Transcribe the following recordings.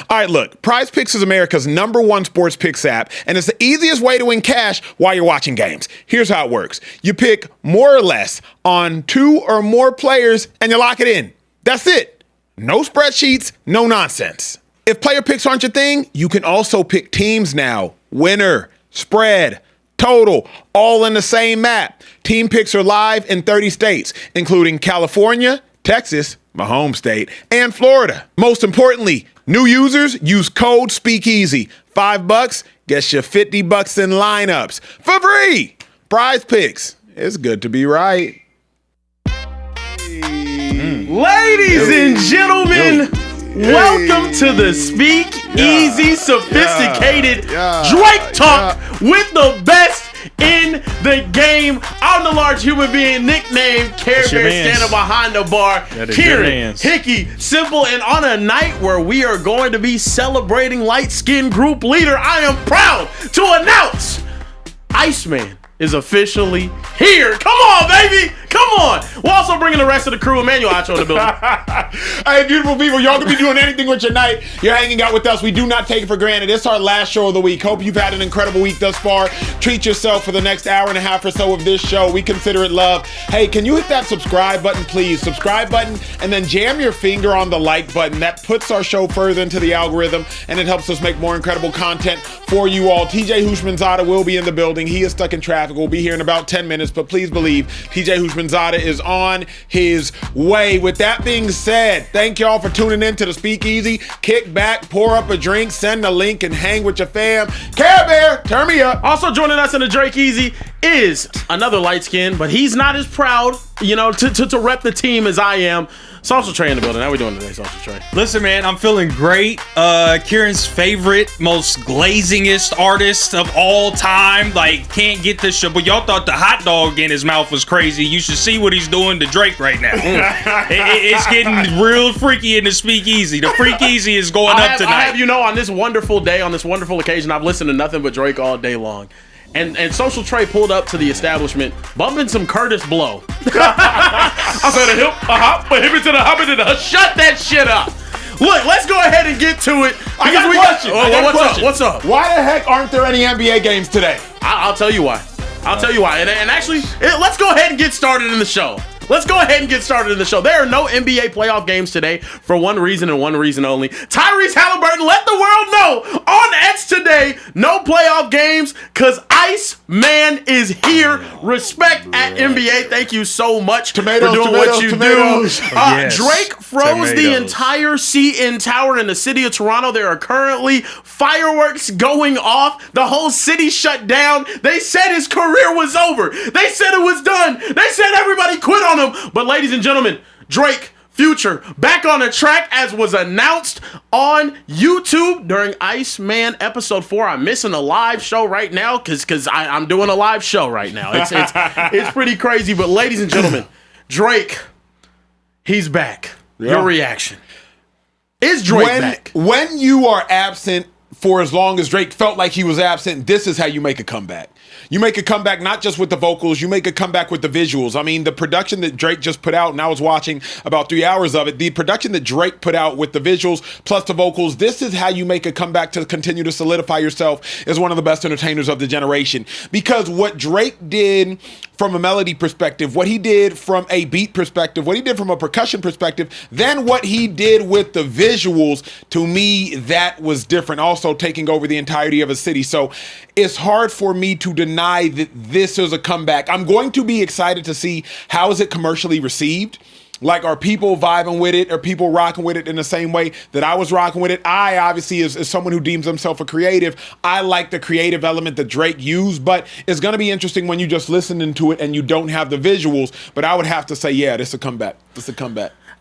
All right, look, PrizePicks is America's #1 sports picks app, and it's the easiest way to win cash while you're watching games. Here's how it works. You pick more or less on 2 or more players, and you lock it in. That's it. No spreadsheets, no nonsense. If player picks aren't your thing, you can also pick teams now. Winner, spread, total, all in the same map. Team picks are live in 30 states, including California, Texas, my home state, and Florida. Most importantly, new users use code Speakeasy. $5 gets you $50 in lineups for free. PrizePicks. It's good to be right. Ladies and gentlemen, welcome to the Speakeasy sophisticated Drake Talk with the best in the game. I'm the large human being nicknamed Carebear, standing behind the bar. Kieran, Hickey, Simple, and on a night where we are going to be celebrating light-skinned group leader, I am proud to announce Iceman is officially here. Come on, baby. Come on. We're also bringing the rest of the crew. Emmanuel Acho in the building. Hey, beautiful people. Y'all can be doing anything with your night. You're hanging out with us. We do not take it for granted. It's our last show of the week. Hope you've had an incredible week thus far. Treat yourself for the next hour and a half or so of this show. We consider it love. Hey, can you hit that subscribe button, please? Subscribe button, and then jam your finger on the like button. That puts our show further into the algorithm, and it helps us make more incredible content for you all. TJ Hushmanzada will be in the building. He is stuck in traffic. We'll be here in about 10 minutes, but please believe TJ Hushmanzada is on his way. With that being said, thank y'all for tuning in to the Speakeasy. Kick back, pour up a drink, send a link, and hang with your fam. Carebear, turn me up. Also joining us in the Drake Easy is another light skin, but he's not as proud, to rep the team as I am. Social Trey in the building. How we doing today, Social Trey? Listen, man, I'm feeling great. Kieran's favorite, most glazingest artist of all time. Like, can't get this shit. But y'all thought the hot dog in his mouth was crazy. You should see what he's doing to Drake right now. It's getting real freaky in the Speakeasy. The Freakeasy is going up tonight. I have on this wonderful day, on this wonderful occasion, I've listened to nothing but Drake all day long. And Social Trey pulled up to the establishment, bumping some Curtis Blow. I said a hip, a hop, a hip into the hop into the shut that shit up. Look, let's go ahead and get to it. I got a question. What's up? Why the heck aren't there any NBA games today? I'll tell you why. And actually, let's go ahead and get started in the show. There are no NBA playoff games today for one reason and one reason only. Tyrese Halliburton let the world know on X today, no playoff games because Iceman is here. Respect at NBA. Thank you so much for doing what you do. Drake froze the entire CN Tower in the city of Toronto. There are currently fireworks going off. The whole city shut down. They said his career was over. They said it was done. They said everybody quit on him. But ladies and gentlemen, Drake, Future, back on the track as was announced on YouTube during Iceman episode 4. I'm missing a live show right now because I'm doing a live show right now. It's pretty crazy. But ladies and gentlemen, Drake, he's back. Yeah. Your reaction. Is Drake back? When you are absent for as long as Drake felt like he was absent, this is how you make a comeback. You make a comeback not just with the vocals, you make a comeback with the visuals. I mean, the production that Drake just put out, and I was watching about 3 hours of it, the production that Drake put out with the visuals plus the vocals, this is how you make a comeback to continue to solidify yourself as one of the best entertainers of the generation. Because what Drake did from a melody perspective, what he did from a beat perspective, what he did from a percussion perspective, then what he did with the visuals, to me, that was different. Also taking over the entirety of a city. So it's hard for me to deny that this is a comeback. I'm going to be excited to see how is it commercially received. Like, are people vibing with it? Are people rocking with it in the same way that I was rocking with it? I obviously, as someone who deems himself a creative, I like the creative element that Drake used, but it's going to be interesting when you just listening to it and you don't have the visuals. But I would have to say, yeah, this is a comeback.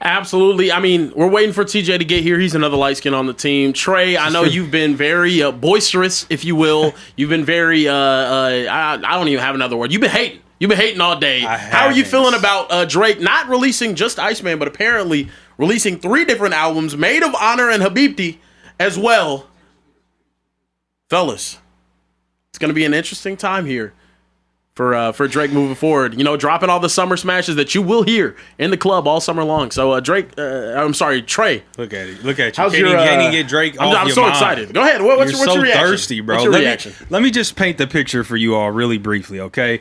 Absolutely. I mean, we're waiting for TJ to get here. He's another light skin on the team. Trey, I know you've been very boisterous, if you will. You've been very, I don't even have another word. You've been hating. You've been hating all day. How are you feeling about Drake not releasing just Iceman, but apparently releasing 3 different albums, Maid of Honor and Habibti as well? Fellas, it's going to be an interesting time here for Drake moving forward. You know, dropping all the summer smashes that you will hear in the club all summer long. So Trey. Look at it. Look at you. How's Can you get Drake off I'm your so mind? excited. Go ahead. What's your reaction? Thirsty, bro. What's your reaction? Let me just paint the picture for you all really briefly, okay?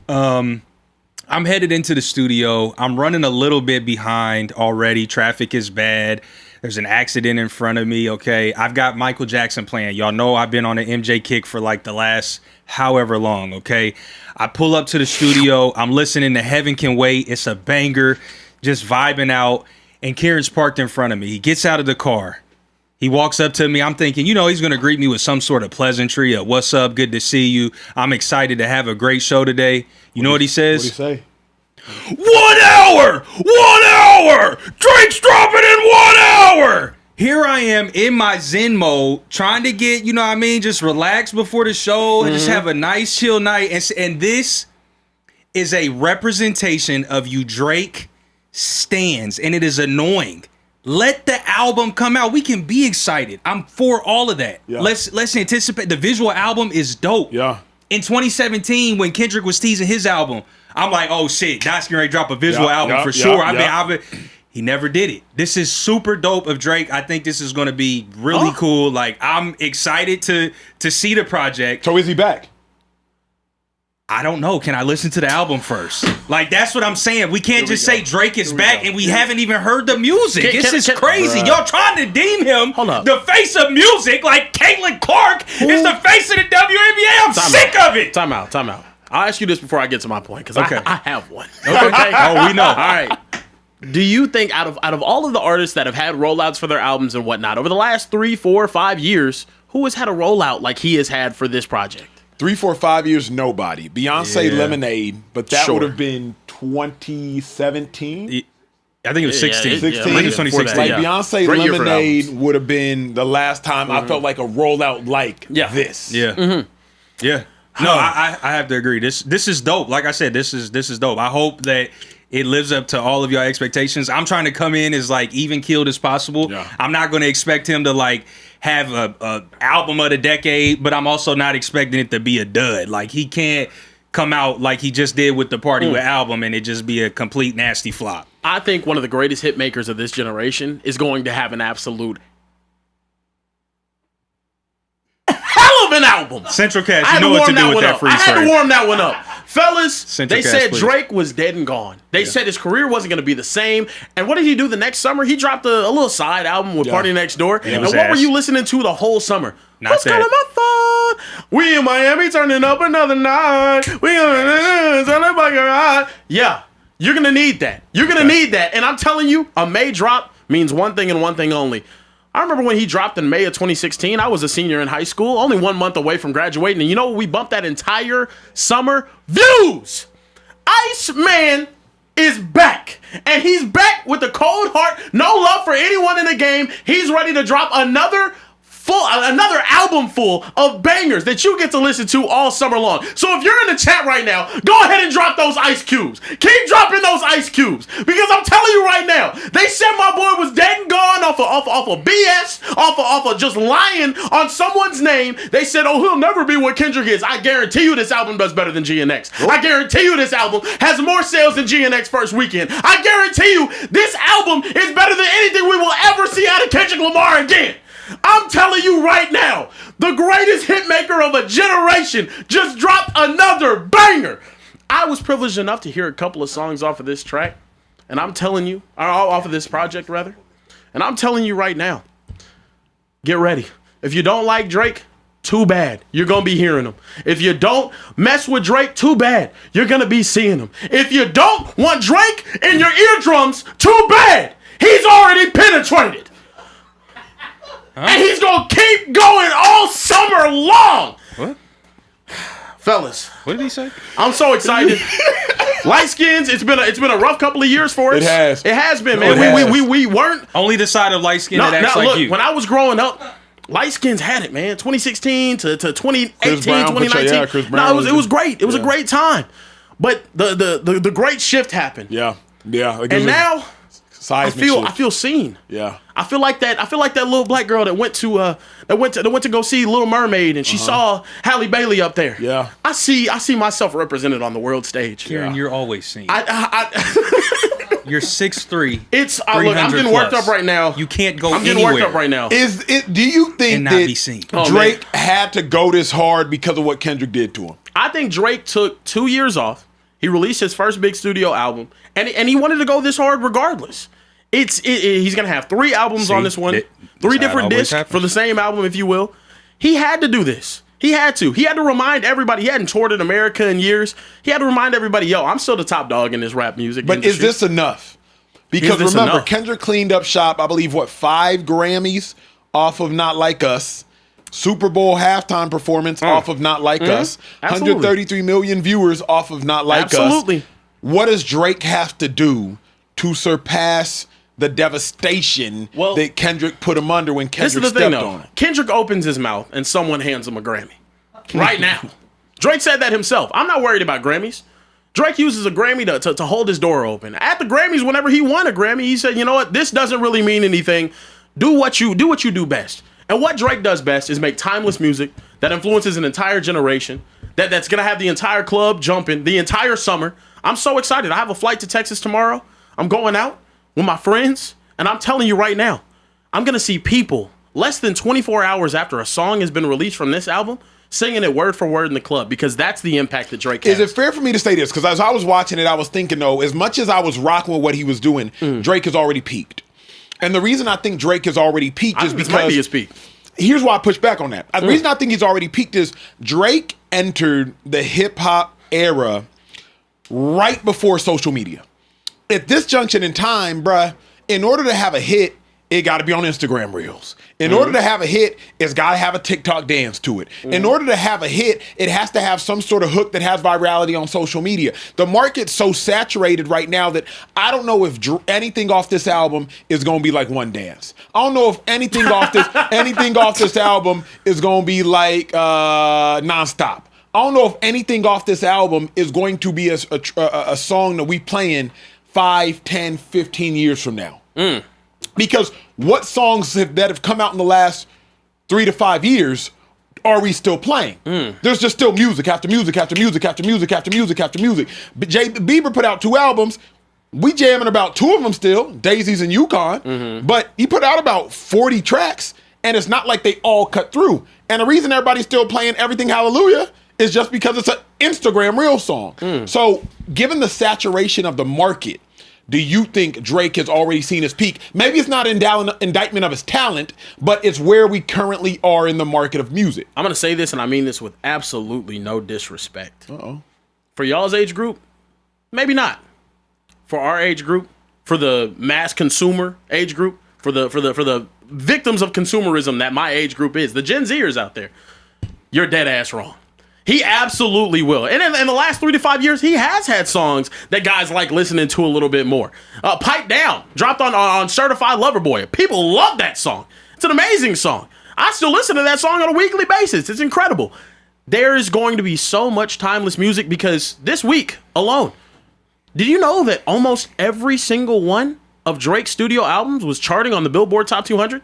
I'm headed into the studio. I'm running a little bit behind already. Traffic is bad. There's an accident in front of me, okay? I've got Michael Jackson playing. Y'all know I've been on an MJ kick for like the last however long, okay? I pull up to the studio. I'm listening to Heaven Can Wait. It's a banger, just vibing out. And Kieran's parked in front of me. He gets out of the car. He walks up to me. I'm thinking, you know, he's going to greet me with some sort of pleasantry. What's up? Good to see you. I'm excited to have a great show today. You know what he says? What'd he say? 1 hour! 1 hour! Drake's dropping in 1 hour! Here I am in my Zen mode, trying to get, you know what I mean, just relax before the show and just have a nice chill night. And this is a representation of you Drake stans, and it is annoying. Let the album come out. We can be excited. I'm for all of that. Yeah. Let's anticipate. The visual album is dope. Yeah. In 2017, when Kendrick was teasing his album, I'm like, oh shit, that's gonna drop a visual album for sure. He never did it. This is super dope of Drake. I think this is gonna be really cool. Like, I'm excited to see the project. So is he back? I don't know. Can I listen to the album first? Like, that's what I'm saying. We can't just say Drake is back and we haven't even heard the music. This is crazy. Y'all trying to deem him the face of music like Caitlin Clark is the face of the WNBA. I'm sick of it. Time out. I'll ask you this before I get to my point, because I have one. Okay. Oh, we know. All right. Do you think out of all of the artists that have had rollouts for their albums and whatnot over the last 3, 4, 5 years, who has had a rollout like he has had for this project? 3, 4, 5 years, nobody. Beyonce Lemonade, but that would have been 2017. I think it was 16. 16. I think it was 2016. Like Beyonce Great year for Lemonade would have been the last time I felt like a rollout like this. Yeah. Yeah. No, I have to agree. This is dope. Like I said, this is dope. I hope that it lives up to all of your expectations. I'm trying to come in as like even keeled as possible. Yeah. I'm not going to expect him to like have a album of the decade, but I'm also not expecting it to be a dud. Like, he can't come out like he just did with the Party with album and it just be a complete nasty flop. I think one of the greatest hit makers of this generation is going to have an absolute hell of an album. Central Cast, you know what to do with that freeze. I had to warm that one up. Fellas, Central they Cast, said please. Drake was dead and gone. They said his career wasn't going to be the same. And what did he do the next summer? He dropped a little side album with Party Next Door. And what were you listening to the whole summer? What's calling my phone? We in Miami turning up another night. We turning back around. Yeah, you're going to need that. You're going to need that. And I'm telling you, a May drop means one thing and one thing only. I remember when he dropped in May of 2016. I was a senior in high school, only 1 month away from graduating. And you know what we bumped that entire summer? Views! Iceman is back. And he's back with a cold heart, no love for anyone in the game. He's ready to drop another album full of bangers that you get to listen to all summer long. So if you're in the chat right now, go ahead and drop those ice cubes. Keep dropping those ice cubes, because I'm telling you right now, they said my boy was dead and gone off of BS, off of just lying on someone's name. They said, oh, he'll never be what Kendrick is. I guarantee you this album does better than GNX. I guarantee you this album has more sales than GNX first weekend. I guarantee you this album is better than anything we will ever see out of Kendrick Lamar again. I'm telling you right now, the greatest hitmaker of a generation just dropped another banger. I was privileged enough to hear a couple of songs off of this track, and I'm telling you, off of this project rather, and I'm telling you right now, get ready. If you don't like Drake, too bad. You're going to be hearing him. If you don't mess with Drake, too bad. You're going to be seeing him. If you don't want Drake in your eardrums, too bad. He's already penetrated. And he's going to keep going all summer long. What? Fellas. What did he say? I'm so excited. Light skins, it's been a rough couple of years for us. It has been, man. We weren't. Only the side of light skin that acts like look, you. When I was growing up, light skins had it, man. 2016 to 2018, Brown, 2019. Chris Brown it was great. It was a great time. But the great shift happened. Yeah. And now I feel seen. Yeah. I feel like that little black girl that went to go see Little Mermaid and she saw Halle Bailey up there. Yeah. I see myself represented on the world stage. Kieran, you're always seen. You're 6'3". Look, I'm getting worked up right now. You can't go I'm getting anywhere. worked up right now. Do you think And not that be seen. Drake had to go this hard because of what Kendrick did to him? I think Drake took 2 years off. He released his first big studio album, and he wanted to go this hard regardless. He's gonna have 3 albums on this one, 3 different discs for the same album, if you will. He had to do this. He had to remind everybody. He hadn't toured in America in years. He had to remind everybody, yo, I'm still the top dog in this rap music industry. Is this enough? Because remember, Kendrick cleaned up shop, I believe, 5 Grammys off of Not Like Us. Super Bowl halftime performance off of Not Like Us. Absolutely. 133 million viewers off of Not Like Us. Absolutely. What does Drake have to do to surpass the devastation that Kendrick put him under when Kendrick stepped on it? Kendrick opens his mouth and someone hands him a Grammy. Right now. Drake said that himself. I'm not worried about Grammys. Drake uses a Grammy to hold his door open. At the Grammys, whenever he won a Grammy, he said, you know what? This doesn't really mean anything. Do what you do best. And what Drake does best is make timeless music that influences an entire generation, that's going to have the entire club jumping the entire summer. I'm so excited. I have a flight to Texas tomorrow. I'm going out with my friends, and I'm telling you right now, I'm going to see people less than 24 hours after a song has been released from this album singing it word for word in the club, because that's the impact that Drake has. Is it fair for me to say this? Because as I was watching it, I was thinking, though, as much as I was rocking with what he was doing, Drake has already peaked. And the reason I think Drake has already peaked is because... This might be his peak. Here's why I push back on that. The reason I think he's already peaked is Drake entered the hip-hop era right before social media. At this junction in time, bruh, in order to have a hit, it got to be on Instagram Reels. In order to have a hit, it's got to have a TikTok dance to it. In order to have a hit, it has to have some sort of hook that has virality on social media. The market's so saturated right now that I don't know if anything off this album is going to be like One Dance. I don't know if anything off this album is going to be like Nonstop. I don't know if anything off this album is going to be a song that we playing 5, 10, 15 years from now. Because what songs that have come out in the last 3 to 5 years are we still playing? There's just still music after music after music after music after music after music. But Bieber put out 2 albums. We jamming about 2 of them still, Daisies and Yukon. But he put out about 40 tracks, and it's not like they all cut through. And the reason everybody's still playing Everything Hallelujah is just because it's an Instagram Reel song. So given the saturation of the market, do you think Drake has already seen his peak? Maybe it's not an indictment of his talent, but it's where we currently are in the market of music. I'm going to say this, and I mean this with absolutely no disrespect. For y'all's age group, maybe not. For our age group, for the mass consumer age group, for the victims of consumerism that my age group is, the Gen Zers out there, you're dead ass wrong. He absolutely will. And in the last 3 to 5 years, he has had songs that guys like listening to a little bit more. Pipe Down dropped on Certified Lover Boy. People love that song. It's an amazing song. I still listen to that song on a weekly basis. It's incredible. There is going to be so much timeless music because this week alone, did you know that almost every single one of Drake's studio albums was charting on the Billboard Top 200?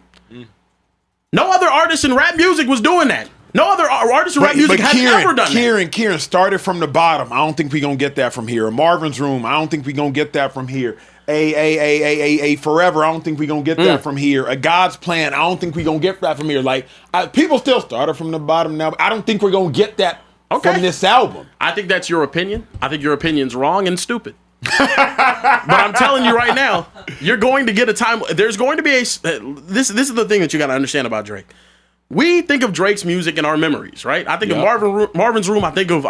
No other artist in rap music was doing that. No other artist in rap music has ever done that. Kieran started from the bottom. I don't think we're going to get that from here. Marvin's Room, I don't think we're going to get that from here. A Forever, I don't think we're going to get that from here. A God's Plan, I don't think we're going to get that from here. Like, people still started from the bottom now, but I don't think we're going to get that from this album. I think that's your opinion. I think your opinion's wrong and stupid. But I'm telling you right now, you're going to get a time. There's going to be this is the thing that you got to understand about Drake. We think of Drake's music in our memories, right? I think of Marvin's Room. I think of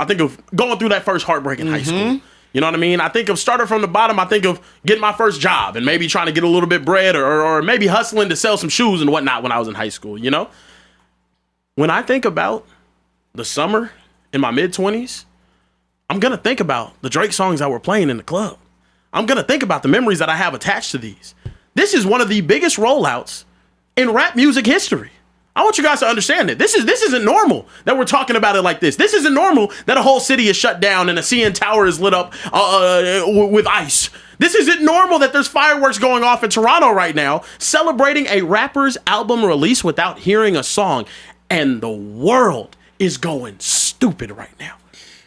going through that first heartbreak in high school. You know what I mean? I think of starting from the bottom. I think of getting my first job and maybe trying to get a little bit bread or maybe hustling to sell some shoes and whatnot when I was in high school. You know, when I think about the summer in my mid-20s, I'm gonna think about the Drake songs that were playing in the club. I'm gonna think about the memories that I have attached to these. This is one of the biggest rollouts in rap music history. I want you guys to understand that this isn't normal that we're talking about it like this. This isn't normal that a whole city is shut down and a CN Tower is lit up with ice. This isn't normal that there's fireworks going off in Toronto right now, celebrating a rapper's album release without hearing a song. And the world is going stupid right now.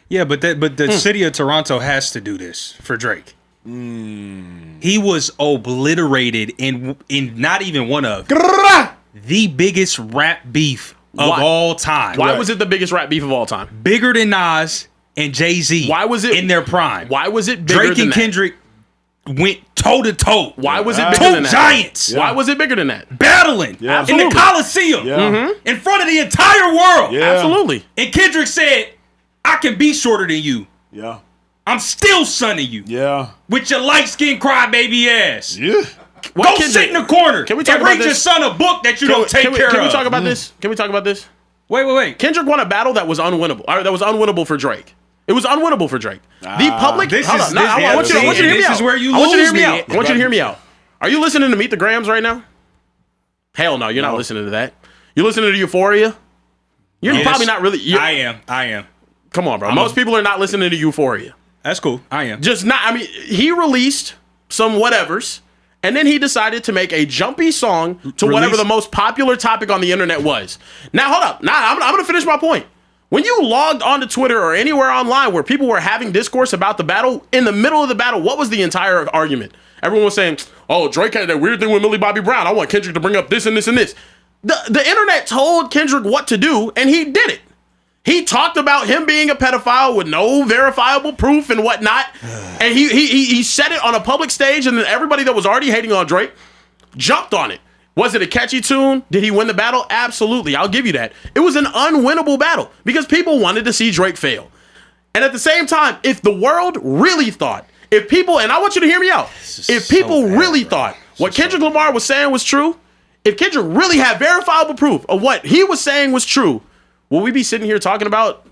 Yeah, but the city of Toronto has to do this for Drake. He was obliterated in not even one of the biggest rap beef of all time. Why was it the biggest rap beef of all time? Bigger than Nas and Jay-Z. Why was it in their prime? Why was it bigger Drake than and Kendrick went toe to toe. Why was it bigger than that? Giants. Why was it bigger than that? Battling in the Coliseum in front of the entire world. Absolutely. And Kendrick said, I can be shorter than you. Yeah. I'm still sonning you. Yeah. With your light-skinned crybaby ass. Yeah. Go sit in the corner. Can we talk and about read your this? son a book that you don't take care of. Can we talk about this? Can we talk about this? Wait. Kendrick won a battle that was unwinnable. That was unwinnable for Drake. It was unwinnable for Drake. The public. I want you to hear me out. This is where you I want you to lose hear me me. out. I want you to hear me out. Are you listening to Meet the Grams right now? Hell no, you're not listening to that. You listening to Euphoria? You're probably not really. I am. Come on, bro. Most people are not listening to Euphoria. That's cool. I am. Just not. I mean, he released some whatevers, and then he decided to make a jumpy song to whatever the most popular topic on the internet was. Now, hold up. I'm going to finish my point. When you logged onto Twitter or anywhere online where people were having discourse about the battle, in the middle of the battle, what was the entire argument? Everyone was saying, oh, Drake had that weird thing with Millie Bobby Brown. I want Kendrick to bring up this and this and this. The internet told Kendrick what to do, and he did it. He talked about him being a pedophile with no verifiable proof and whatnot. And he said it on a public stage, and then everybody that was already hating on Drake jumped on it. Was it a catchy tune? Did he win the battle? Absolutely. I'll give you that. It was an unwinnable battle because people wanted to see Drake fail. And at the same time, if the world really thought, if people, and I want you to hear me out, if people really thought what Kendrick Lamar was saying was true, if Kendrick really had verifiable proof of what he was saying was true, will we be sitting here talking about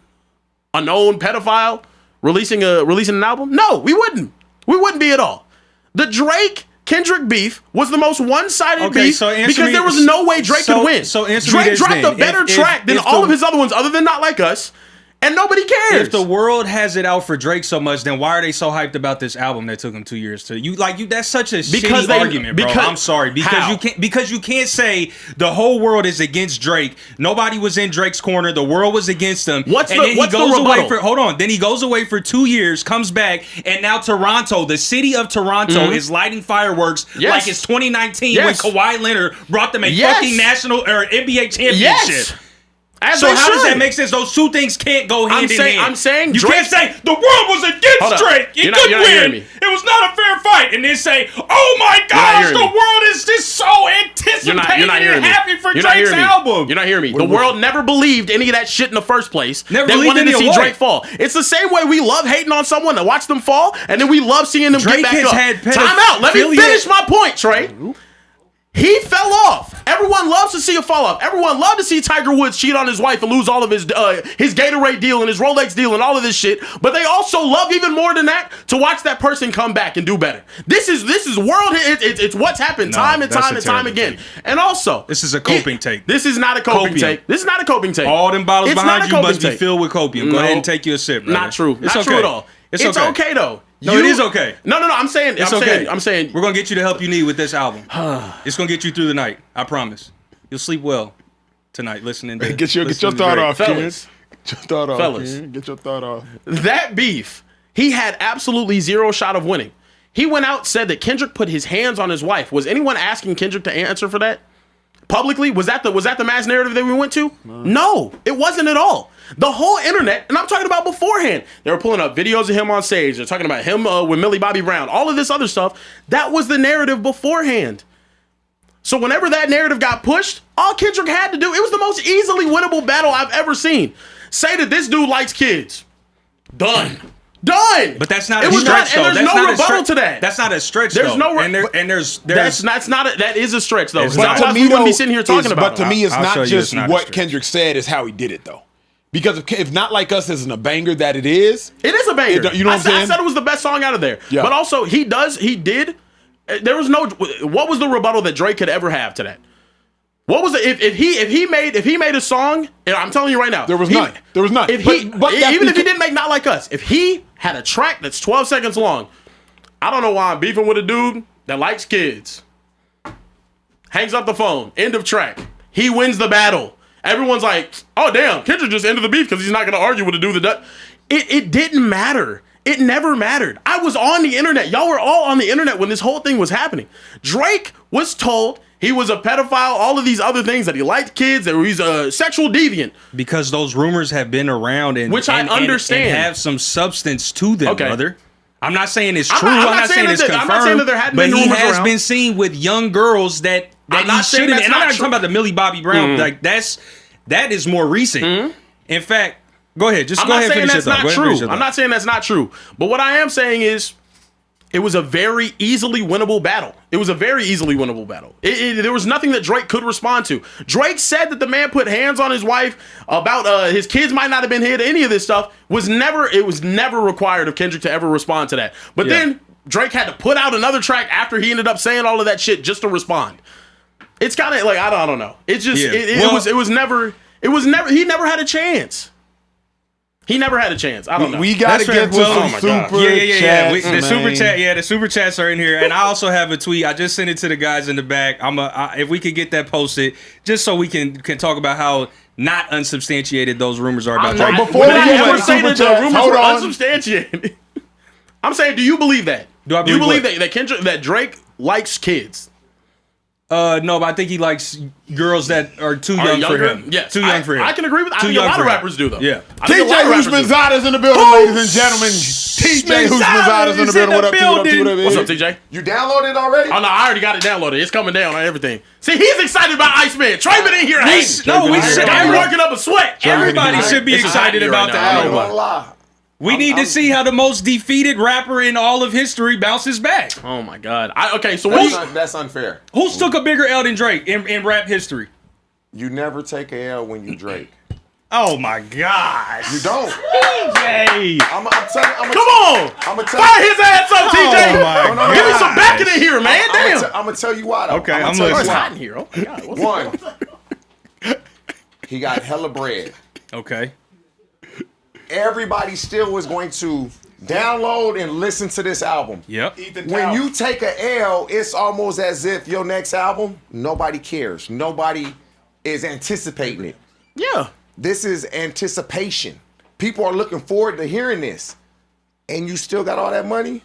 a known pedophile releasing an album? No, we wouldn't. We wouldn't be at all. The Drake-Kendrick beef was the most one-sided beef because there was no way Drake could win. Drake dropped a better track than all of his other ones other than Not Like Us, and nobody cares. If the world has it out for Drake so much, then why are they so hyped about this album that took him 2 years to that's such a shitty argument, bro. I'm sorry. Because you can't say the whole world is against Drake. Nobody was in Drake's corner. The world was against him. Then he goes away for 2 years, comes back, and now Toronto, the city of Toronto, is lighting fireworks like it's 2019 when Kawhi Leonard brought them a fucking national or NBA championship. So how does that make sense? Those two things can't go hand in hand. I'm saying you can't say the world was against Drake. He could win. It was not a fair fight, and then say, "Oh my gosh, the world is just so anticipating and happy for Drake's album." You're not hearing me. The world never believed any of that shit in the first place. Never they wanted to see Drake fall. It's the same way we love hating on someone to watch them fall, and then we love seeing them get back up. Time out. Let me finish my point, Trey. He fell off. Everyone loves to see a fall off. Everyone loved to see Tiger Woods cheat on his wife and lose all of his Gatorade deal and his Rolex deal and all of this shit. But they also love even more than that to watch that person come back and do better. This is world. It's what's happened time and time again. And also, this is a coping take. This is not a coping take. This is not a coping take. All them bottles behind you must be filled with copium. Go ahead and take you a sip. Not true. Not true at all. It's okay though. No, it is okay. No. I'm saying it's okay. I'm saying we're gonna get you the help you need with this album. It's gonna get you through the night. I promise. You'll sleep well tonight listening to. Get your thought off, fellas. Get your thought off. That beef, he had absolutely zero shot of winning. He went out, said that Kendrick put his hands on his wife. Was anyone asking Kendrick to answer for that publicly? Was that the mass narrative that we went to? No, it wasn't at all. The whole internet, and I'm talking about beforehand, they were pulling up videos of him on stage. They're talking about him with Millie Bobby Brown, all of this other stuff. That was the narrative beforehand. So whenever that narrative got pushed, all Kendrick had to do, it was the most easily winnable battle I've ever seen. Say that this dude likes kids. Done. But that's not a stretch, though. And there's no rebuttal to that. That's not a stretch, though. That is a stretch, though. But we wouldn't be sitting here talking about it. But to me, it's not just what Kendrick said, is how he did it, though. Because if Not Like Us isn't a banger that it is. It is a banger. You know what I'm saying? I said it was the best song out of there. Yeah. But also, he did. There was no. What was the rebuttal that Drake could ever have to that? What was it? If he made a song, and I'm telling you right now, there was none. If he didn't make Not Like Us, if he had a track that's 12 seconds long, I don't know why I'm beefing with a dude that likes kids. Hangs up the phone. End of track. He wins the battle. Everyone's like, oh, damn, Kendrick just ended the beef because he's not going to argue with a dude that does. It didn't matter. It never mattered. I was on the internet. Y'all were all on the internet when this whole thing was happening. Drake was told he was a pedophile, all of these other things, that he liked kids, that he's a sexual deviant. Because those rumors have been around and Which I understand. and have some substance to them, brother. I'm not saying it's true. I'm I'm not saying it's confirmed. I'm not saying that there hadn't but been he rumors has around. been seen with young girls that I'm not he saying shouldn't. that's And I'm not not true. talking about the Millie Bobby Brown. Like that is more recent. In fact, go ahead. Just I'm go not ahead and saying finish that's it. not Go ahead and true. finish it, I'm not saying that's not true. But what I am saying is, it was a very easily winnable battle. It was a very easily winnable battle. There was nothing that Drake could respond to. Drake said that the man put hands on his wife, about his kids might not have been hit. Any of this stuff it was never required of Kendrick to ever respond to that. But then Drake had to put out another track after he ended up saying all of that shit just to respond. It's kind of like, I don't know. It's just it was never he never had a chance. He never had a chance. I don't know. We got to get to some super chats, the super chats are in here, and I also have a tweet. I just sent it to the guys in the back. If we could get that posted, just so we can talk about how not unsubstantiated those rumors are about Drake. Before we get to say super that the chats, rumors hold were on. unsubstantiated. I'm saying, do you believe that? Do I you believe believe that Drake likes kids? No, but I think he likes girls that are too young for him. Yes, too young for him. I can agree with that. I Too think a young lot for of him. rappers do, though. Yeah. I think a lot TJ of rappers do. Husmanzada's in the building, ladies and gentlemen. TJ Husmanzada's in the building. What up, T? What's up, TJ? You downloaded already? Oh, no, I already got it downloaded. It's coming down on everything. See, he's excited about Iceman. Trey been in here hating. I'm working up a sweat. Everybody should be This is excited hot about the right now. I ain't gonna album. lie. We need to see how the most defeated rapper in all of history bounces back. Oh, my God. Okay, so what That's unfair. Who's took a bigger L than Drake in rap history? You never take a L when you Drake. Oh my gosh. You don't. TJ. I'm telling Come on! I'm gonna tell Fire his ass up, TJ! Oh my God. Give me some backing in here, man. Damn! I'm gonna tell you why, though. Okay, I'ma I'm tell you It's listening. why. hot in here. Oh, my God. What's One, he got hella bread. Okay. Everybody still was going to download and listen to this album. Yep. When you take a L, it's almost as if your next album, nobody cares. Nobody is anticipating it. Yeah. This is anticipation. People are looking forward to hearing this. And you still got all that money?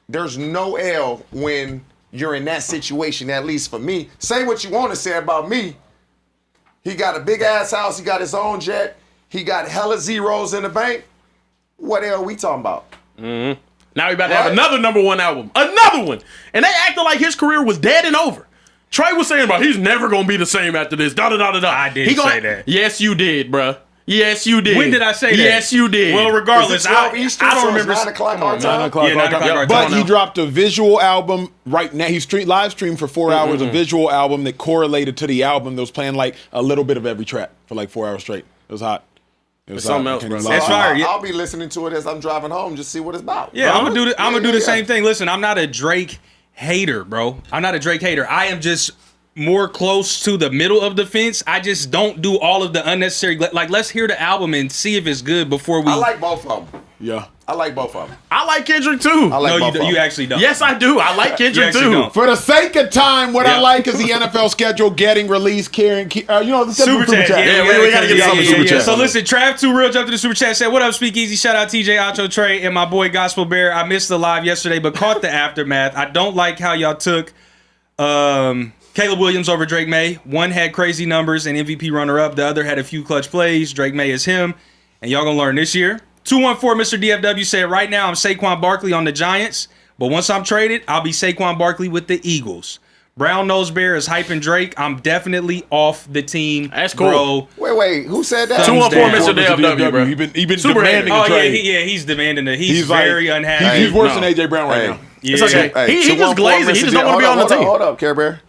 There's no L when you're in that situation, at least for me. Say what you want to say about me. He got a big ass house. He got his own jet. He got hella zeros in the bank. What L we talking about? Now he about to have another #1 album. Another one. And they acted like his career was dead and over. Trey was saying about he's never going to be the same after this. I didn't say that. Yes, you did, bruh. Yes, you did. When did I say that? Yes, you did. Well, regardless, Is it 12 Eastern, I don't so it's remember. 9 o'clock our time? 9 o'clock. Yeah, 9 o'clock our But time. he dropped a visual album right now. He live streamed for 4 hours, a visual album that correlated to the album that was playing like a little bit of every track for like 4 hours straight. It was hot. It was something hot. else, bro. That's fire. Yeah. I'll be listening to it as I'm driving home, just see what it's about. Yeah, I'm gonna do the Yeah. same thing. Listen, I'm not a Drake hater, bro. I'm not a Drake hater. I am just more close to the middle of the fence. I just don't do all of the unnecessary. Like, let's hear the album and see if it's good before we. I like both of them. Yeah. I like both of them. I like Kendrick too. I like No, both of them. you actually don't. Yes, I do. I like Kendrick actually too. don't. For the sake of time, what I Yeah. like is the NFL schedule getting released. The Super chat. Yeah, we gotta get some super chat. So listen, Trav 2 Real jumped to the super chat, said, "What up, Speakeasy? Shout out TJ, Acho, Trey, and my boy Gospel Bear. I missed the live yesterday, but caught the aftermath. I don't like how y'all took Caleb Williams over Drake May. One had crazy numbers and MVP runner-up. The other had a few clutch plays. Drake May is him, and y'all gonna learn this year." 214 Mr. DFW said, "Right now I'm Saquon Barkley on the Giants, but once I'm traded, I'll be Saquon Barkley with the Eagles. Brown Nose Bear is hyping Drake. I'm definitely off the team. That's cool. Bro. Wait, who said that? 214 down. Mr. DFW, bro. He been Super demanding hater. a Oh trade. he's demanding it. He's He's very like, unhappy. He's worse No. than AJ Brown right Hey. now. Yeah. It's okay. Hey, He just 214 glazing. He Mr. just don't want to be on the team. Hold up, Care Bear.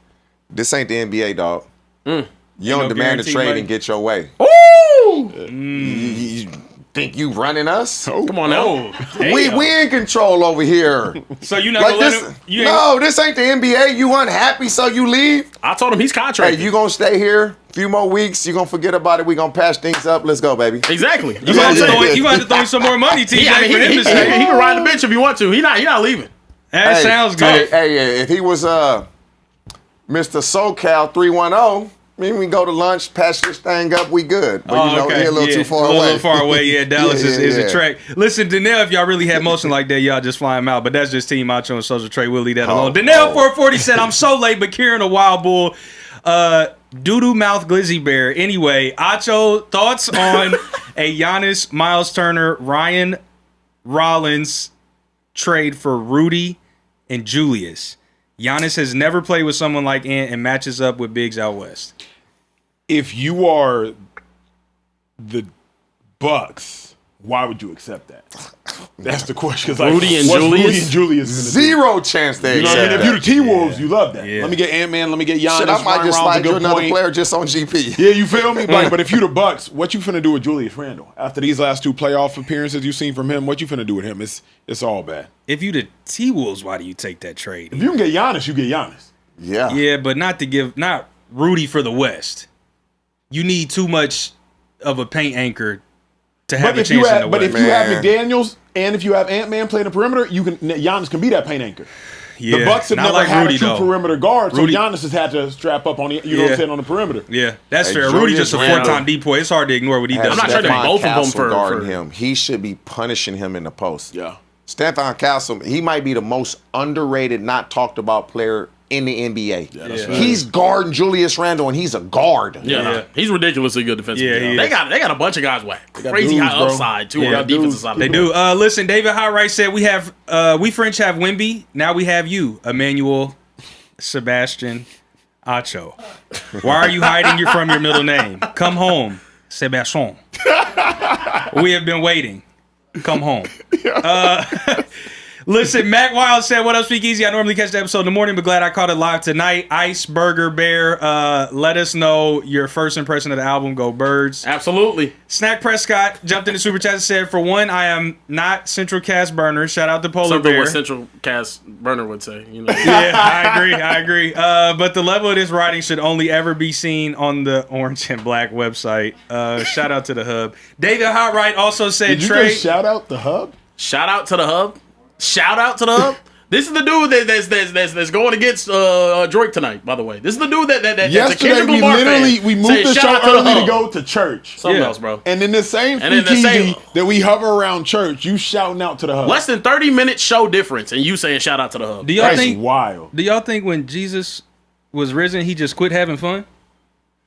This ain't the NBA, dog. You don't demand a guarantee trade money. and get your way. Ooh! You think you running us? Come on now. We in control over here. So you're not Like gonna let this? him? You ain't, No, this ain't the NBA. You unhappy, so you leave. I told him he's Hey, contracted. you gonna stay here a few more weeks. You gonna forget about it. We gonna patch things up. Let's go, baby. Exactly. You gonna have to throw him some more money, TJ, I mean, for him he to stay. can ride the bench if you want to. He not leaving. That sounds good. Hey, if he was Mr. SoCal 310, maybe we go to lunch, patch this thing up, we good. But he a little too far away. A little far away, yeah. Dallas is Yeah. a trek. Listen, Danielle, if y'all really had motion like that, y'all just fly him out. But that's just Team Acho and Social Trade. We'll leave that alone. Danielle 440 said, I'm so late, but Kieran a wild bull. Doo-doo mouth glizzy bear. Anyway, Acho, thoughts on a Giannis, Miles Turner, Ryan Rollins trade for Rudy and Julius? Giannis has never played with someone like Ant and matches up with bigs out west. If you are the Bucks, why would you accept that? That's the question. Like, Rudy and what's Julius? Rudy and Julius gonna do? Zero chance they You know what I mean? accept If you're the that. T-Wolves, you love that. Yeah. Let me get Ant-Man. Let me get Giannis. Shit, I might Ryan just Rollins, a slide you good another point. player just on GP. Yeah, you feel me? But if you the Bucks, what you finna do with Julius Randle? After these last 2 playoff appearances you've seen from him, what you finna do with him? It's all bad. If you the T-Wolves, why do you take that trade? If you can get Giannis, you get Giannis. Yeah. Yeah, but not Rudy for the West. You need too much of a paint anchor to have a chance in the But West. if you have Man. McDaniels and if you have Ant-Man playing the perimeter, Giannis can be that paint anchor. Yeah, The Bucks have not never like had Rudy, a true though. perimeter guard, Rudy- so Giannis has had to strap up on the, you know what Yeah. I'm saying, on the perimeter. Yeah, that's Hey, fair. Julius Rudy just a Randle 4-time decoy. It's hard to ignore what he does. I'm not Stephon trading both of them Castle for- guarding him. He should be punishing him in the post. Yeah. Stephon Castle, he might be the most underrated, not talked about player in the NBA. that's right. He's guarding Julius Randle, and he's a guard. Yeah, he's ridiculously good defensively. Yeah, he they is. got a bunch of guys with crazy dudes, high bro. upside too on Yeah, the defensive dudes. side. They do. Listen, David Highright said we French have Wimby. Now we have you, Emmanuel Sebastian Acho. Why are you hiding from your middle name? Come home, Sebastian. We have been waiting. Come home. Listen, Mac Wild said, what up, Speakeasy? I normally catch the episode in the morning, but glad I caught it live tonight. Iceburger Bear, let us know your first impression of the album. Go Birds. Absolutely. Snack Prescott jumped in the super chat and said, for one, I am not Central Cast Burner. Shout out to Polar Something Bear. what Central Cast Burner would say. You know. Yeah, I agree. But the level of this writing should only ever be seen on the Orange and Black website. Shout out to the Hub. David Hotwright also said, Did you Trey. just shout out the Hub? Shout out to the Hub. Shout out to the Hub. This is the dude that's going against Drake tonight. By the way, this is the dude that's a Yesterday, Kendrick we Lamar literally fan. we moved Saying, the "Shout show out to the early to Hub." go to church. Something Yeah. else, bro. And in the same And in the Speakeasy same- that we hover around church, you shouting out to the Hub. Less than 30-minute show difference, and you saying shout out to the Hub. Do y'all That's think? wild. Do y'all think when Jesus was risen, he just quit having fun?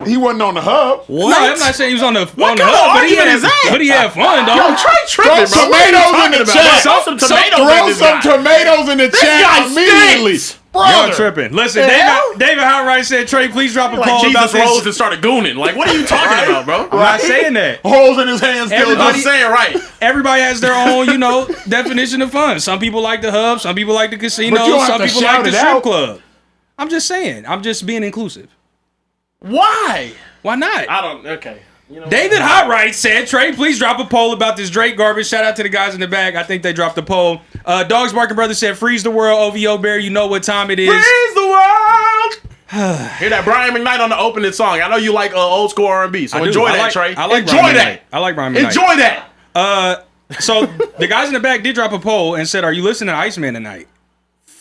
He wasn't on the Hub. What? No, I'm not saying he was on the What on the kind of Hub, but he argument had, is that? but he had fun, Yo, dog. Trey tripping, Throw bro. What are you tomatoes in talking the about? chat. Throw some tomatoes Throw in this some guy. tomatoes in the This chat guy immediately. stinks. Y'all Brother. tripping. Listen, The hell? David Howright said, Trey, please drop a Like poll about Jesus rose this. and started gooning. Like, what are you talking about, bro? I'm not saying that. Holes in his hands still. Everybody- I'm saying right. Everybody has their own, definition of fun. Some people like the Hub. Some people like the casino. But you don't have Some to people shout like the it strip out. club. I'm just saying. I'm just being inclusive. Why? Why not? I don't. Okay. You know David Hotwright said, Trey, please drop a poll about this Drake garbage. Shout out to the guys in the back. I think they dropped the poll. Dogs Barking Brothers said, freeze the world, OVO Bear. You know what time it is. Freeze the world. Hear that Brian McKnight on the opening song. I know you like old school R&B, so I do. enjoy I that, like- Trey. I like enjoy Brian that. McKnight. I like Brian McKnight. Enjoy that. So the guys in the back did drop a poll and said, are you listening to Iceman tonight?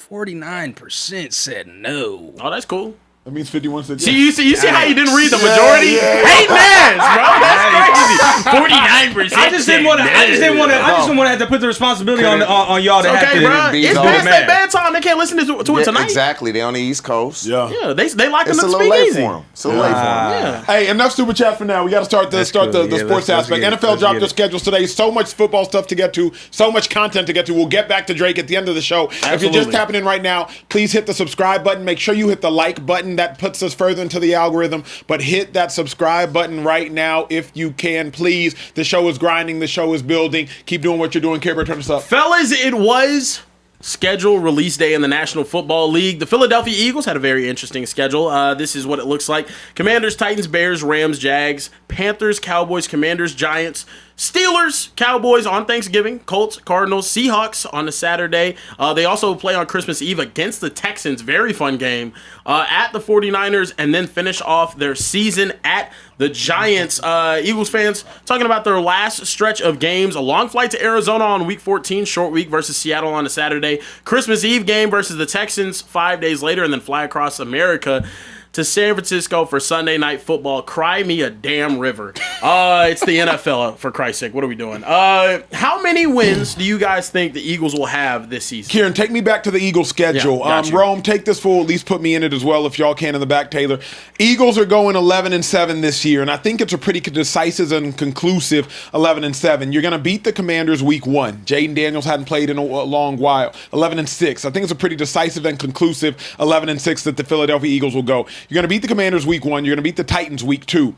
49% said no. Oh, that's cool. That means 51 said See, yes. you see how you didn't read the majority? Hate mans, bro. That's crazy. 49%. I just didn't want to have to put the responsibility on y'all to have Okay, to. bro. be It's all past mad. their bedtime. They can't listen to it tonight. Exactly. They on the East Coast. Yeah. Yeah, they like them It's to a little speak late easy. for them. It's a little late for them. Yeah. Hey, enough super chat for now. We got to start the That's cool. the Yeah, sports let's aspect. get it. NFL Let's dropped get their it. schedules today. So much football stuff to get to. So much content to get to. We'll get back to Drake at the end of the show. If you're Absolutely. just tapping in right now, please hit the subscribe button. Make sure you hit the like button. That puts us further into the algorithm. But hit that subscribe button right now if you can, please. The show is grinding. The show is building. Keep doing what you're doing. Carebear, turn us up. Fellas, it was scheduled release day in the National Football League. The Philadelphia Eagles had a very interesting schedule. This is what it looks like. Commanders, Titans, Bears, Rams, Jags, Panthers, Cowboys, Commanders, Giants, Steelers, Cowboys on Thanksgiving, Colts, Cardinals, Seahawks on the Saturday. They also play on Christmas Eve against the Texans. Very fun game. At the 49ers, and then finish off their season at the Giants. Eagles fans talking about their last stretch of games. A long flight to Arizona on week 14, short week versus Seattle on a Saturday. Christmas Eve game versus the Texans 5 days later, and then fly across America to San Francisco for Sunday Night Football. Cry me a damn river. It's the NFL, for Christ's sake. What are we doing? How many wins do you guys think the Eagles will have this season? Kieran, take me back to the Eagles schedule. Yeah, got you. Rome, take this full. At least put me in it as well if y'all can in the back, Taylor. Eagles are going 11-7 this year, and I think it's a pretty decisive and conclusive 11-7. You're going to beat the Commanders week 1. Jaden Daniels hadn't played in a long while. 11-6. I think it's a pretty decisive and conclusive 11-6 that the Philadelphia Eagles will go. You're going to beat the Commanders week 1. You're going to beat the Titans week 2.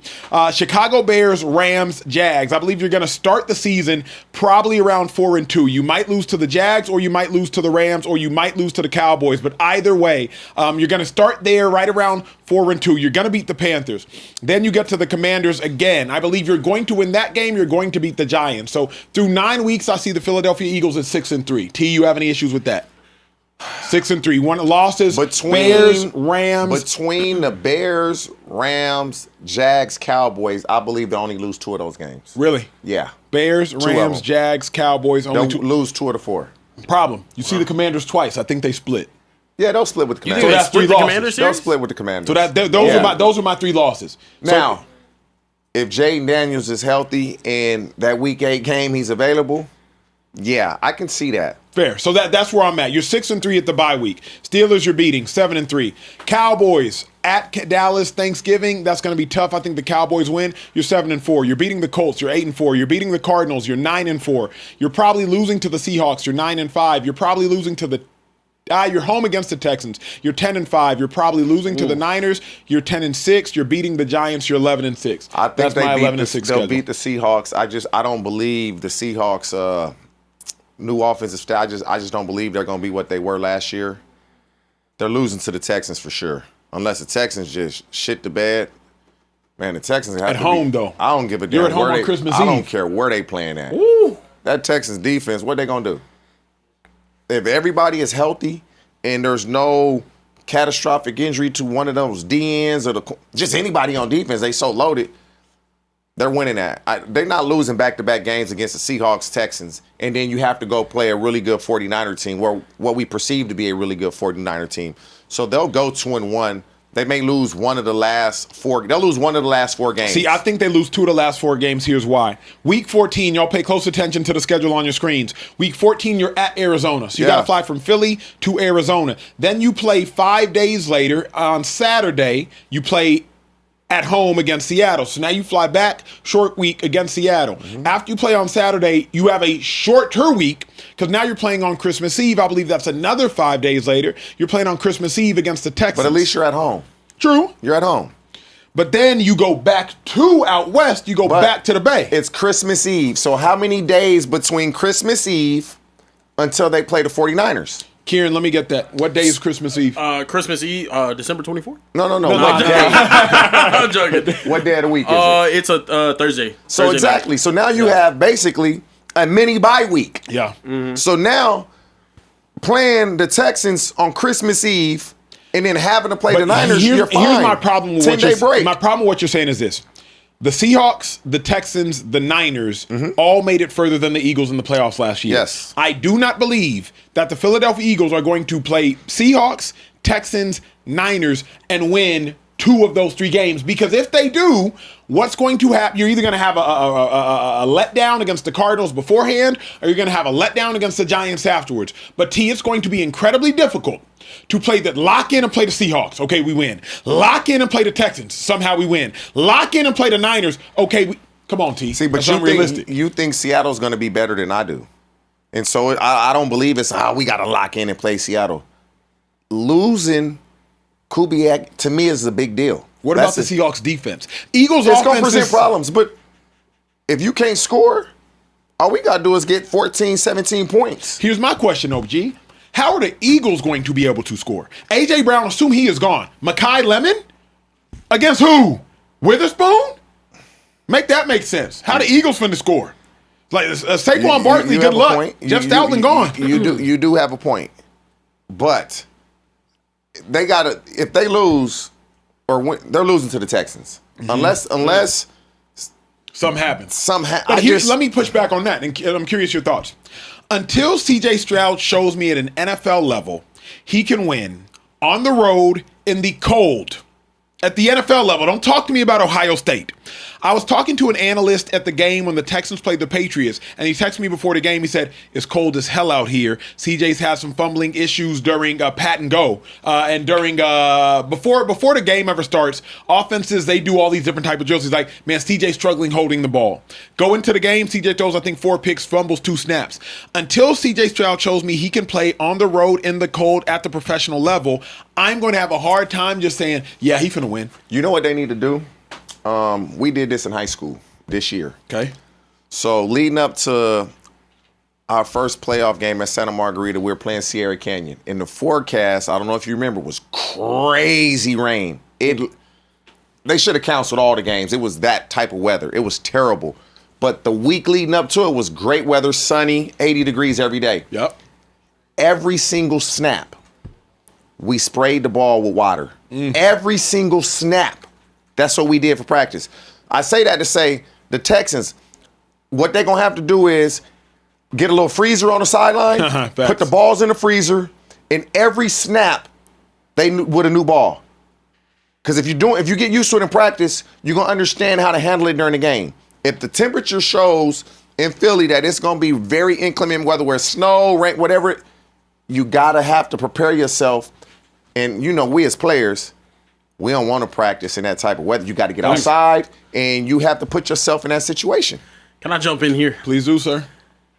Chicago Bears, Rams, Jags. I believe you're going to start the season probably around 4-2. You might lose to the Jags, or you might lose to the Rams, or you might lose to the Cowboys. But either way, you're going to start there right around 4-2. You're going to beat the Panthers. Then you get to the Commanders again. I believe you're going to win that game. You're going to beat the Giants. So through 9 weeks, I see the Philadelphia Eagles at 6-3. T, you have any issues with that? 6-3. One losses. Bears, Rams. Between the Bears, Rams, Jags, Cowboys, I believe they only lose 2 of those games. Really? Yeah. Bears, Rams, Jags, Cowboys. Only They'll 2. lose 2 of the 4. Problem. You see the Commanders twice. I think they split. Yeah, they'll split with the You Commanders. think that's they split 3 the losses. Commanders They'll series? split with the Commanders. So those are my 3 losses. Now, if Jaden Daniels is healthy and that week 8 game he's available, yeah, I can see that. Fair. So that's where I'm at. You're 6-3 at the bye week. Steelers you're beating 7-3. Cowboys at Dallas Thanksgiving. That's going to be tough. I think the Cowboys win. You're 7-4. You're beating the Colts. You're 8-4. You're beating the Cardinals. You're 9-4. You're probably losing to the Seahawks. You're 9-5. You're probably losing to the you're home against the Texans. You're 10-5. You're probably losing to the Niners. You're 10-6. You're beating the Giants. You're 11-6. I think that's my 11-6 they'll schedule. beat the Seahawks. I don't believe the Seahawks new offensive style. I just don't believe they're going to be what they were last year. They're losing to the Texans for sure. Unless the Texans just shit the bed. Man, the Texans have At home, though. I don't give a damn. You're at home where on Christmas I don't Eve. care where they playing at. Ooh. That Texans defense, what they going to do? If everybody is healthy and there's no catastrophic injury to one of those DNs or just anybody on defense, they so loaded, they're winning that. They're not losing back-to-back games against the Seahawks, Texans, and then you have to go play a really good 49er team, or what we perceive to be a really good 49er team. So they'll go 2-1. They may lose one of the last 4. They'll lose one of the last 4 games. See, I think they lose 2 of the last 4 games. Here's why. Week 14, y'all pay close attention to the schedule on your screens. Week 14, you're at Arizona. So you got to fly from Philly to Arizona. Then you play 5 days later. On Saturday, you play at home against Seattle. So now you fly back, short week against Seattle. After you play on Saturday, you have a shorter week because now you're playing on Christmas Eve. I believe that's another 5 days later. You're playing on Christmas Eve against the Texans. But at least you're at home. True. You're at home. But then you go back to out west. You go back to the Bay. It's Christmas Eve. So how many days between Christmas Eve until they play the 49ers? Kieran, let me get that. What day is Christmas Eve? Christmas Eve, December 24th? No. no, What day? I'm joking. What day of the week is it? It's a Thursday. So Thursday exactly. night. So now you have basically a mini bye week. Yeah. So now playing the Texans on Christmas Eve and then having to play the Niners, you're fine. Here's my problem with 10-day break. My problem with what you're saying is this. The Seahawks, the Texans, the Niners all made it further than the Eagles in the playoffs last year. Yes. I do not believe that the Philadelphia Eagles are going to play Seahawks, Texans, Niners, and win 2 of those 3 games. Because if they do, what's going to happen? You're either going to have a letdown against the Cardinals beforehand, or you're going to have a letdown against the Giants afterwards. But T, it's going to be incredibly difficult to play that. Lock in and play the Seahawks. Okay, we win. Lock in and play the Texans. Somehow we win. Lock in and play the Niners. Okay, come on, T. See, but That's unrealistic. you think Seattle's going to be better than I do. And so I don't believe it's, we got to lock in and play Seattle. Losing Kubiak, to me, is a big deal. What about the Seahawks defense? Eagles It's offense going to present is problems, but if you can't score, all we got to do is get 14, 17 points. Here's my question, OG. How are the Eagles going to be able to score? A.J. Brown, assume he is gone. Mekhi Lemon? Against who? Witherspoon? Make that make sense. How the Eagles finna score? Like Saquon Barkley, good luck. Jeff Stoutland gone. You do have a point, but they gotta if they lose or win, they're losing to the Texans unless something happens. Let me push back on that, and I'm curious your thoughts. Until C.J. Stroud shows me at an NFL level he can win on the road in the cold. At the NFL level, don't talk to me about Ohio State. I was talking to an analyst at the game when the Texans played the Patriots, and he texted me before the game. He said, it's cold as hell out here. CJ's had some fumbling issues during pat and go. And during before the game ever starts, offenses, they do all these different type of drills. He's like, man, CJ's struggling holding the ball. Go into the game, CJ throws, I think, 4 picks, fumbles, 2 snaps. Until CJ Stroud shows me he can play on the road in the cold at the professional level, I'm going to have a hard time just saying, yeah, he's finna win. You know what they need to do? We did this in high school this year. Okay. So leading up to our first playoff game at Santa Margarita, we were playing Sierra Canyon. In the forecast, I don't know if you remember, was crazy rain. They should have canceled all the games. It was that type of weather. It was terrible. But the week leading up to it was great weather, sunny, 80 degrees every day. Yep. Every single snap, we sprayed the ball with water. Every single snap. That's what we did for practice. I say that to say the Texans, what they're going to have to do is get a little freezer on the sideline, put the balls in the freezer, and every snap, with a new ball. Because if you get used to it in practice, you're going to understand how to handle it during the game. If the temperature shows in Philly that it's going to be very inclement weather, where snow, rain, whatever, you got to have to prepare yourself. And, we as players, we don't want to practice in that type of weather. You got to get outside, and you have to put yourself in that situation. Can I jump in here? Please do, sir.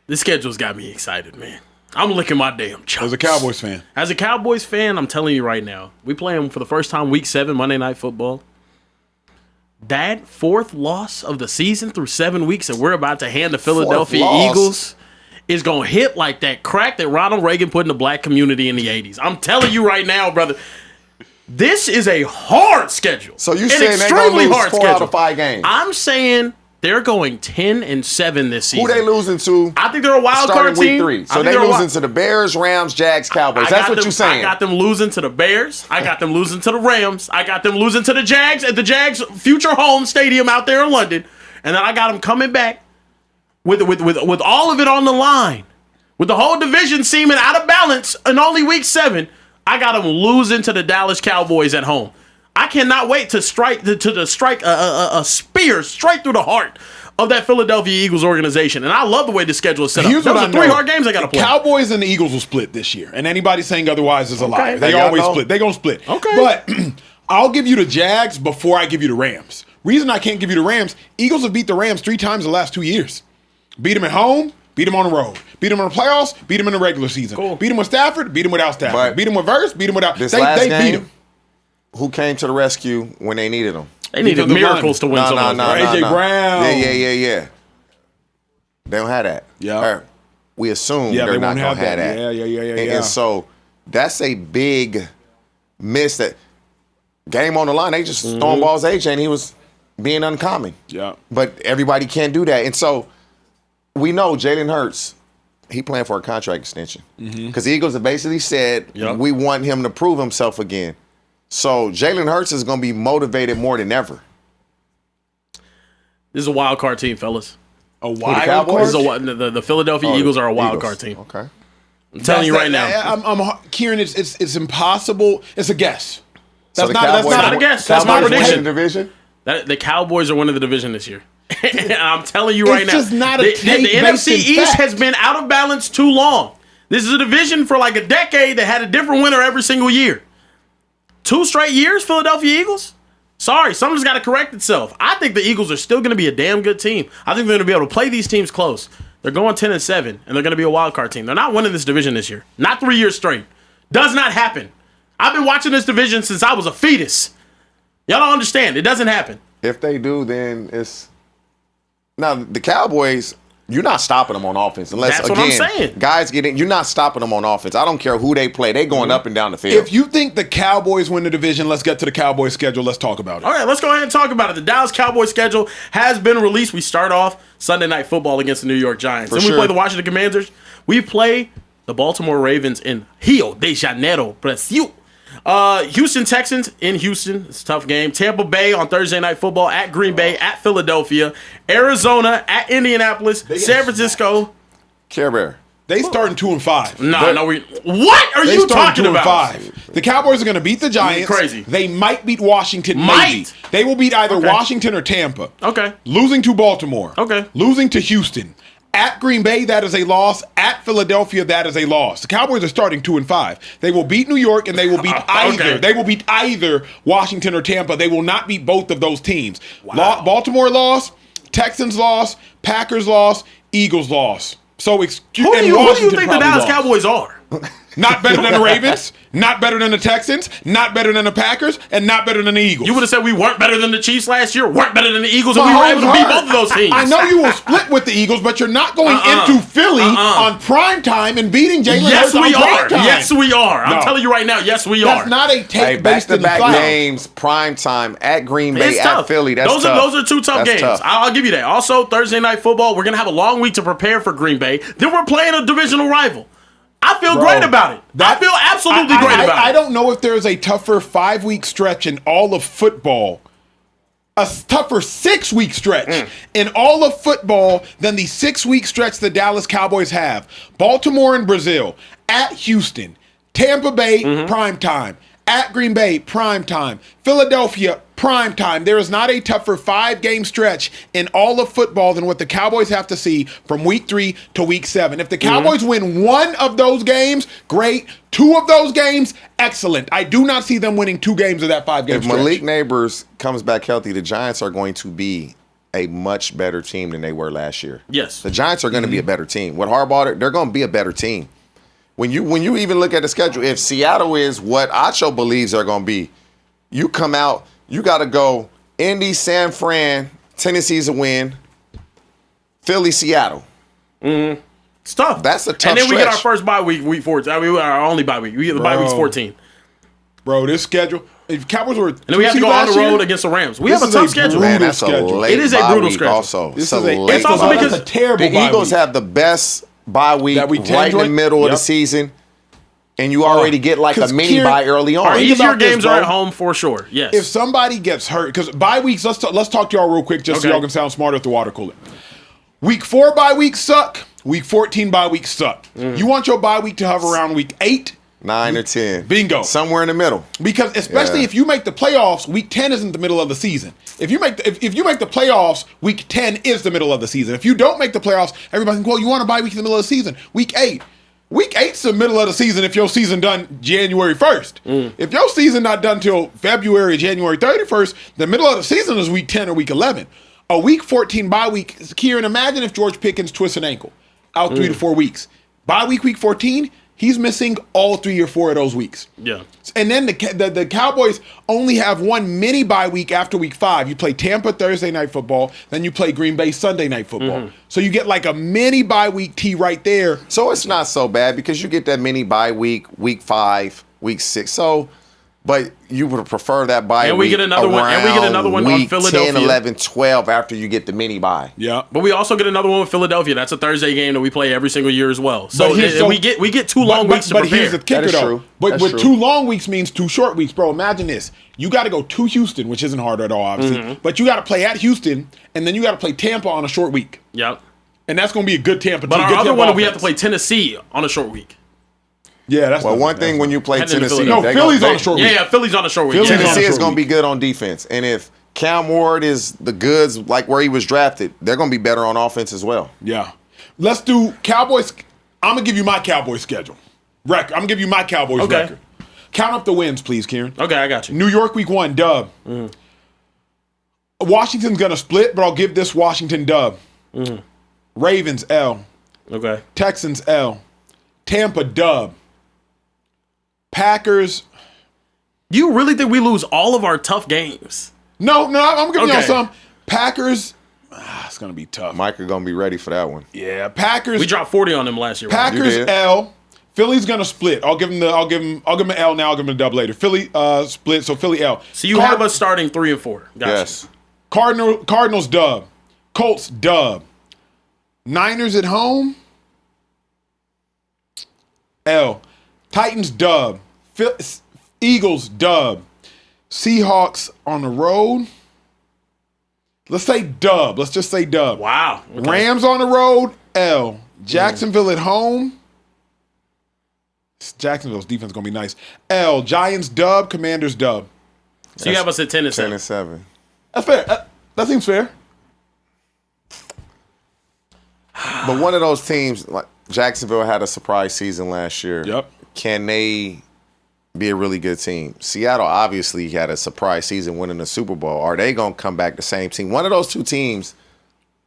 This schedule's got me excited, man. I'm licking my damn chops. As a Cowboys fan. As a Cowboys fan, I'm telling you right now, we play them for the first time week 7, Monday Night Football. That 4th loss of the season through 7 weeks that we're about to hand the Philadelphia Eagles is going to hit like that crack that Ronald Reagan put in the black community in the 80s. I'm telling you right now, brother. This is a hard schedule. So you saying they're going to lose 4 out of 5 games? I'm saying they're going 10-7 this season. Who they losing to? I think they're a wild card team. Week 3. So they losing to the Bears, Rams, Jags, Cowboys. That's what you're saying. I got them losing to the Bears. I got them losing to the Rams. I got them losing to the Jags at the Jags' future home stadium out there in London. And then I got them coming back with all of it on the line, with the whole division seeming out of balance in only week 7. I got them losing to the Dallas Cowboys at home. I cannot wait to strike a spear straight through the heart of that Philadelphia Eagles organization. And I love the way the schedule is set up. Here's what I know. 3 hard games they got to play. Cowboys and the Eagles will split this year. And anybody saying otherwise is a liar. They Y'all always know. split. They're going to split. Okay. But I'll give you the Jags before I give you the Rams. Reason I can't give you the Rams, Eagles have beat the Rams 3 times the last 2 years. Beat them at home, beat them on the road. Beat them in the playoffs, beat them in the regular season. Cool. Beat them with Stafford, beat them without Stafford. But beat them with Verse, beat them without. This They last beat game, them. who came to the rescue when they needed them? They needed Defensive miracles to win some of those. AJ Brown. Yeah. They don't have that. Yeah. Or we assume they're they not won't going to have that. Yeah. And so that's a big miss. That game on the line, they just throwing balls at AJ, and he was being uncommon. Yeah. But everybody can't do that. And so we know Jalen Hurts, he playing for a contract extension. Because the Eagles have basically said, we want him to prove himself again. So Jalen Hurts is going to be motivated more than ever. This is a wild card team, fellas. A wild Cowboys? card? This is the Philadelphia Eagles are a wild card team. Okay. I'm telling you right now. Kieran, it's impossible. It's a guess. So That's the not Cowboys not a guess. That's my Cowboys win prediction. the division? The Cowboys are winning the division this year. And I'm telling you right now. It's just not a the tape-based NFC East fact. has been out of balance too long. This is a division for like a decade that had a different winner every single year. 2 straight years, Philadelphia Eagles? Sorry, something's got to correct itself. I think the Eagles are still going to be a damn good team. I think they're going to be able to play these teams close. They're going 10-7, and they're going to be a wild card team. They're not winning this division this year. Not 3 years straight. Does not happen. I've been watching this division since I was a fetus. Y'all don't understand. It doesn't happen. If they do, then it's... Now, the Cowboys, You're not stopping them on offense unless, That's what I'm saying. guys get in. You're not stopping them on offense. I don't care who they play. They going up and down the field. If you think the Cowboys win the division, let's get to the Cowboys schedule. Let's talk about it. All right, let's go ahead and talk about it. The Dallas Cowboys schedule has been released. We start off Sunday Night Football against the New York Giants. Then we play the Washington Commanders. We play the Baltimore Ravens in Rio de Janeiro, Brasil. Houston Texans in Houston. It's a tough game. Tampa Bay on Thursday Night Football at Green Bay, at Philadelphia. Arizona at Indianapolis. San Francisco. Carebear. They starting 2-5. What are you talking about? 2-5. The Cowboys are going to beat the Giants. Crazy. They might beat Washington. Maybe. They will beat either Washington or Tampa. Okay. Losing to Baltimore. Okay. Losing to Houston. At Green Bay, that is a loss. At Philadelphia, that is a loss. The Cowboys are starting 2-5. They will beat New York, and they will beat either. They will beat either Washington or Tampa. They will not beat both of those teams. Wow. Baltimore loss, Texans loss, Packers loss, Eagles loss. So who do you think the Dallas Cowboys are? Not better than the Ravens, not better than the Texans, not better than the Packers, and not better than the Eagles. You would have said we weren't better than the Chiefs last year, weren't better than the Eagles, and we were able to beat both of those teams. I know you will split with the Eagles, but you're not going into Philly on prime time and beating Jalen Hurts on prime time. Yes, we are. I'm telling you right now, yes, we are. That's not a take based in the back-to-back games, prime time at Green Bay, at Philly. That's tough. Those are two tough games. I'll give you that. Also, Thursday Night Football, we're going to have a long week to prepare for Green Bay. Then we're playing a divisional rival. I feel great about it. I feel absolutely great about it. I don't know if there's a tougher 5-week stretch in all of football, a tougher 6-week stretch in all of football than the 6-week stretch the Dallas Cowboys have. Baltimore and Brazil, at Houston, Tampa Bay, prime time, at Green Bay, prime time, Philadelphia, prime time. There is not a tougher 5-game stretch in all of football than what the Cowboys have to see from week 3 to week 7. If the Cowboys win one of those games, great. 2 of those games, excellent. I do not see them winning 2 games of that 5-game stretch. If Malik Neighbors comes back healthy, the Giants are going to be a much better team than they were last year. Yes. The Giants are going to be a better team. With Harbaugh, they're going to be a better team. When you even look at the schedule, if Seattle is what Acho believes they're going to be, you come out, you got to go Indy, San Fran, Tennessee's a win, Philly, Seattle. It's tough. That's a tough And then we get our stretch. first bye week, week 14. I mean, our only bye week. We get the bye week's 14. Bro, this schedule, if Cowboys were... And then we have to go on the road against the Rams. We have a tough schedule. Man, that's a schedule. late It is a bye brutal week schedule. also. This It's is a late It's also bye because a terrible the bye Eagles week. have the best bye week That we right in the middle of the season, and you already get like a 'cause mini Kieran- bye early on. Our Think easier about this, games are bro. at home for sure. Yes. If somebody gets hurt, because bye weeks, let's talk to y'all real quick just so Okay. y'all can sound smarter at the water cooler. Week 4 bye weeks suck. Week 14 bye weeks suck. You want your bye week to hover around week 8? 9 or 10. Bingo. Somewhere in the middle. Because especially Yeah. if you make the playoffs, week 10 isn't the middle of the season. If you make the playoffs, week 10 is the middle of the season. If you don't make the playoffs, everybody's like, well, you want a bye week in the middle of the season. Week 8. Week 8's the middle of the season if your season done January 1st. If your season not done till February, January 31st, the middle of the season is week 10 or week 11. A week 14 bye week, Kieran, imagine if George Pickens twists an ankle out 3 to 4 weeks. Bye week 14, he's missing all 3 or 4 of those weeks. Yeah. And then the Cowboys only have one mini bye week after week 5. You play Tampa Thursday Night Football, then you play Green Bay Sunday Night Football. So you get like a mini bye week T right there. So it's not so bad because you get that mini bye week 5, week 6. So, but you would prefer that bye week. And we get another one. And we get another one on week Philadelphia. 10, 11, 12 after you get the mini bye. Yeah. But we also get another one with Philadelphia. That's a Thursday game that we play every single year as well. So, But here's- we get 2 long weeks to but prepare. here's the kicker, That is though. true. But That's with true. 2 long weeks means 2 short weeks, bro. Imagine this. You got to go to Houston, which isn't hard at all, obviously. But you got to play at Houston, and then you got to play Tampa on a short week. Yep. And that's going to be a good Tampa But team. our good other Tampa one, we have to offense. play Tennessee on a short week. Yeah, that's Well, not- one thing when you play Heading into Tennessee, Philadelphia. No, Philly's on a short week. Yeah, Philly's on a short week. Philly's Yeah. on a Tennessee is short going to week. be good on defense. And if Cam Ward is the goods, like where he was drafted, they're going to be better on offense as well. Yeah. Let's do Cowboys. I'm going to give you my Cowboys schedule. I'm going to give you my Cowboys Okay. record. Count up the wins, please, Kieran. Okay, I got you. New York week 1, dub. Washington's going to split, but I'll give this Washington dub. Ravens, L. Okay. Texans, L. Tampa, dub. Packers. You really think we lose all of our tough games? No, I'm giving y'all Okay. some. Packers, It's gonna be tough. Micah gonna be ready for that one. Yeah, Packers. We dropped 40 on them last year. Right? Packers did. L. Philly's gonna split. I'll give him an L now. I'll give him a dub later. Philly split. So Philly L. So you have us starting 3 and 4. Gotcha. Yes. Cardinals dub. Colts dub. Niners at home. L. Titans dub. Eagles dub. Seahawks on the road. Let's say dub. Let's just say dub. Wow. Okay. Rams on the road. L. Jacksonville at home. Jacksonville's defense is going to be nice. L. Giants dub. Commanders dub. So you have us at 10 and 7. 10 and 7. That's fair. That seems fair. But one of those teams, like Jacksonville, had a surprise season last year. Yep. Can they be a really good team? Seattle obviously had a surprise season winning the Super Bowl. Are they going to come back the same team? One of those two teams,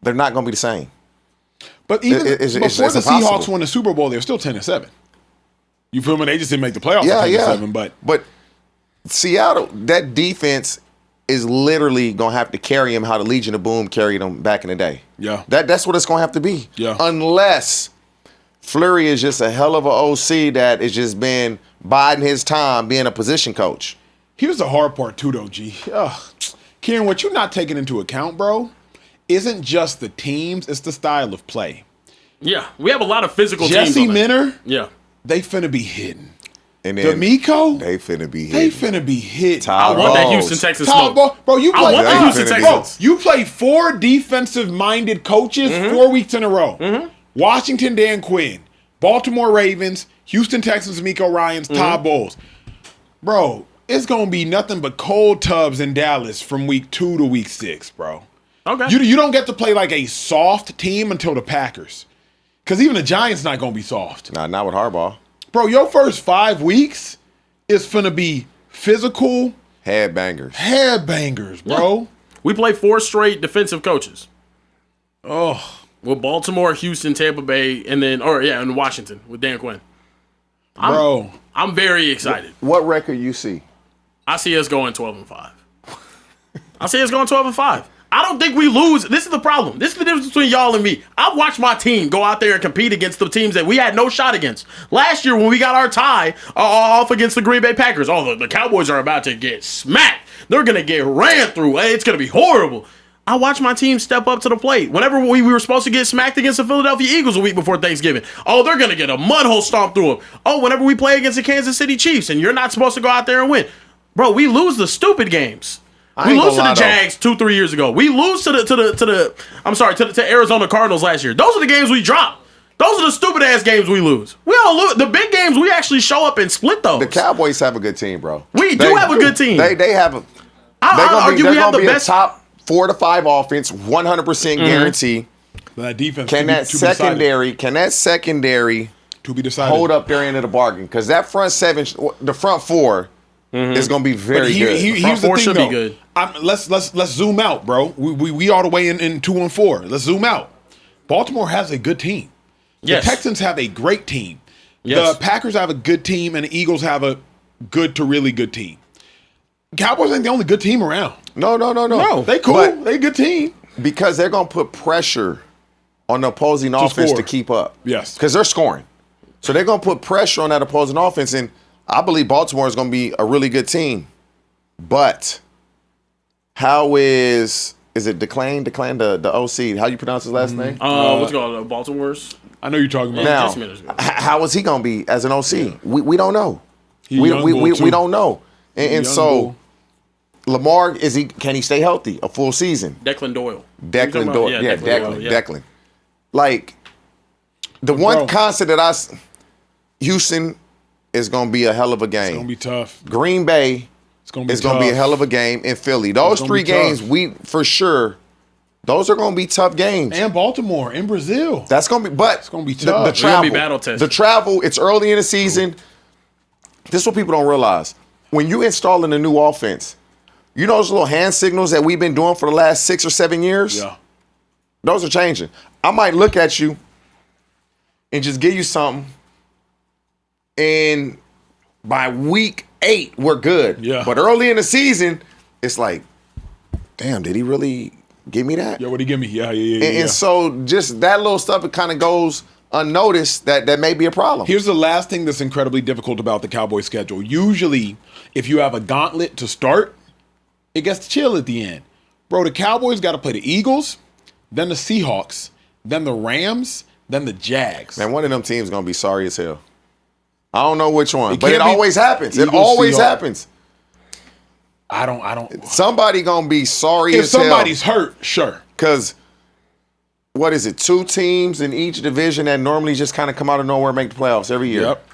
they're not going to be the same. But even before it's the impossible. Seahawks won the Super Bowl, they were still 10 and 7. You feel me? They just didn't make the playoffs. Yeah, 10 yeah. and 7, but Seattle, that defense is literally going to have to carry him how the Legion of Boom carried them back in the day. Yeah. That's what it's going to have to be. Yeah. Unless Fleury is just a hell of a OC that has just been biding his time being a position coach. Here's the hard part too, though, G. Ugh. Kieran, what you're not taking into account, bro, isn't just the teams, it's the style of play. Yeah. We have a lot of physical Jesse teams. Minner, Yeah. they finna be hitting. And then D'Amico, they finna be they hitting. finna be hitting. I want that Houston Balls. Texans Todd smoke. Bro, you I play, want that Houston finna be Texans. bro, you play 4 defensive-minded coaches 4 weeks in a row. Washington, Dan Quinn. Baltimore Ravens, Houston Texans, D'Amico Ryans, Todd Bowles. Bro, it's going to be nothing but cold tubs in Dallas from week 2 to week 6, bro. Okay. You don't get to play like a soft team until the Packers. Because even the Giants not going to be soft. Nah, not with Harbaugh. Bro, your first 5 weeks is finna be physical Headbangers. headbangers, bro. We play 4 straight defensive coaches. Oh, With Baltimore, Houston, Tampa Bay, and Washington with Dan Quinn. bro. I'm very excited. What record you see? I see us going 12 and 5. I see us going 12 and 5. I don't think we lose. This is the problem. This is the difference between y'all and me. I've watched my team go out there and compete against the teams that we had no shot against. Last year when we got our tie off against the Green Bay Packers, the Cowboys are about to get smacked. They're going to get ran through. It's going to be horrible. I watched my team step up to the plate. Whenever we were supposed to get smacked against the Philadelphia Eagles a week before Thanksgiving, they're going to get a mud hole stomped through them. Whenever we play against the Kansas City Chiefs and you're not supposed to go out there and win. Bro, we lose the stupid games. We lose to the Jags 2-3 years ago. We lose to the Arizona Cardinals last year. Those are the games we drop. Those are the stupid ass games we lose. We don't lose the big games. We actually show up and split those. The Cowboys have a good team, bro. We do have a good team. They have a. I'll argue we have the best. Top 4 to 5 offense, 100% guarantee. That defense Can that secondary to be decided hold up their end of the bargain? Because that front 7, the front 4 is going to be very good. Here's the Four thing, should though. be good. Let's zoom out, bro. We all the way in 2 and 4. Let's zoom out. Baltimore has a good team. Yes. The Texans have a great team. Yes. The Packers have a good team, and the Eagles have a good to really good team. Cowboys ain't the only good team around. No. They cool. But They a good team. because they're going to put pressure on the opposing offense score. to keep up. Yes. Because they're scoring. So they're going to put pressure on that opposing offense, and I believe Baltimore is going to be a really good team. But how is it Declan, the OC? How you pronounce his last name? What's it called? Baltimore's? I know you're talking about. Now, Jesse Minner's good. how is he going to be as an OC? Yeah. We don't know. He We young bull, too. don't know. And Young so bull. Lamar, can he stay healthy a full season? Declan Doyle. Declan Doyle. Yeah, Doyle, Declan. Like, the one bro. constant that Houston is going to be a hell of a game. It's gonna be tough. Green Bay It's gonna be is going to be a tough. hell of a game in Philly. Those gonna 3 be games, tough. for sure, those are going to be tough games. And Baltimore in Brazil. That's going to be, but it's gonna be The tough. We're travel, gonna be battle tested. the travel, it's early in the season. This is what people don't realize. When you installing a new offense, you know those little hand signals that we've been doing for the last 6 or 7 years? Yeah. Those are changing. I might look at you and just give you something, and by week 8, we're good. Yeah. But early in the season, it's like, damn, did he really Give me that. Yeah, what do you give me? Yeah. And so just that little stuff, it kind of goes unnoticed that may be a problem. Here's the last thing that's incredibly difficult about the Cowboys schedule. Usually, if you have a gauntlet to start, it gets to chill at the end. Bro, the Cowboys got to play the Eagles, then the Seahawks, then the Rams, then the Jags. Man, one of them teams going to be sorry as hell. I don't know which one, It but it can't be always happens. It Eagles, always Seahawks. happens. I don't. Somebody going to be sorry If as hell. somebody's hurt, sure. Because, what is it, 2 teams in each division that normally just kind of come out of nowhere and make the playoffs every year? Yep.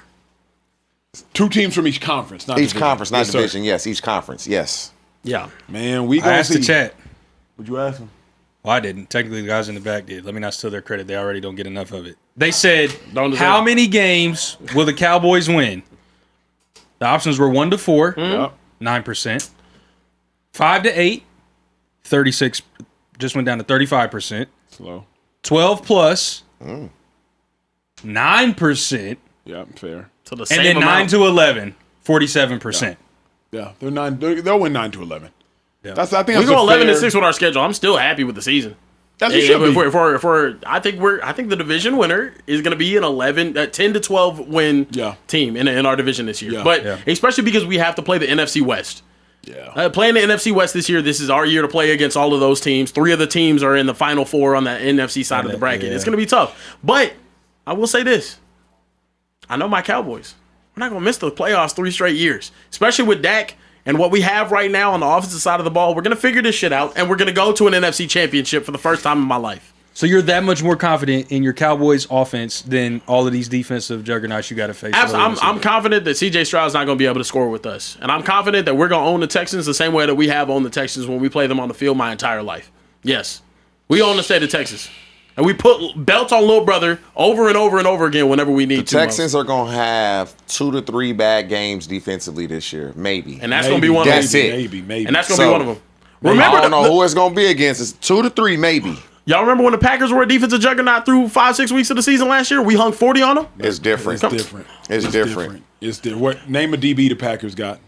2 teams from each conference, not Each division. conference, not Yes, sir. division. Yes, each conference. Yes. Yeah. Man, we I gonna asked see. the chat. Would you ask him? Well, I didn't. Technically, the guys in the back did. Let me not steal their credit. They already don't get enough of it. They said, Don't deserve how it. many games will the Cowboys win? The options were 1 to 4, Yep. 9%. 5 to 8, 36. Just went down to 35%. Slow. 12 plus, 9%. Yep, fair. So the And same then 9 amount. to 11, 47%. Yeah, they'll win 9 to 11. Yeah. I think We that's go a 11 fair, and 6 with our schedule. I'm still happy with the season. That's what it should be. I think the division winner is going to be an 10 to 12 win Yeah. team in our division this year. Yeah. But Yeah. especially because we have to play the NFC West. Yeah. Playing the NFC West this year, this is our year to play against all of those teams. 3 of the teams are in the Final Four on the NFC side of the bracket. Yeah. It's going to be tough. But I will say this. I know my Cowboys. We're not going to miss the playoffs 3 straight years, especially with Dak and what we have right now on the offensive side of the ball. We're going to figure this shit out, and we're going to go to an NFC championship for the first time in my life. So you're that much more confident in your Cowboys offense than all of these defensive juggernauts you got to face. I'm confident that C.J. Stroud's not going to be able to score with us. And I'm confident that we're going to own the Texans the same way that we have owned the Texans when we play them on the field my entire life. Yes. We own the state of Texas. And we put belts on little brother over and over and over again whenever we need The to. Texans are going to have 2 to 3 bad games defensively this year. Maybe. And that's going to be one of them. That's it. Maybe. And that's going to be So, one of them. I Remember, don't know who it's going to be against. It's 2 to 3 maybe. y'all remember when the Packers were a defensive juggernaut through 5-6 weeks of the season last year? We hung 40 on them. It's different. It's different. It's different. It's different. What name of DB the Packers got?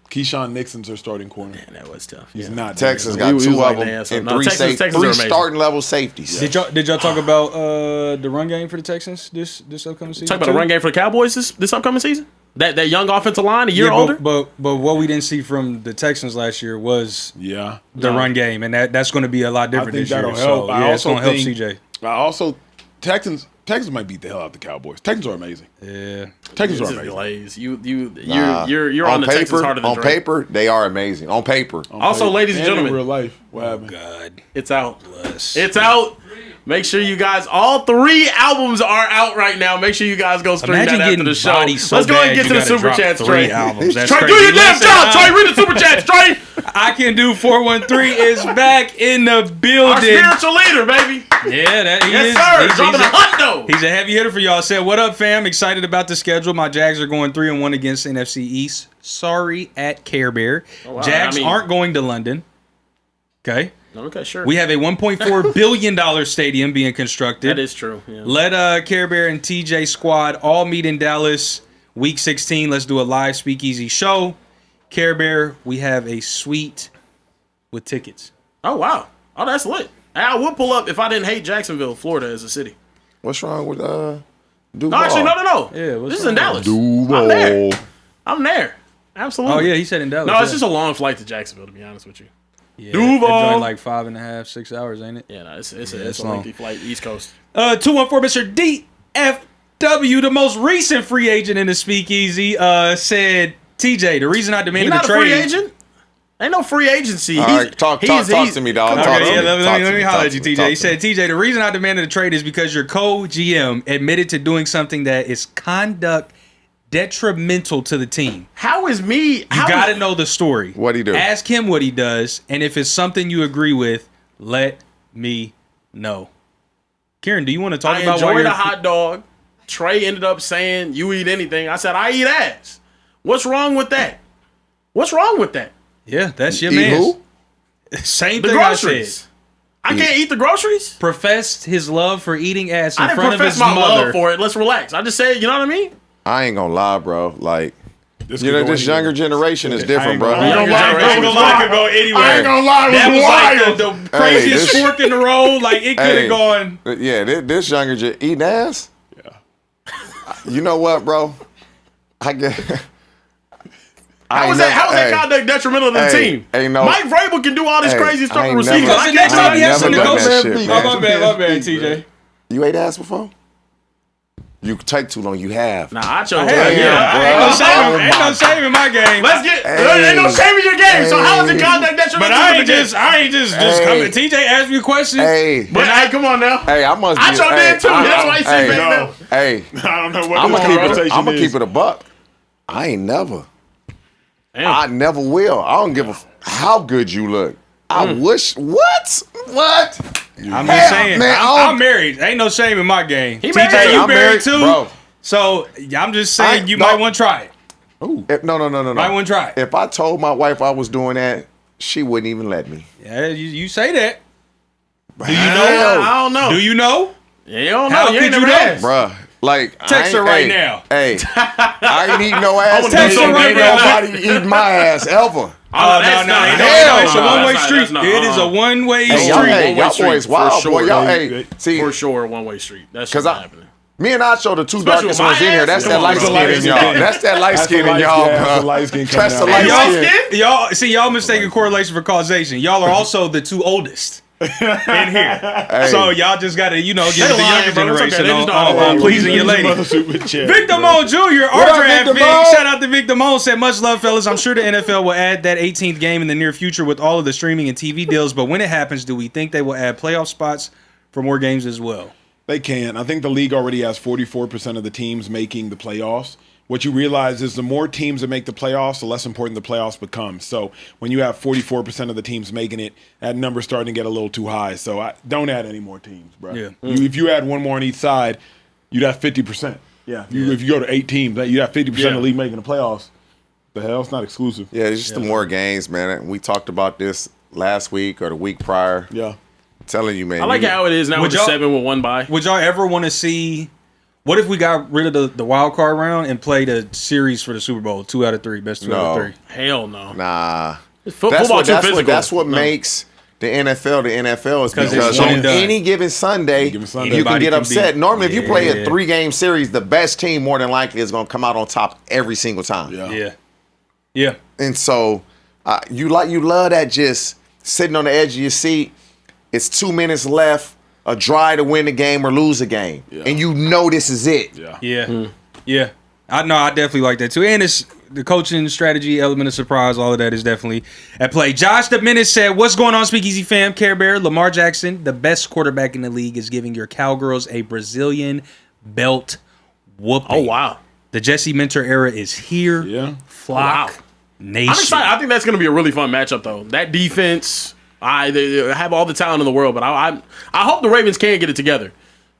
Keyshawn Nixon's their starting corner. And that was tough. He's not. Texans damn got We 2 was like, of them man, so- and no, 3 Texans are 3 amazing. starting level safeties. Did y'all talk about the run game for the Texans this upcoming season? Talk about too? a run game for the Cowboys this upcoming season? That young offensive line, a year Yeah, older? but what we didn't see from the Texans last year was Yeah. the run game, and that's going to be a lot I different think this year. that'll help. So I yeah, it's also going to help think- CJ. I also Texans might beat the hell out of the Cowboys. Texans are amazing. Yeah. Texans are This is amazing. glaze. Nah. You're on the Texans harder than on Drake. paper, they are amazing. On paper. Also, ladies and in gentlemen, real life, what happened? God it's out. bless. It's out. Make sure you guys, all 3 albums are out right now. Make sure you guys go stream Imagine that after getting the show. bodied so Let's go ahead and bad get you to the gotta super drop chats, 3 Trey. albums. That's Trey, do crazy. your damn Listen, job, Trey. Read the super chats, Trey. I can do 413 is back in the Our building. spiritual leader, baby. Yeah, that he Yes, is. sir. Dropping a hundo. He's a heavy hitter for y'all. Said, what up, fam? Excited about the schedule. My Jags are going 3-1 against NFC East. Sorry at Carebear. wow. Jags I mean- aren't going to London. Okay. Okay, sure. We have a $1.4 billion stadium being constructed. That is true. Yeah. Let Carebear and TJ squad all meet in Dallas week 16. Let's do a live speakeasy show. Carebear, we have a suite with tickets. Oh, wow. Oh, that's lit. I would pull up if I didn't hate Jacksonville, Florida as a city. What's wrong with Duval? No, actually, no. Yeah, what's this is in wrong? Dallas. I'm there. I'm there. Absolutely. Oh, yeah, he said in Dallas. No, it's yeah. just a long flight to Jacksonville, to be honest with you. Yeah, Duval. that joint like 5.5, 6 hours, ain't it? Yeah, no, it's it's a long. lengthy flight, East Coast. 214 Mr. DFW, the most recent free agent in the speakeasy, said, TJ, the reason I He demanded not the a trade. free agent? Ain't no free agency. All right, talk to me, dog. Talk to Okay, yeah, me. let me holler Talk at you, to me. TJ. He said, TJ, the reason I demanded a trade is because your co-GM admitted to doing something that is conduct detrimental to the team. How is me? You got to know the story. What'd he do? Ask him what he does, and if it's something you agree with, let me know. Kieran, do you want to talk I about why enjoyed you're a hot dog. Trey ended up saying, "You eat anything." I said, "I eat ass." What's wrong with that? What's wrong with that? Yeah, that's your Eat man. who? Same The thing groceries. I said. I can't eat the groceries. Professed his love for eating ass in I didn't front of profess his my mother. love for it. Let's relax. I just said, you know what I mean? I ain't gonna lie, bro. Like, This You could know, go this anywhere. younger generation is different, bro. I ain't gonna lie. I ain't gonna lie, it could go anywhere. I ain't gonna lie, it was That was wild. like the craziest this- fork in the road. Like it could have Hey, gone. Yeah, this younger eating ass. Yeah. You know what, bro? I get. How was that conduct detrimental to the team? Ain't no, Mike Vrabel can do all this Hey, crazy stuff I for ain't receivers. never- Because the next I time he has to never done that negotiate. shit, man. Oh, my bad, TJ. You ate ass before? You take too long. You have. Nah, Acho. Hell yeah. Ain't no shame in my game. Let's get. Ain't no shame in your game. So how is it conduct detrimental? But I ain't just Hey. coming. TJ asked me a question. Hey, But hey, come on now. hey, I must. Acho did too. That's why he said that. Hey, I don't know what I'm this gonna conversation is. keep it a buck. I ain't never. Damn. I never will. I don't give a how good you look. I wish. What? I'm just saying. man, I'm married. Ain't no shame in my game. He TJ, married. you I'm married too. bro. So I'm just saying you no. might want to try it. No. Might want to try it. If I told my wife I was doing that, she wouldn't even let me. Yeah, you say that. Do you I know? don't know. Do you know? You don't know. How You ain't could you never know? asked. Bruh. Like, Text her right now. Hey, I ain't eating no ass. Text her right Ain't now. Nobody eating my ass ever. Oh, that's no, not- ain't hell no. It's a no. one-way That's street. not- It is a one-way Hey, street. y'all, One-way y'all street, boys for wild, sure. boy. Y'all, Hey, see, For sure, one-way street. That's because not happening. me and Acho, the two Especially darkest with ones my in here. ass. That's Come that on, light bro. skin in y'all. That's that light skin in y'all, That's the bro. light skin That's the coming light out. skin. Y'all see, y'all mistaken correlation for causation. Y'all are also the two oldest in here. So y'all just gotta, give They the younger lying, bro. It's okay. generation They just on don't know. pleasing your lady. Super chat, Victor bro. Moan Jr., up, our draft Victor pick. Moan? Shout out to Victor Moan. Said, much love, fellas. I'm sure the NFL will add that 18th game in the near future with all of the streaming and TV deals. But when it happens, do we think they will add playoff spots for more games as well? They can. I think the league already has 44% of the teams making the playoffs. What you realize is the more teams that make the playoffs, the less important the playoffs become. So when you have 44% of the teams making it, that number's starting to get a little too high. So don't add any more teams, bro. Yeah. If you add one more on each side, you'd have 50%. Yeah. If you go to 8 teams, you'd have 50% of the league making the playoffs. The hell? It's not exclusive. Yeah, it's just the more games, man. We talked about this last week or the week prior. Yeah. I'm telling you, man. I like how it is now Would with the y'all- 7 with 1 bye. Would y'all ever want to see? What if we got rid of the wild card round and played a series for the Super Bowl? 2 out of 3, best 2 out of 3. Hell no. Nah. Football too physical. That's what makes the NFL the NFL is 'Cause because it's one on and done. any given Sunday, you can Anybody get can upset. beat. Normally, if you play a Yeah. 3-game series, the best team more than likely is going to come out on top every single time. Yeah. And so you love that just sitting on the edge of your seat. It's 2 minutes left, a drive to win the game or lose a game, and you know this is it. Yeah. I know. I definitely like that too. And it's the coaching strategy, element of surprise, all of that is definitely at play. Josh the Menace said, "What's going on, Speakeasy fam? Carebear, Lamar Jackson, the best quarterback in the league, is giving your Cowgirls a Brazilian belt whooping. Oh, wow. The Jesse Mentor era is here. Yeah. Flock Wow. Nation. I'm excited. I think that's going to be a really fun matchup, though. That defense, they have all the talent in the world, but I hope the Ravens can get it together.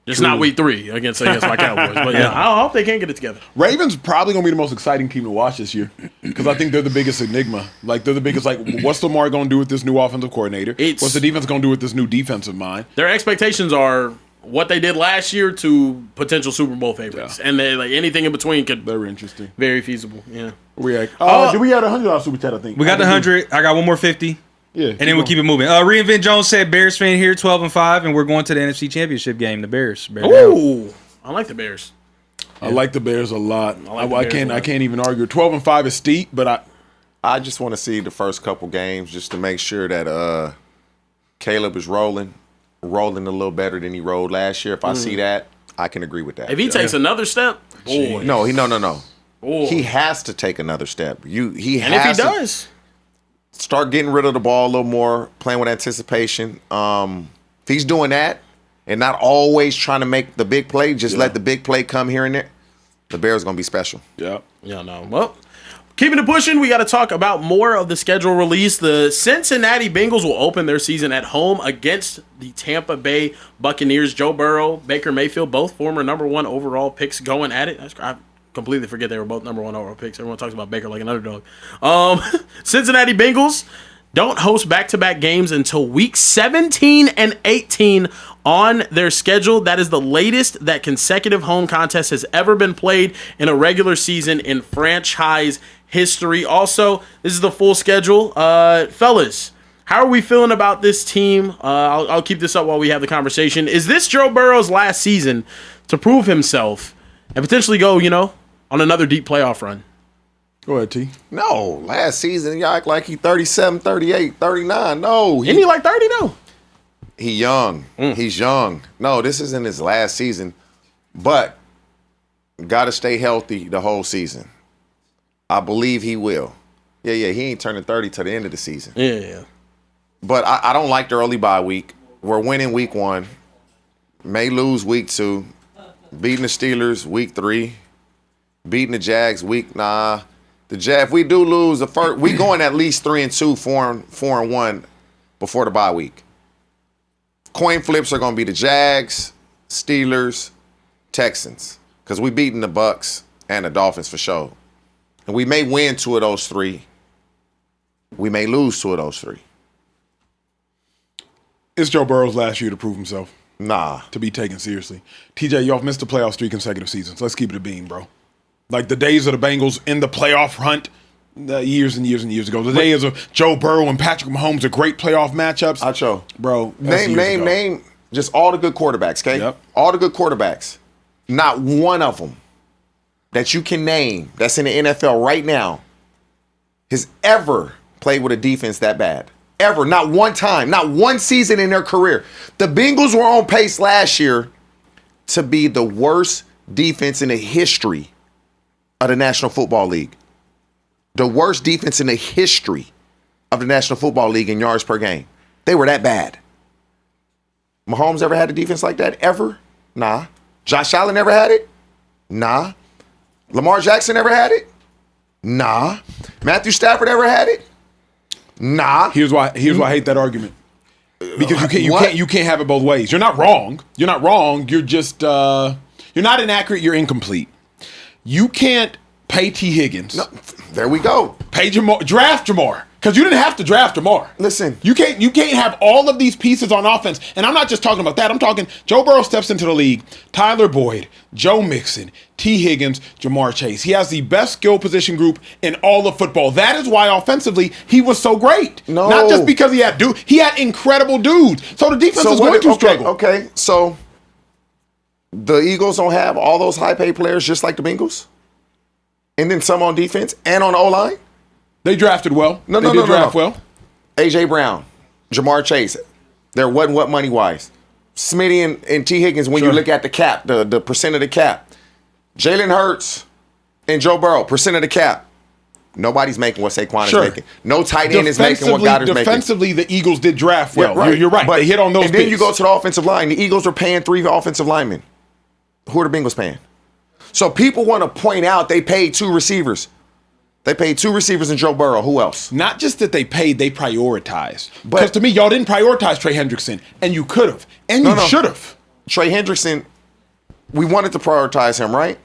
Just not week 3 against my Cowboys. But yeah, I hope they can get it together. Ravens probably going to be the most exciting team to watch this year because I think they're the biggest enigma. Like, they're the biggest, what's Lamar going to do with this new offensive coordinator? What's the defense going to do with this new defensive mind? Their expectations are what they did last year to potential Super Bowl favorites. Yeah. And they, anything in between could be Very interesting. very feasible. Yeah. Did we add $100 super chat, I think? We got the 100. I got one more 50. Yeah. And then we'll keep it moving. Reinvent Jones said, Bears fan here, 12-5, and we're going to the NFC Championship game. The Bears. Bear down. Ooh. I like the Bears. I like the Bears a lot. I like the Bears a lot. I can't even argue. 12-5 is steep, but I just want to see the first couple games just to make sure that Caleb is rolling a little better than he rolled last year. If I see that, I can agree with that. If he takes another step, boy. No. Boy. He has to take another step. And if he does, start getting rid of the ball a little more, playing with anticipation. If he's doing that and not always trying to make the big play, just let the big play come here and there, the Bears going to be special. yeah. yeah, no. Well, keeping it pushing, we got to talk about more of the schedule release. The Cincinnati Bengals will open their season at home against the Tampa Bay Buccaneers. Joe Burrow, Baker Mayfield, both former number 1 overall picks going at it. I completely forget they were both number 1 overall picks. Everyone talks about Baker like an underdog. Cincinnati Bengals don't host back-to-back games until week 17 and 18 on their schedule. That is the latest that consecutive home contest has ever been played in a regular season in franchise history. Also, this is the full schedule. Fellas, how are we feeling about this team? I'll keep this up while we have the conversation. Is this Joe Burrow's last season to prove himself and potentially go, on another deep playoff run? Go ahead, T. No, last season, y'all act like he 37, 38, 39. No. Isn't he like 30 now? He young. He's young. No, this isn't his last season, but got to stay healthy the whole season. I believe he will. Yeah, he ain't turning 30 to the end of the season. Yeah. But I don't like the early bye week. We're winning week 1. May lose week 2. Beating the Steelers week 3. Beating the Jags week, nah. If we do lose the first, we going at least 3-2, 4-1 before the bye week. Coin flips are going to be the Jags, Steelers, Texans, because we beating the Bucks and the Dolphins for sure. And we may win 2 of those 3. We may lose 2 of those 3. It's Joe Burrow's last year to prove himself. Nah. To be taken seriously. TJ, y'all missed the playoffs 3 consecutive seasons. Let's keep it a bean, bro. Like the days of the Bengals in the playoff hunt years and years and years ago. The days of Joe Burrow and Patrick Mahomes are great playoff matchups. Acho. Bro, name just all the good quarterbacks, okay? Yep. All the good quarterbacks. Not one of them that you can name that's in the NFL right now has ever played with a defense that bad. Ever. Not one time. Not one season in their career. The Bengals were on pace last year to be the worst defense in the history of the National Football League. The worst defense in the history of the National Football League in yards per game. They were that bad. Mahomes ever had a defense like that? Ever? Nah. Josh Allen ever had it? Nah. Lamar Jackson ever had it? Nah. Matthew Stafford ever had it? Nah. Here's why I hate that argument. Because you can't have it both ways. You're not wrong. You're not wrong. You're just you're not inaccurate, you're incomplete. You can't pay T. Higgins. No, there we go. Pay Jamar, draft Jamar. Because you didn't have to draft Jamar. Listen. You can't have all of these pieces on offense. And I'm not just talking about that. I'm talking Joe Burrow steps into the league. Tyler Boyd, Joe Mixon, T. Higgins, Jamar Chase. He has the best skill position group in all of football. That is why offensively he was so great. No. Not just because he had incredible dudes. So the defense is going to struggle. Okay, so the Eagles don't have all those high-paid players just like the Bengals? And then some on defense and on the O-line? They drafted well. No. Well. A.J. Brown, Jamar Chase, there wasn't what money-wise. Smitty and T. Higgins, when you look at the cap, the percent of the cap. Jalen Hurts and Joe Burrow, percent of the cap. Nobody's making what Saquon is making. No tight end is making what Goddard's making. Defensively, the Eagles did draft well. Yeah, right. You're right. But, they hit on those And then picks. you go to the offensive line. The Eagles are paying 3 offensive linemen. Who are the Bengals paying? So people want to point out they paid 2 receivers. They paid 2 receivers and Joe Burrow. Who else? Not just that they paid, they prioritized. Because to me, y'all didn't prioritize Trey Hendrickson, and you could have, and you should have. Trey Hendrickson, we wanted to prioritize him, right?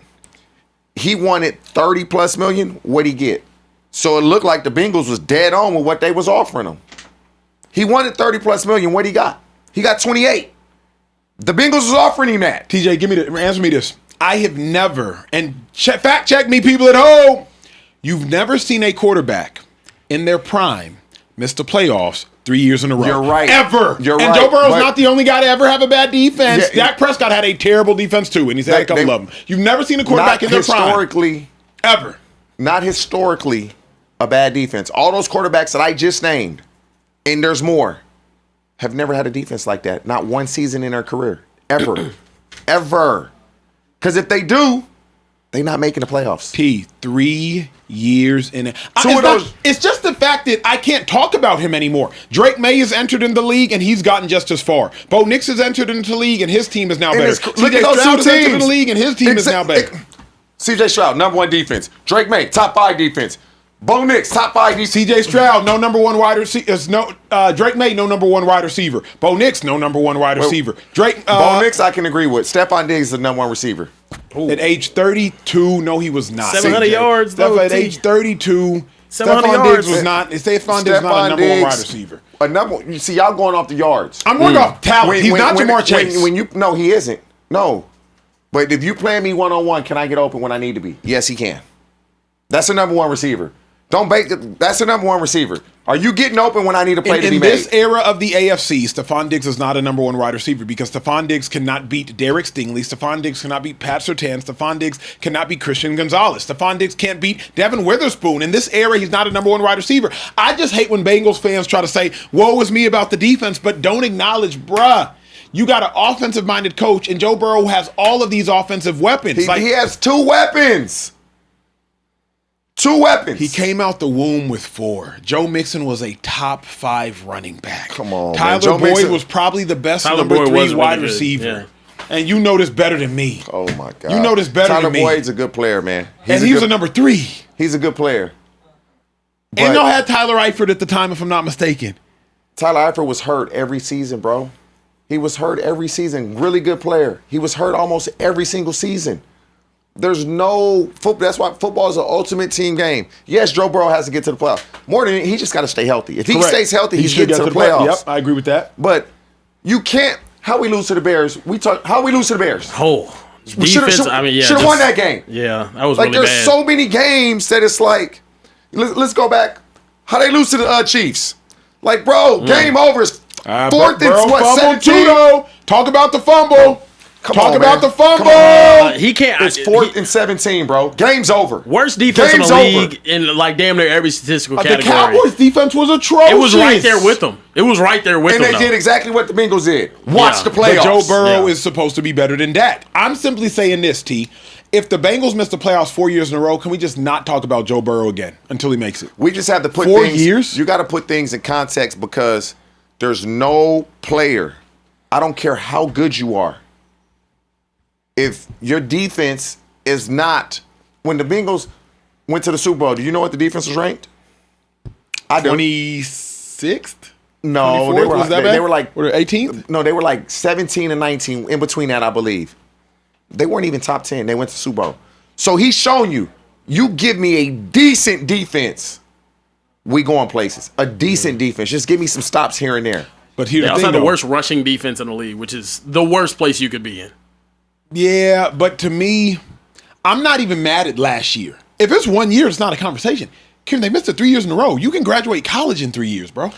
He wanted $30+ million. What'd he get? So it looked like the Bengals was dead on with what they was offering him. He wanted $30+ million. What'd he got? He got 28. The Bengals was offering him that. TJ, answer me this. I have never, and fact check me, people at home. You've never seen a quarterback in their prime miss the playoffs 3 years in a row. You're right. Ever. You're and right. Joe Burrow's not the only guy to ever have a bad defense. Yeah, Dak Prescott had a terrible defense too, and he's had a couple of them. You've never seen a quarterback in their prime. Ever. Not historically a bad defense. All those quarterbacks that I just named, and there's more, have never had a defense like that. Not one season in their career. Ever. Ever. Because if they do, they're not making the playoffs. 3 years in it. those. It's just the fact that I can't talk about him anymore. Drake May has entered in the league, and he's gotten just as far. Bo Nix has entered into the league, and his team is now better. Look at those Stroud two has entered in teams. the league, and his team is now better. C.J. Stroud, number 1 defense. Drake May, top 5 defense. Bo Nix, top 5 defense. C.J. Stroud, no number 1 wide receiver. Drake May, no number 1 wide receiver. Bo Nix, no number 1 wide receiver. Bo Nix, I can agree with. Stephon Diggs is the number 1 receiver. At age 32, no, he was not. 700 yards, though. At age 32, 700 Stephon yards. Diggs was not. Stephon Diggs not a number 1 wide receiver. You see, y'all going off the yards. I'm going off talent. He's not Jamar Chase. No, he isn't. No. But if you play me one-on-one, can I get open when I need to be? Yes, he can. That's the number one receiver. Don't bake. That's the number one receiver. Are you getting open when I need a play to be in made? this era of the AFC, Stephon Diggs is not a number one wide receiver because Stephon Diggs cannot beat Derek Stingley. Stephon Diggs cannot beat Pat Surtain. Stephon Diggs cannot beat Christian Gonzalez. Stephon Diggs can't beat Devin Witherspoon. In this era, he's not a number one wide receiver. I just hate when Bengals fans try to say, woe is me about the defense, but don't acknowledge, bruh. You got an offensive-minded coach, and Joe Burrow has all of these offensive weapons. He has 2 weapons. 2 weapons. He came out the womb with 4. Joe Mixon was a top 5 running back. Come on, Tyler man. Joe Boyd Mixon was probably the best Tyler number Boyd 3 was wide really good, receiver. yeah. And you know this better than me. Oh, my God. You know this better than me. Tyler Boyd's a good player, man. He's a number 3. He's a good player. And But y'all had Tyler Eifert at the time, if I'm not mistaken. Tyler Eifert was hurt every season, bro. He was hurt every season. Really good player. He was hurt almost every single season. There's no football. That's why football is an ultimate team game. Yes, Joe Burrow has to get to the playoffs. More than he just got to stay healthy. If he Correct. stays healthy, he's should getting get to the playoffs. Yep, I agree with that. But you can't. How we lose to the Bears? How we lose to the Bears? Oh, defense. I mean, yeah, should have won that game. Yeah, that was Like really there's bad. so many games that it's like, let's go back. How they lose to the Chiefs? Like, bro, game over. It's fourth and Burrow what? fumbled 17. too, though. Talk about the fumble. Talk about the fumble. He can't. It's 4th and 17, bro. Game's over. Worst defense Game's in the over. league in like damn near every statistical The category. Cowboys defense was atrocious. It was right there with them. It was right there with And them. they though. did exactly what the Bengals did. Watch Yeah. the But playoffs. Joe Burrow Yeah. is supposed to be better than that. I'm simply saying this, T. If the Bengals miss the playoffs 4 years in a row, can we just not talk about Joe Burrow again until he makes it? We just have to put 4 things. years? You got to put things in context because there's no player. I don't care how good you are. If your defense is not, when the Bengals went to the Super Bowl, do you know what the defense was ranked? I do. 26th? No, 24th? they were, Was that they bad? were like 18th? No, they were like 17 and 19 in between that, I believe. They weren't even top 10. They went to Super Bowl. So he's shown you, you give me a decent defense, we going places. A decent defense. Just give me some stops here and there. But here's They the also thing, had the though. worst rushing defense in the league, which is the worst place you could be in. Yeah, but to me, I'm not even mad at last year. If it's 1 year, it's not a conversation. Kim, they missed it 3 years in a row. You can graduate college in 3 years, bro.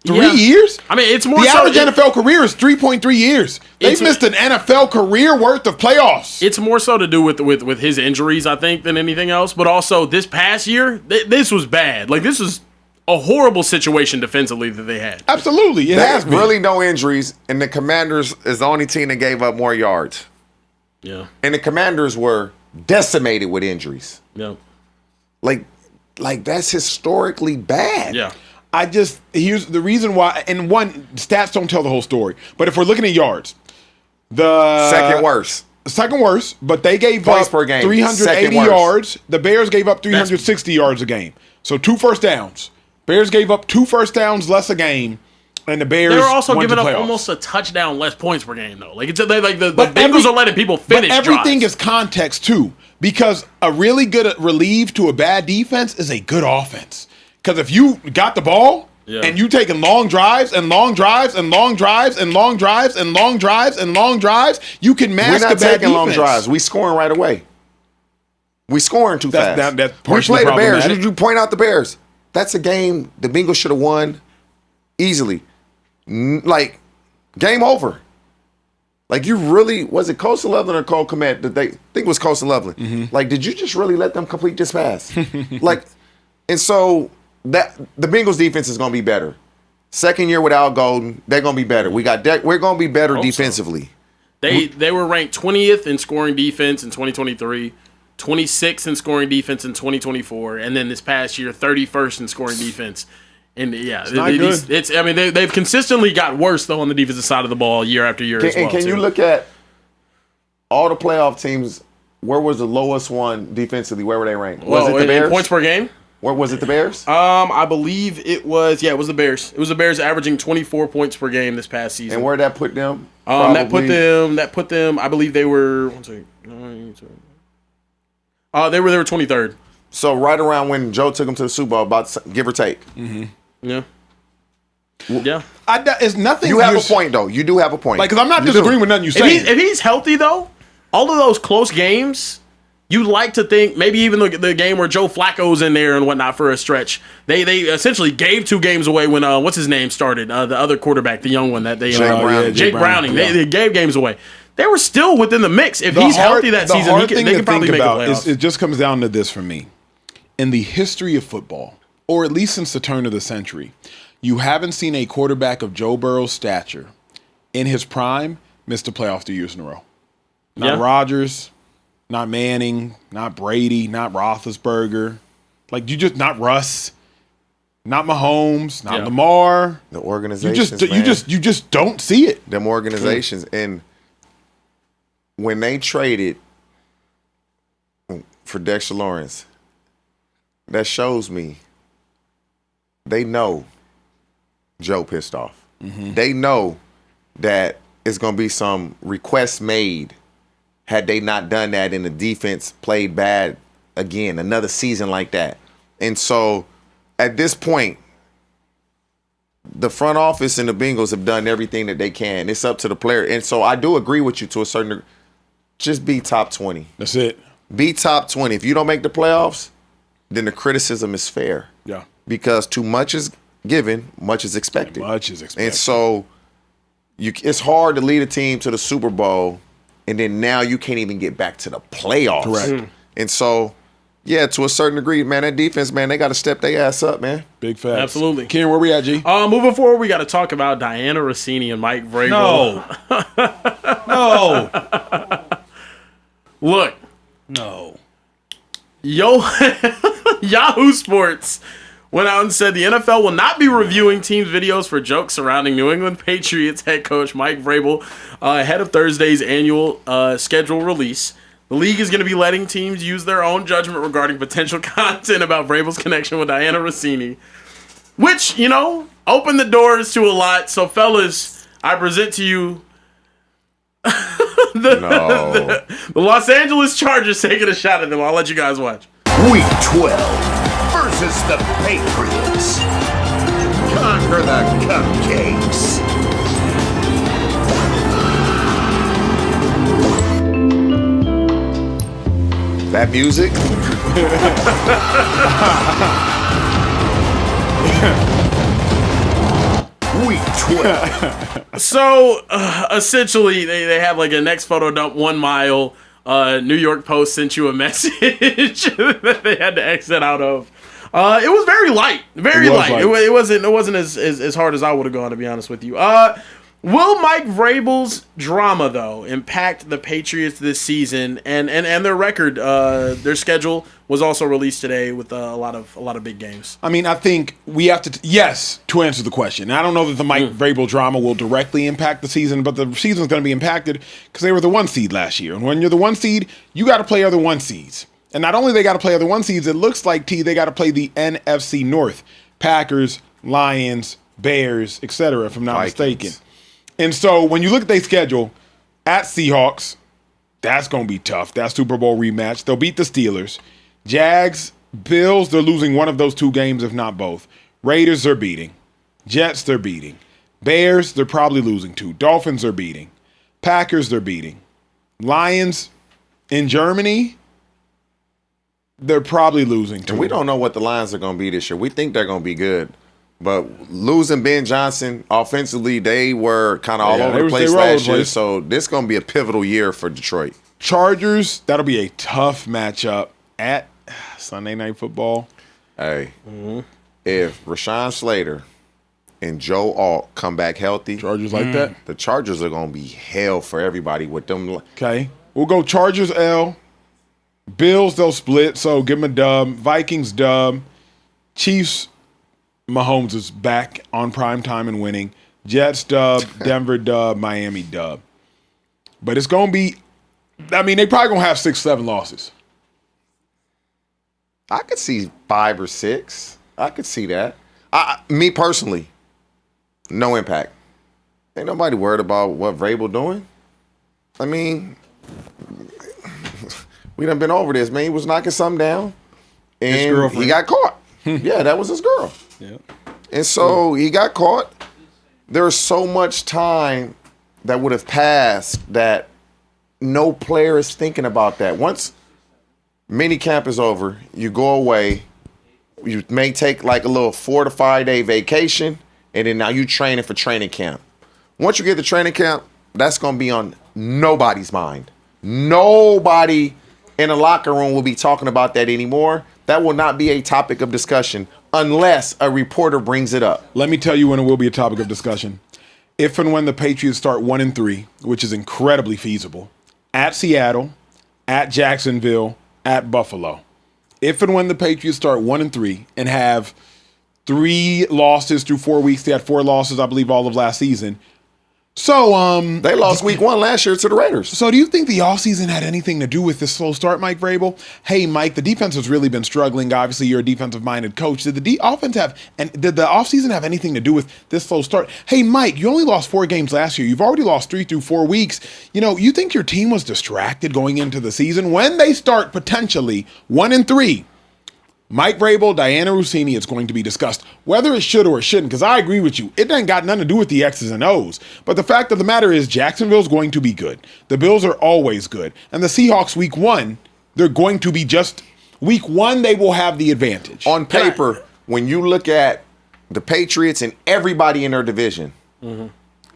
3 Yeah. years? I mean, it's more The so. average NFL career is 3.3 years. They've missed an NFL career worth of playoffs. It's more so to do with his injuries, I think, than anything else. But also, this past year, this was bad. Like, this was a horrible situation defensively that they had. Absolutely, it has There's been. really no injuries, and the Commanders is the only team that gave up more yards. Yeah. And the Commanders were decimated with injuries. Yeah. Like that's historically bad. Yeah. Here's the reason why, and one, stats don't tell the whole story. But if we're looking at yards, the second worst, but they gave Points up per game, 380 second worst. yards. The Bears gave up 360 yards a game. So 2 first downs. Bears gave up 2 first downs less a game, and the Bears They were also went giving to up playoffs. almost a touchdown less points per game, though. Like the But Bengals are letting people finish. But everything drives. is context too, because a really good relief to a bad defense is a good offense. Because if you got the ball and you taking long drives and long drives and long drives and long drives and long drives and long drives, you can mask We're a not bad taking long defense. drives. We scoring right away. We scoring too fast. That's We partially play the Bears. problematic. You point out the Bears. That's a game the Bengals should have won easily. Like, game over. Like, you really, was it Coastal Loveland or Cole Kmet? Did they think it was Coastal Loveland? Mm-hmm. Like, did you just really let them complete this pass? Like, and so that the Bengals defense is going to be better. Second year without Golden, they're going to be better. We're going to be better defensively. They were ranked 20th in scoring defense in 2023, 26th in scoring defense in 2024, and then this past year 31st in scoring defense. And yeah, not good. I mean, they've consistently got worse though on the defensive side of the ball year after year as well. And can you too. look at all the playoff teams? Where was the lowest one defensively? Where were they ranked? Was it the in Bears? points per game? Where was it? The Bears? I believe it was. Yeah, it was the Bears. It was the Bears averaging 24 points per game this past season. And where did that put them? That put them. I believe they were. One second. They were 23rd. So right around when Joe took them to the Super Bowl, about give or take. Yeah. Yeah. It's nothing. You have a point though. You do have a point. Like, because I'm not You disagreeing do. with nothing you're saying. If he's healthy though, all of those close games you like to think maybe even the game where Joe Flacco's in there and whatnot for a stretch. They essentially gave 2 games away when what's his name started, the other quarterback, the young one that they Jake Browning. Yeah. They gave games away. They were still within the mix. If he's healthy that season, they could probably make the playoffs. It just comes down to this for me. In the history of football, or at least since the turn of the century, you haven't seen a quarterback of Joe Burrow's stature in his prime miss the playoffs 2 years in a row. Not Rodgers, not Manning, not Brady, not Roethlisberger. Like, not Russ, not Mahomes, not Lamar. The organizations, you just don't see it. Them organizations. And when they traded for Dexter Lawrence, that shows me they know Joe pissed off. Mm-hmm. They know that it's going to be some requests made had they not done that and the defense played bad again, another season like that. And so at this point, the front office and the Bengals have done everything that they can. It's up to the player. And so I do agree with you to a certain degree. Just be top 20. That's it. Be top 20. If you don't make the playoffs, then the criticism is fair. Yeah. Because too much is given, much is expected. And so it's hard to lead a team to the Super Bowl, and then now you can't even get back to the playoffs. Correct. And so, yeah, to a certain degree, man, that defense, man, they got to step their ass up, man. Big facts. Absolutely. Kieran, where we at, G? Moving forward, we got to talk about Diana Russini and Mike Vrabel. No. Look. No. Yahoo Sports went out and said the NFL will not be reviewing teams' videos for jokes surrounding New England Patriots head coach Mike Vrabel ahead of Thursday's annual schedule release. The league is going to be letting teams use their own judgment regarding potential content about Vrabel's connection with Diana Russini, which, opened the doors to a lot. So, fellas, I present to you the Los Angeles Chargers taking a shot at them. I'll let you guys watch. Week 12 versus the Patriots. Conquer the cupcakes. That music? Week 12. So, essentially, they have like a next photo dump 1 mile. New York Post sent you a message that they had to exit out of. It was very light, very light. It wasn't as hard as I would have gone, to be honest with you. Will Mike Vrabel's drama though impact the Patriots this season and their record? Their schedule was also released today with a lot of big games. I mean, I think we have to to answer the question. I don't know that the Mike Vrabel drama will directly impact the season, but the season's going to be impacted because they were the 1 seed last year, and when you're the 1 seed, you got to play other 1 seeds. And not only they got to play other 1 seeds, it looks like they got to play the NFC North: Packers, Lions, Bears, etc. If I'm not mistaken. And so when you look at their schedule, at Seahawks, that's going to be tough. That Super Bowl rematch. They'll beat the Steelers. Jags, Bills, they're losing one of those 2 games, if not both. Raiders, they're beating. Jets, they're beating. Bears, they're probably losing 2. Dolphins, they're beating. Packers, they're beating. Lions in Germany, they're probably losing 2. And we don't know what the Lions are going to be this year. We think they're going to be good. But losing Ben Johnson offensively, they were kind of all over the place last year. So this is going to be a pivotal year for Detroit. Chargers, that'll be a tough matchup at Sunday Night Football. Hey, if Rashawn Slater and Joe Alt come back healthy, Chargers like that, the Chargers are going to be hell for everybody with them. Okay, we'll go Chargers L. Bills, they'll split, so give them a dub. Vikings dub. Chiefs, Mahomes is back on prime time and winning. Jets dub, Denver dub, Miami dub. But it's going to be, I mean, they probably going to have 6-7 losses. I could see 5 or 6. I could see that. Me personally, no impact. Ain't nobody worried about what Vrabel doing. I mean, we done been over this, man. He was knocking something down, and he got caught. Yeah, that was his girl. Yeah. And so he got caught. There's so much time that would have passed that no player is thinking about that. Once Mini camp is over. You go away. You may take like a little 4 to 5 day vacation, and then now you training for training camp. Once you get to training camp, that's going to be on nobody's mind. Nobody in the locker room will be talking about that anymore. That will not be a topic of discussion unless a reporter brings it up. Let me tell you when it will be a topic of discussion. If and when the Patriots start 1-3, which is incredibly feasible, at Seattle, at Jacksonville, at Buffalo. If and when the Patriots start 1-3 and have 3 losses through 4 weeks, they had 4 losses, I believe, all of last season. So, they lost week 1 last year to the Raiders. So do you think the offseason had anything to do with this slow start, Mike Vrabel? Hey, Mike, the defense has really been struggling. Obviously, you're a defensive-minded coach. Did the offseason have anything to do with this slow start? Hey, Mike, you only lost 4 games last year. You've already lost 3 through 4 weeks. You know, you think your team was distracted going into the season? When they start potentially 1-3, Mike Vrabel, Diana Russini, it's going to be discussed whether it should or it shouldn't, because I agree with you. It ain't got nothing to do with the X's and O's. But the fact of the matter is Jacksonville's going to be good. The Bills are always good. And the Seahawks, week 1, they're going to be just week 1, they will have the advantage. On paper, when you look at the Patriots and everybody in their division,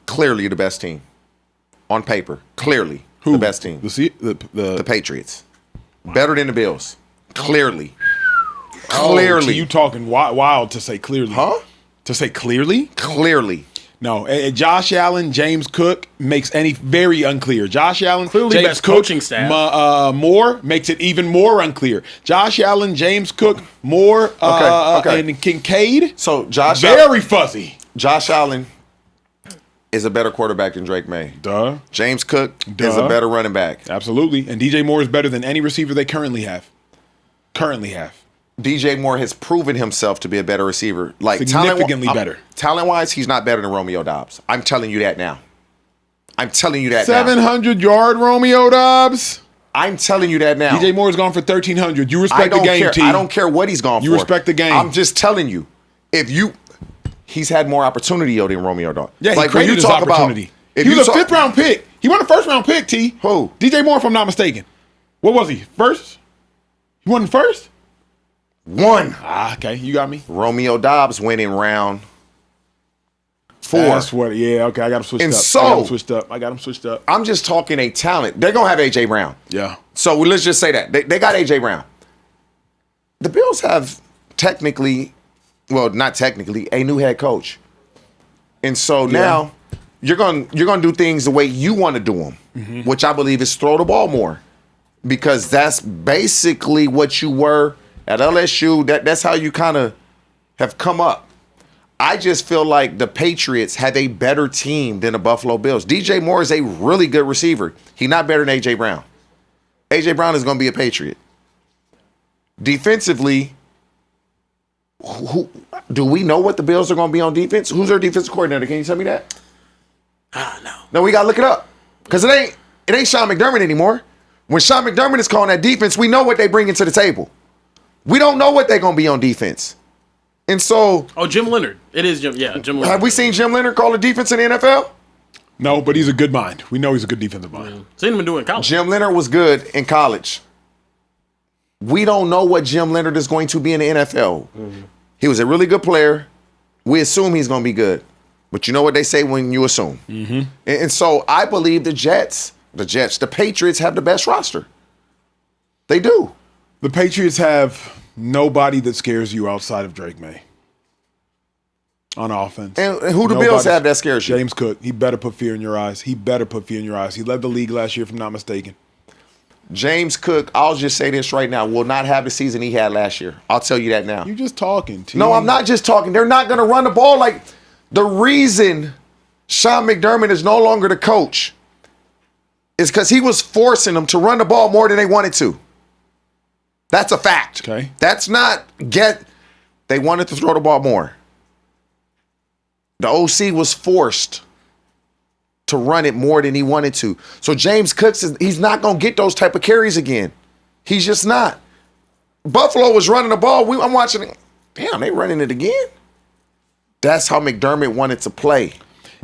clearly the best team. On paper, clearly the best team. The Patriots. Better than the Bills. Clearly. Clearly. You talking wild to say clearly. Huh? To say clearly? Clearly. No. Josh Allen, James Cook makes any very unclear. Josh Allen, clearly James best Cook, coaching staff. Moore makes it even more unclear. Josh Allen, James Cook, Moore, and Kincaid. So Josh very fuzzy. Josh Allen is a better quarterback than Drake May. Duh. James Cook is a better running back. Absolutely. And DJ Moore is better than any receiver they currently have. DJ Moore has proven himself to be a better receiver. Like significantly better. Talent-wise, he's not better than Romeo Doubs. I'm telling you that now. 700-yard Romeo Doubs. I'm telling you that now. DJ Moore's gone for 1,300. You respect the game, T. I don't care what he's gone for. You respect the game. I'm just telling you. He's had more opportunity than Romeo Doubs. Yeah, he created his opportunity. He was a 5th-round pick. He won a 1st-round pick, T. Who? DJ Moore, if I'm not mistaken. What was he? First? He won first? 1. Okay, you got me. Romeo Doubs went in round 4. That's what. Yeah, okay, I got him switched up. I got him switched up. I'm just talking a talent. They're gonna have AJ Brown. Yeah. So let's just say that they got AJ Brown. The Bills have not technically, a new head coach, and so now you're gonna do things the way you want to do them, which I believe is throw the ball more, because that's basically what you were at LSU. That's how you kind of have come up. I just feel like the Patriots have a better team than the Buffalo Bills. DJ Moore is a really good receiver. He's not better than A.J. Brown. A.J. Brown is going to be a Patriot. Defensively, who do we know what the Bills are going to be on defense? Who's their defensive coordinator? Can you tell me that? No, we got to look it up, because it ain't Sean McDermott anymore. When Sean McDermott is calling that defense, we know what they bring into the table. We don't know what they're going to be on defense. And so... Oh, Jim Leonard. It is Jim. Yeah, Jim Leonard. Have we seen Jim Leonard call a defense in the NFL? No, but he's a good mind. We know he's a good defensive mind. Seen him do it in college. Jim Leonard was good in college. We don't know what Jim Leonard is going to be in the NFL. He was a really good player. We assume he's going to be good. But you know what they say when you assume. And so I believe the Patriots have the best roster. They do. The Patriots have nobody that scares you outside of Drake May on offense. And who the Bills have that scares you? James Cook. He better put fear in your eyes. He led the league last year, if I'm not mistaken. James Cook, I'll just say this right now, will not have the season he had last year. I'll tell you that now. You're just talking, T. No, I'm not just talking. They're not going to run the ball. Like, the reason Sean McDermott is no longer the coach is because he was forcing them to run the ball more than they wanted to. That's a fact. Okay. That's not they wanted to throw the ball more. The OC was forced to run it more than he wanted to. So James Cook he's not going to get those type of carries again. He's just not. Buffalo was running the ball. I'm watching it. Damn, they running it again? That's how McDermott wanted to play.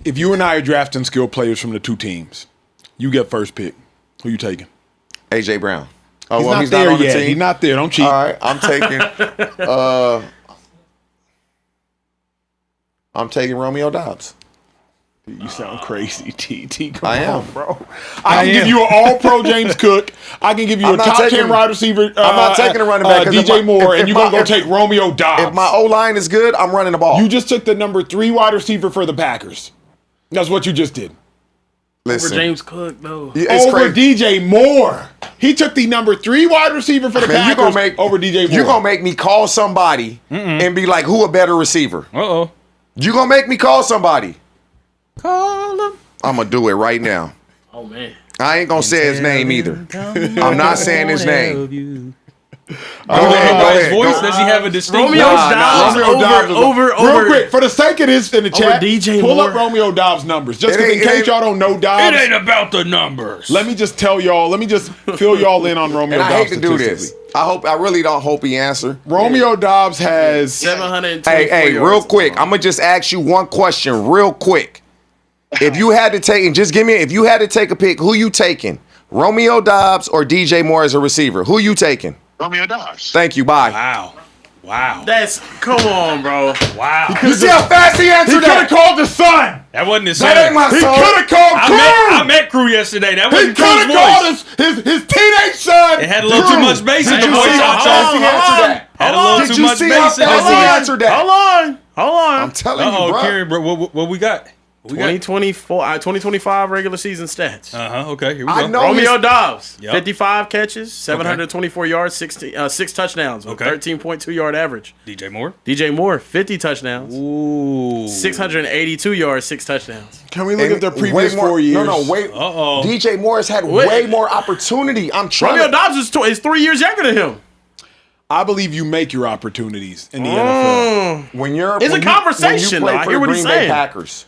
If you and I are drafting skilled players from the two teams, you get first pick. Who you taking? A.J. Brown. Oh, He's well, not he's there not on the yet. team. He's not there. Don't cheat. All right, I'm taking Romeo Dobbs. You sound crazy, TT. Come I on, am. bro. I can give you an all-pro James Cook. I can give you I'm a not top 10 taking- wide receiver. I'm not taking a running back 'cause if DJ my- Moore, if and you're my- going to if- go take Romeo Dobbs. If my O-line is good, I'm running the ball. You just took the number 3 wide receiver for the Packers. That's what you just did. For James Cook, though. It's Over crazy. DJ Moore. He took the number 3 wide receiver for the Man, Packers over DJ Moore. You're going to make me call somebody and be like, who a better receiver? Uh-oh. You're going to make me call somebody. Call him. I'm going to do it right now. Oh, man. I ain't going to say his name either. I'm not saying his name. Go ahead. His voice, does he have a distinct Romeo voice? Dobbs Romeo Dobbs is over. Real quick, for the sake of this in the chat, DJ pull Moore. up Romeo Dobbs' numbers. Just It 'cause in ain't- case y'all don't know Dobbs. It ain't about the numbers. Let me just tell y'all, let me just fill y'all in on Romeo And I Dobbs hate to do this. statistically. I really don't hope he answer. Romeo Dobbs has 724 Hey, yards. real quick. I'm going to just ask you one question real quick. If you had to take, and just give me, if you had to take a pick, who you taking? Romeo Dobbs or DJ Moore as a receiver? Who you taking? Romeo Dobbs. Thank you. Bye. Wow. Come on, bro. Wow. You see how fast he he answered could have that? called the son. That wasn't his That son. ain't my He son. could have called Crew. I met Crew yesterday. That He wasn't could have Crew's called voice. his teenage son. It had a little too much bass in the Did you voice. see how fast he answered that? Had a little Did too you much see how bass in the fast he voice. answered that? Hold on. I'm telling you, Uh-oh, bro. Karen, bro, what we got? We got? 2025 regular season stats. Okay, here we go. I know Romeo his- Dobbs, Yep. 55 catches, 724 yards, 6 touchdowns, with Okay. 13.2 yard average. DJ Moore. DJ Moore, 50 touchdowns, Ooh. 682 yards, 6 touchdowns. Can we look And at their way previous more- 4 years? No, wait. Uh-oh. DJ Morris had Wait. way more opportunity. I'm trying Romeo to. Dobbs is 3 years younger than him. I believe you make your opportunities in the NFL. When you're It's when a you- conversation, when though. you I play hear for the what he's Green Bay saying. Packers,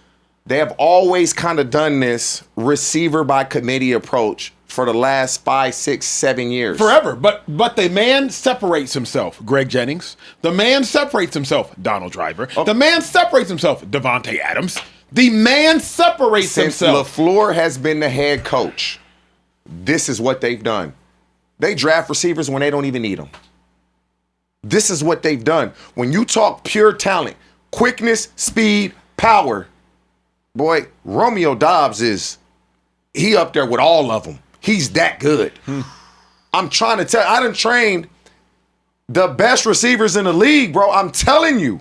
they have always kind of done this receiver by committee approach for the last 5, 6, 7 years. Forever. But the man separates himself. Greg Jennings. The man separates himself. Donald Driver. The man separates himself. Devontae Adams. The man separates Since himself. LaFleur has been the head coach, this is what they've done. They draft receivers when they don't even need them. This is what they've done. When you talk pure talent, quickness, speed, power, boy, Romeo Dobbs he up there with all of them. He's that good. I'm trying to tell I done trained the best receivers in the league, bro. I'm telling you.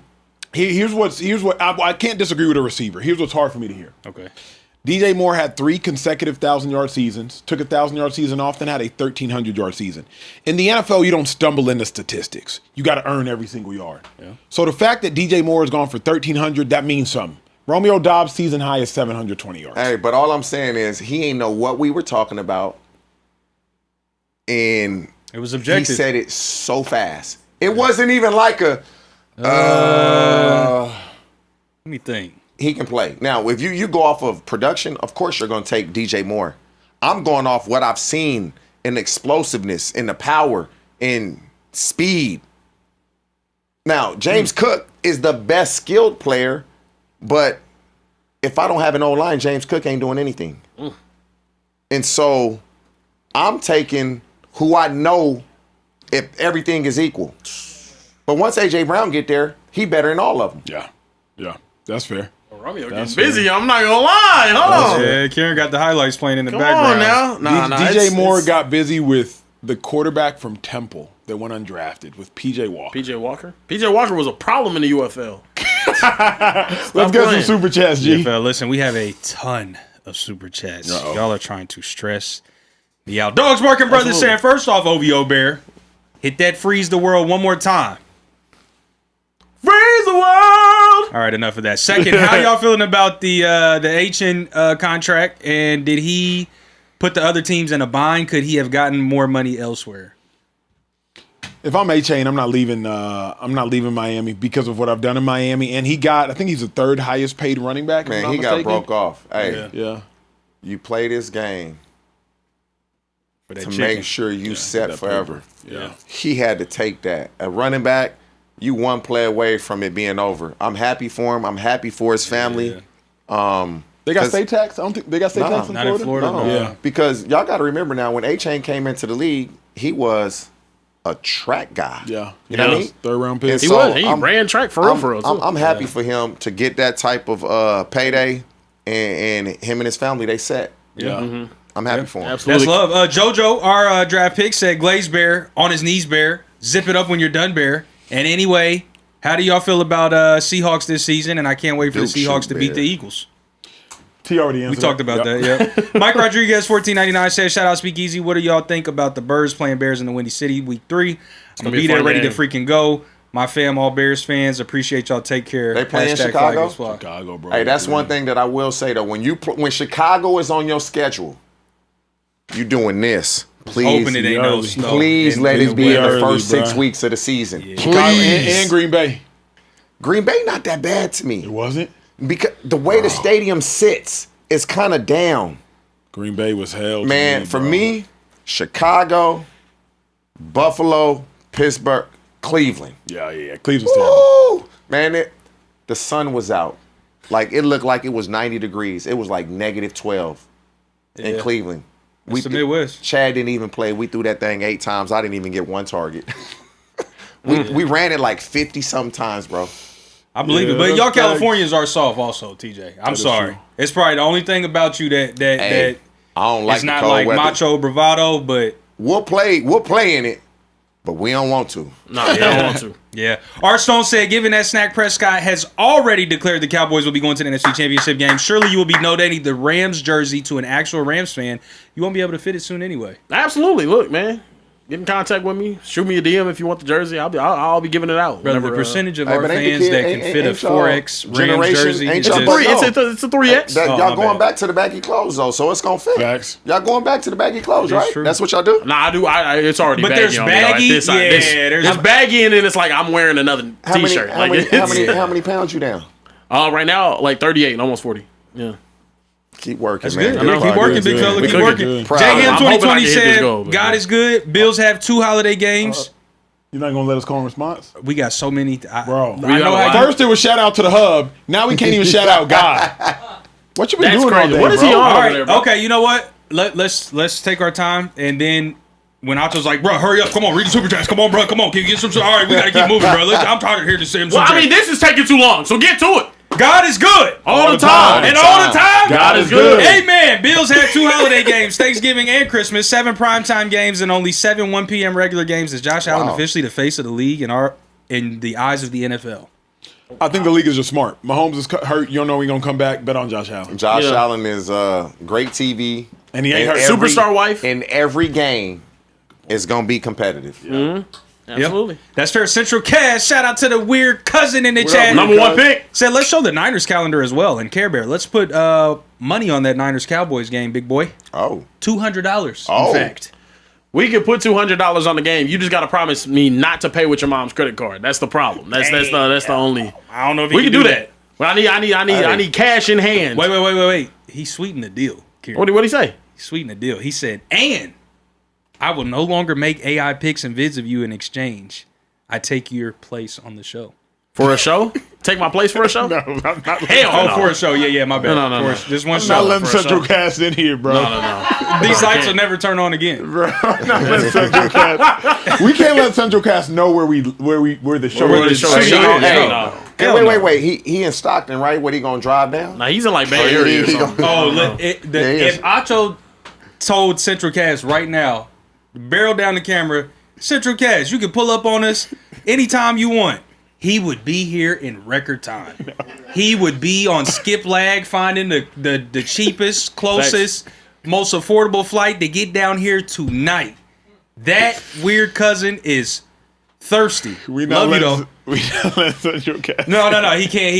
Here's what I can't disagree with a receiver. Here's what's hard for me to hear. Okay. DJ Moore had 3 consecutive 1,000-yard seasons, took a 1,000-yard season off, then had a 1,300-yard season. In the NFL, you don't stumble into statistics. You got to earn every single yard. Yeah. So the fact that DJ Moore has gone for 1,300, that means something. Romeo Dobbs' season high is 720 yards. Hey, but all I'm saying is he ain't know what we were talking about. And It was he objective. said it so fast. It wasn't even like a Let me think. he can play. Now, if you go off of production, of course you're going to take DJ Moore. I'm going off what I've seen in explosiveness, in the power, in speed. Now, James Cook is the best skilled player, but if I don't have an O-line, James Cook ain't doing anything. And so I'm taking who I know if everything is equal. But once A.J. Brown get there, he better than all of them. Yeah, that's fair. Romeo That's getting busy. I'm not gonna lie. Hold on. Yeah, Karen got the highlights playing in the Come background. on now. Nah, DJ Moore it's got busy with the quarterback from Temple that went undrafted with P.J. Walker. PJ Walker. PJ Walker was a problem in the UFL. Let's get some playing. super chats, G. NFL, listen, we have a ton of super chats. Uh-oh. Y'all are trying to stress me out. Dogs Barking Brothers Absolutely. saying, first off, OVO Bear, hit that freeze the world one more time. Freeze the world. All right, enough of that. Second, how y'all feeling about the HN contract? And did he put the other teams in a bind? Could he have gotten more money elsewhere? If I'm A-Chain, I'm not leaving Miami because of what I've done in Miami. And I think he's the 3rd highest paid running back. if I'm Man, not he got mistaken. broke off. Hey, Yeah. you play this game For that to chicken? make sure you set that forever. Yeah. He had to take that. A running back, you one play away from it being over. I'm happy for him. I'm happy for his family. They got 'Cause- state tax? I don't think they got state No, tax in not in Florida. Florida, no. Yeah. Because y'all got to remember now, when A-Chain came into the league, he was a track guy. Yeah. You know what I mean? Third round pick. And He so was. He ran track for real, too. I'm happy for him to get that type of payday, and him and his family, they set. Yeah. I'm happy for him. Absolutely. That's love. JoJo, our draft pick, said Glaze Bear, on his knees Bear, zip it up when you're done Bear. And anyway, how do y'all feel about Seahawks this season? And I can't wait for the Duke Seahawks shoot to beat Bear. the Eagles. T already answered. We talked about that, yeah. Mike Rodriguez, 1499, says, shout out Speakeasy. What do y'all think about the Birds playing Bears in the Windy City week 3? I'm going to be there ready to freaking go. My fam, all Bears fans, appreciate y'all. Take care. They play in Hashtag Chicago? Flag is Fly. Chicago, bro. Hey, that's one thing that I will say though. When Chicago is on your schedule, you doing this. Please, Hoping it ain't no snow. please And let it be in the early, first bro. 6 weeks of the season. Chicago and Green Bay. Green Bay not that bad to It me wasn't. because the way the stadium sits is kind of down. Green Bay was hell. to Man, for bro. me, Chicago, Buffalo, Pittsburgh, Cleveland. Yeah. Cleveland's terrible. Woo! Man, the sun was out. Like, it looked like it was 90 degrees. It was like negative 12 in Yeah. Cleveland. It's the Midwest. Chad didn't even play. We threw that thing 8 times. I didn't even get one target. we ran it like 50 sometimes, bro. I believe Yeah, it. But that's y'all facts. Californians are soft also, TJ. I'm is sorry. true. It's probably the only thing about you that Hey, I don't like it's the not cold like weather. macho bravado, but We'll play in it, but we don't want to. No, they don't want to. yeah. Art Stone said, given that Snack Prescott has already declared the Cowboys will be going to the NFC Championship game, surely you will be donating the Rams jersey to an actual Rams fan. You won't be able to fit it soon anyway. Absolutely. Look, man. Get in contact with me. Shoot me a DM if you want the jersey. I'll be giving it out. Brother, whenever, the percentage of Hey, our but ain't the fans kid- that can ain't- fit a ain't y'all 4X Rams generation- jersey ain't is y'all It's a just... three. It's a 3X. That, Oh, y'all my going bad. back to the baggy clothes though, so it's gonna fit. Facts. Y'all going back to the baggy clothes, That is right? true. That's what y'all do. Nah, I do. It's already But baggy. there's on me, though. baggy? This, Yeah, this, there's- it's baggy, and then it's like I'm wearing another How many, T-shirt. how, Like, many, it's- how many pounds you down? Right now, like 38 and almost 40. Yeah. Keep working, That's man. good. I know. Keep working, big Good. fella. We Keep cooking. working. Good. Proud. JM I'm hoping I 2020 can hit this said, goal, but God yeah. is good. Bills have 2 holiday games. You're not gonna let us call in response, We got so many. bro. I know how First it was shout out to the hub. Now we can't even shout out God. What you been That's doing all crazy. day, What is bro? he on? All over right, there, bro. okay. You know what? Let's take our time, and then when Acho's like, bro, hurry up, come on, read the super chats, come on, bro, come on, can you get some? All right, we gotta keep moving, bro. I'm tired of hearing the same. Well, I mean, this is taking too long, so get to it. God is good All the time. and all the time. God is good. Amen. Bills had 2 holiday games, Thanksgiving and Christmas, 7 primetime games, and only 7 1 p.m. regular games. Is Josh Allen officially the face of the league in the eyes of the NFL? I think the league is just smart. Mahomes is hurt. You don't know he's gonna come back. Bet on Josh Allen. Josh Yeah. Allen is great TV, And he ain't hurt. Superstar wife. In every game, is gonna be competitive. Absolutely. That's fair. Central Cash, shout out to the weird cousin in the chat. Number 1 pick. Said, let's show the Niners calendar as well and Carebear. Let's put money on that Niners Cowboys game, big boy. Oh, $200, Oh. in fact. We could put $200 on the game. You just got to promise me not to pay with your mom's credit card. That's the problem. That's the only. I don't know if We can do that. Well, I need cash in hand. Wait. He sweetened the deal. Kieran. What did he say? He sweetened the deal. He said, and I will no longer make AI pics and vids of you in exchange. I take your place on the show. For a show? Take my place for a show? No, I'm not, Hell Oh, no. for a show. Yeah, my bad. No. Just one I'm not show. letting for a Central show. Cast in here, bro. No. These lights will never turn on again. Bro, I'm not letting Central Cast. We can't let Central Cast know where the show Where the is. show is. Hey, No. hey, Hell no. wait. He in Stockton, right? What he gonna drive down? Nah, he's in like Bay Area or something. Oh, he is. if Acho told Central Cast right now, barrel down the camera, Central Cast, you can pull up on us anytime you want. He would be here in record time. He would be on Skip Lag finding the cheapest, closest, most affordable flight to get down here tonight. That weird cousin is thirsty. We not Love you letting though. we not letting Central Cast. No. He can't.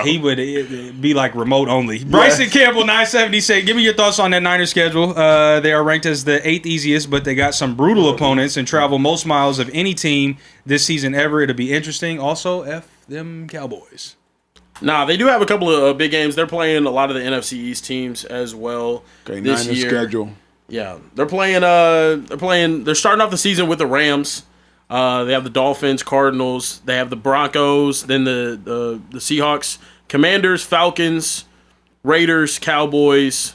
He would be like remote only. Bryson Campbell, 970, said, give me your thoughts on that Niners schedule. They are ranked as the 8th easiest, but they got some brutal opponents and travel most miles of any team this season ever. It'll be interesting. Also, F them Cowboys. Nah, they do have a couple of big games. They're playing a lot of the NFC East teams as well Okay, this Niners year. schedule. Yeah, they're playing. They're starting off the season with the Rams. They have the Dolphins, Cardinals. They have the Broncos. Then the Seahawks, Commanders, Falcons, Raiders, Cowboys.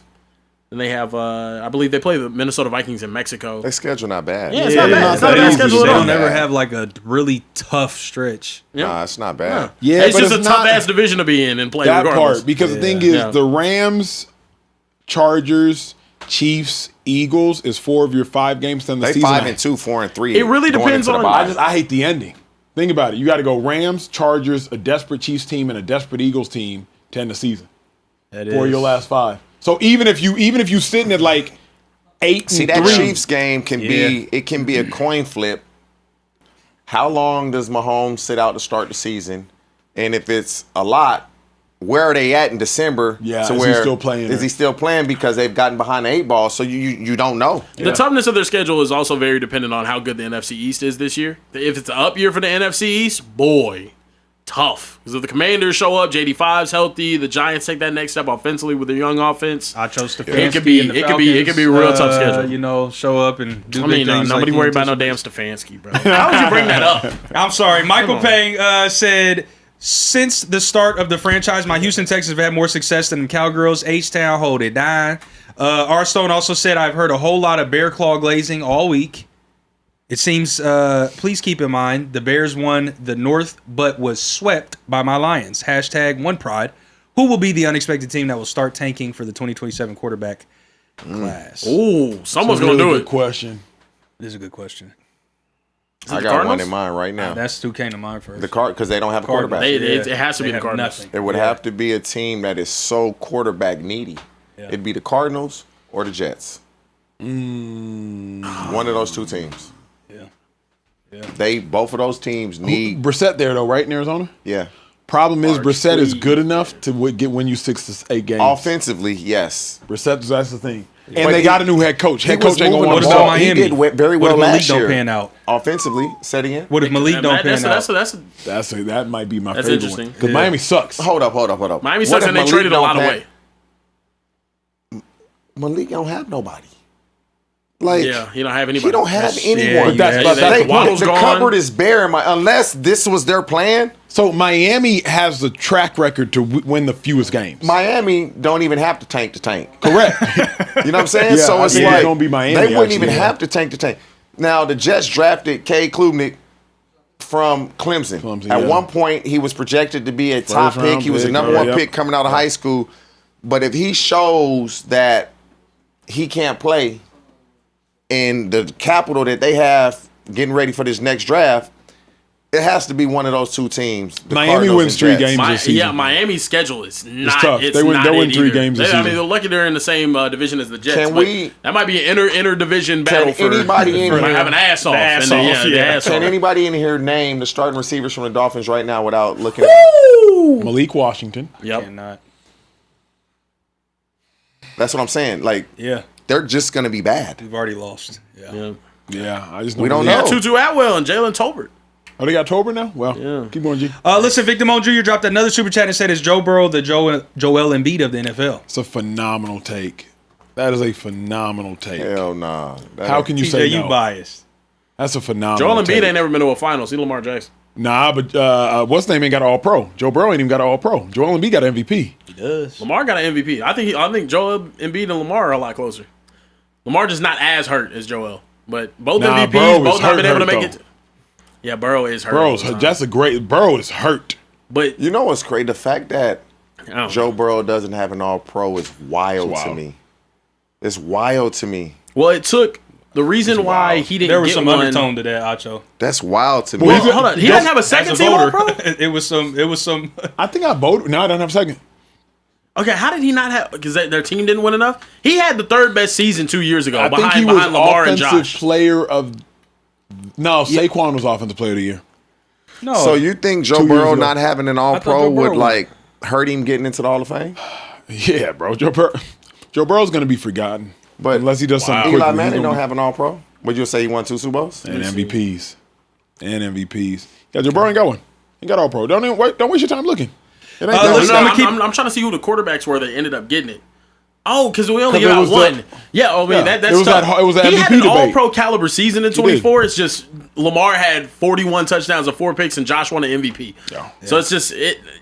Then they have, I believe they play the Minnesota Vikings in Mexico. Their schedule not bad. Yeah, it's not bad. It's not a bad schedule They at all. don't ever have like a really tough stretch. Nah, it's not bad. Yeah, It's but just a it's not tough ass division to be in and play that regardless. part because the thing is Yeah. the Rams, Chargers, Chiefs, Eagles is 4 of your 5 games in the They season. 5-2, 4-3. It really going depends into the on- bye. I hate the ending. Think about it. You got to go Rams, Chargers, a desperate Chiefs team, and a desperate Eagles team to end the season for your last 5. So even if you sitting at like 8 See, and that 3, Chiefs game can be a coin flip. How long does Mahomes sit out to start the season? And if it's a lot, where are they at in December? Yeah, to is he where, still playing Is or- he still playing because they've gotten behind the 8 ball? So you don't know. The toughness of their schedule is also very dependent on how good the NFC East is this year. If it's an up year for the NFC East, boy, tough. Because if the Commanders show up, JD5's healthy, the Giants take that next step offensively with their young offense. Acho Stefanski It could be- and the it could be a Falcons, real tough schedule. You know, show up and do I big mean, things. nobody like worry he about no damn anticipates. Stefanski, bro. How would you bring that up? I'm sorry. Michael Pang said, since the start of the franchise, my Houston Texans have had more success than the Cowgirls. H-Town, hold it down. R. Stone also said, I've heard a whole lot of bear claw glazing all week. It seems, please keep in mind, the Bears won the North but was swept by my Lions. Hashtag one pride. Who will be the unexpected team that will start tanking for the 2027 quarterback class? Ooh, someone's really going to do good it. question. This is a good question. I the got one Cardinals? in mind right now. That's who came to mind first. Because they don't have a quarterback. Cardinals. It has to They be the have Cardinals. nothing. It would have to be a team that is so quarterback needy. It'd be the Cardinals or the Jets. One of those two teams. Yeah. Both of those teams need. Brissett there though, right in Arizona. Yeah. Problem is Brissett is good enough to win you 6 to 8 games. Offensively, yes. Brissett, that's the thing. And But they he- got a new head coach. Head He was coach ain't gonna moving want the to about ball. ball. Miami? He did very What well if Malik last don't year. pan out? Offensively, say it again. What if Malik don't pan out? That might be my That's favorite interesting. one. Because Miami sucks. Hold up. Miami What sucks if and they Malik traded a don't lot pan- away. Malik don't have nobody. Like, Yeah, he don't have anybody. he don't have anyone. But that's Yeah, the point. The gone. cupboard is bare. Unless this was their plan, So Miami has the track record to win the fewest games. Miami don't even have to tank. Correct. You know what I'm saying? Yeah, So I it's think it's like gonna be Miami, they wouldn't even actually, have to tank. Now the Jets drafted Cade Klubnik from Clemson. At yeah. one point, he was projected to be a top round pick. He was a pick, number one yep. pick coming out of high school. But if he shows that he can't play in the capital that they have getting ready for this next draft, it has to be one of those two teams. the Miami Cardinals wins and 3 Jets. games this season. Yeah, Miami's schedule is not. tough. It's They win- not they'll win it 3 either. games this I mean, season. they're lucky they're in the same division as the Jets. Can but we- that might be an inter division battle for anybody in for here- having ass off. The ass and then, off, the yeah. ass Can off. anybody in here name the starting receivers from the Dolphins right now without looking at Malik Washington. Yep. Cannot. That's what I'm saying. Like, Yeah, they're just going to be bad. we've already lost. Yeah. Yeah. Yeah, I just We don't Yeah, know. Tutu Atwell and Jalen Tolbert. Oh, they got October now? Well, Yeah. keep going, G. Listen, Victor Moan Jr. dropped another super chat and said, "Is Joe Burrow the Joel Embiid of the NFL?" It's a phenomenal take. That is a phenomenal take. Hell nah. How can you TJ, say you no? biased. That's a phenomenal Joel Embiid take. ain't never been to a finals. He Lamar Jackson. Nah, but what's his name ain't got an All-Pro. Joe Burrow ain't even got an All-Pro. Joel Embiid got an MVP. He does. Lamar got an MVP. I think Joel Embiid and Lamar are a lot closer. Lamar just not as hurt as Joel, but both Nah, MVPs, Burrow both is not been able to hurt, make though. it. Yeah, Burrow is hurt. Burrow's all the time. that's a great. Burrow is hurt. But You know what's crazy? The fact that I don't Joe know. Burrow doesn't have an all-pro is wild, It's to wild. me. It's wild to me. Well, it took the reason why he didn't There was get some one. undertone to that, Acho. That's wild to me. Well, hold on, he doesn't have a second As a team voter, All-Pro? it was some. I think I voted. No, I don't have a second. Okay, how did he not have? Because their team didn't win enough. He had the third best season 2 years ago, I think he behind was Lamar and offensive Josh. player of. No, Saquon was offensive player of the year. No. So you think Joe 2 years Burrow ago. not having an Joe all-pro would, Burrow- like, hurt him getting into the Hall of Fame? Yeah, bro. Joe Burrow's gonna be forgotten, But unless he does something Eli quickly. Manning he's don't gonna have an all-pro? Would you say he won 2 Super Bowls? be- and MVPs. Yeah, Joe Burrow ain't got one. He got all pro. Don't waste your time looking. It ain't that listen, much. I'm trying to see who the quarterbacks were that ended up getting it. Oh, because we only 'Cause it got was one. the- Yeah, I mean Yeah, that's it was tough. that- it was that he had MVP an debate. All-Pro caliber season in 24. It's just Lamar had 41 touchdowns and 4 picks, and Josh won an MVP. Yeah. So it's just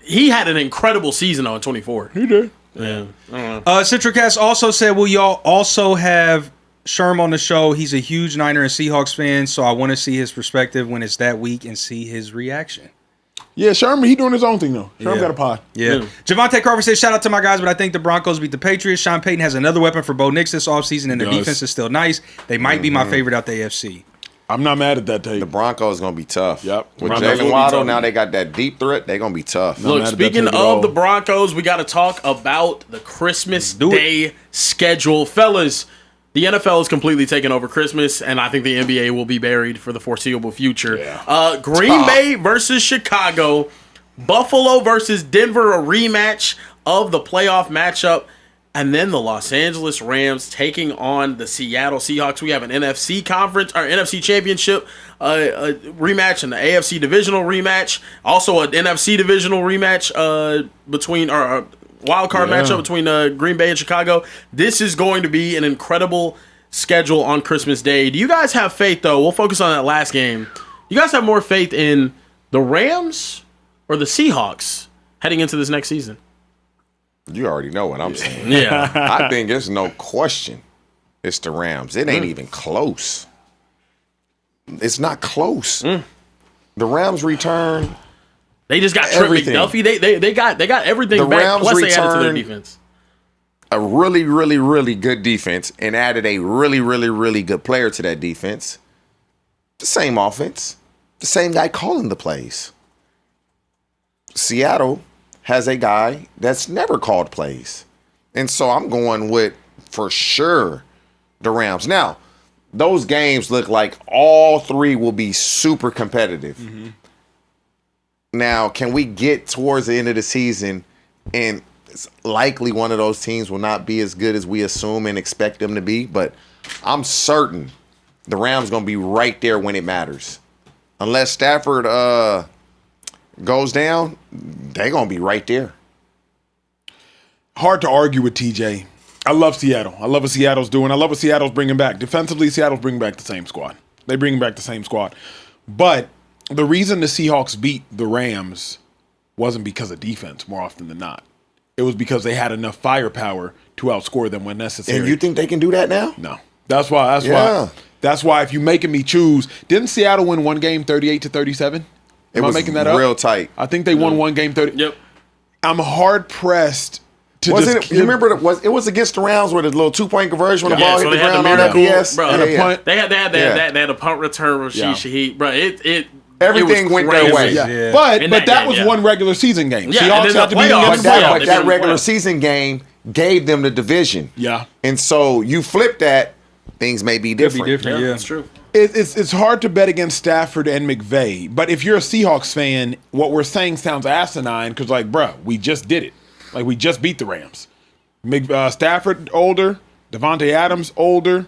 he had an incredible season though in 24. He did. Yeah. I don't know. Citricast also said, will y'all also have Sherm on the show? He's a huge Niner and Seahawks fan, so I want to see his perspective when it's that week and see his reaction. Yeah, Sherman, he doing his own thing, though. Sherman Yeah. got a pod. Yeah. Javante Carver says, shout out to my guys, but I think the Broncos beat the Patriots. Sean Payton has another weapon for Bo Nix this offseason, and their Does. defense is still nice. They might be my favorite out the AFC. I'm not mad at that take. The Broncos going to be tough. Yep. With Broncos will Jalen be Waddle, tough. now they got that deep threat. They're going to be tough. No. Look, mad at that speaking take at all. of the Broncos, we got to talk about the Christmas Do it. Day schedule. Fellas, the NFL is completely taking over Christmas, and I think the NBA will be buried for the foreseeable future. Yeah. Green Bay versus Chicago. Buffalo versus Denver, a rematch of the playoff matchup. And then the Los Angeles Rams taking on the Seattle Seahawks. We have an NFC conference or NFC championship rematch and the AFC divisional rematch. Also an NFC divisional rematch between our wild card matchup between Green Bay and Chicago. This is going to be an incredible schedule on Christmas Day. Do you guys have faith, though? We'll focus on that last game. Do you guys have more faith in the Rams or the Seahawks heading into this next season? You already know what I'm saying. Yeah. I think there's no question it's the Rams. It ain't even close. It's not close. The Rams return. They just got Trent Everything. McDuffie. They got everything The back. Rams Plus they added to their returned- defense. A really, really, really good defense and added a really, really, really good player to that defense. The same offense. The same guy calling the plays. Seattle has a guy that's never called plays. And so I'm going with, for sure, the Rams. Now, those games look like all three will be super competitive. Now, can we get towards the end of the season and it's likely one of those teams will not be as good as we assume and expect them to be, but I'm certain the Rams going to be right there when it matters. Unless Stafford goes down, they're going to be right there. Hard to argue with TJ. I love Seattle. I love what Seattle's doing. I love what Seattle's bringing back. Defensively, Seattle's bringing back the same squad. They bring back the same squad. But the reason the Seahawks beat the Rams wasn't because of defense more often than not. It was because they had enough firepower to outscore them when necessary. And you think they can do that now? No. That's why if you're making me choose, didn't Seattle win one game 38-37? It Am I was making that up? real tight. I think they won one game 30. Yep. I'm hard pressed to Wasn't just it? You remember it was against the Rounds with a little 2-point conversion when the Yeah, ball so hit they the had the ground on miracle, FBS. bro. And a punt. They had a punt return with Yeah. Shaheed, bro. Everything went their way. Yeah. Yeah. But In that, that game, was yeah. one regular season game. Yeah, Seahawks and then had the to beat them playoffs. in the Yeah, playoffs. they That didn't regular win. season game gave them the division. Yeah. And so you flip that, things may be different. different. Yeah, Yeah. that's true. It's hard to bet against Stafford and McVay. But if you're a Seahawks fan, what we're saying sounds asinine because, like, bruh, we just did it. Like, we just beat the Rams. Stafford older, Devontae Adams older.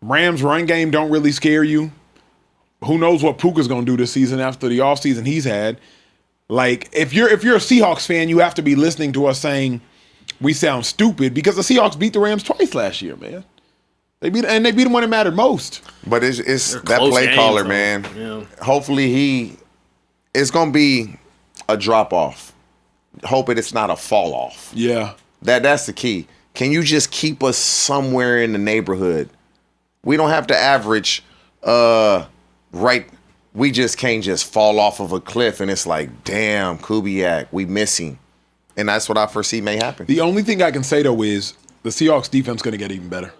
Rams run game don't really scare you. Who knows what Puka's going to do this season after the offseason he's had. Like, if you're a Seahawks fan, you have to be listening to us saying we sound stupid because the Seahawks beat the Rams twice last year, man. They beat them when it mattered most. But it's They're that close play games, caller, though. man. Yeah. Hopefully it's going to be a drop off. Hoping it's not a fall off. Yeah. That's the key. Can you just keep us somewhere in the neighborhood? We don't have to average right. We just can't just fall off of a cliff and it's like, damn, Kubiak, we miss him. And that's what I foresee may happen. The only thing I can say, though, is the Seahawks defense going to get even better.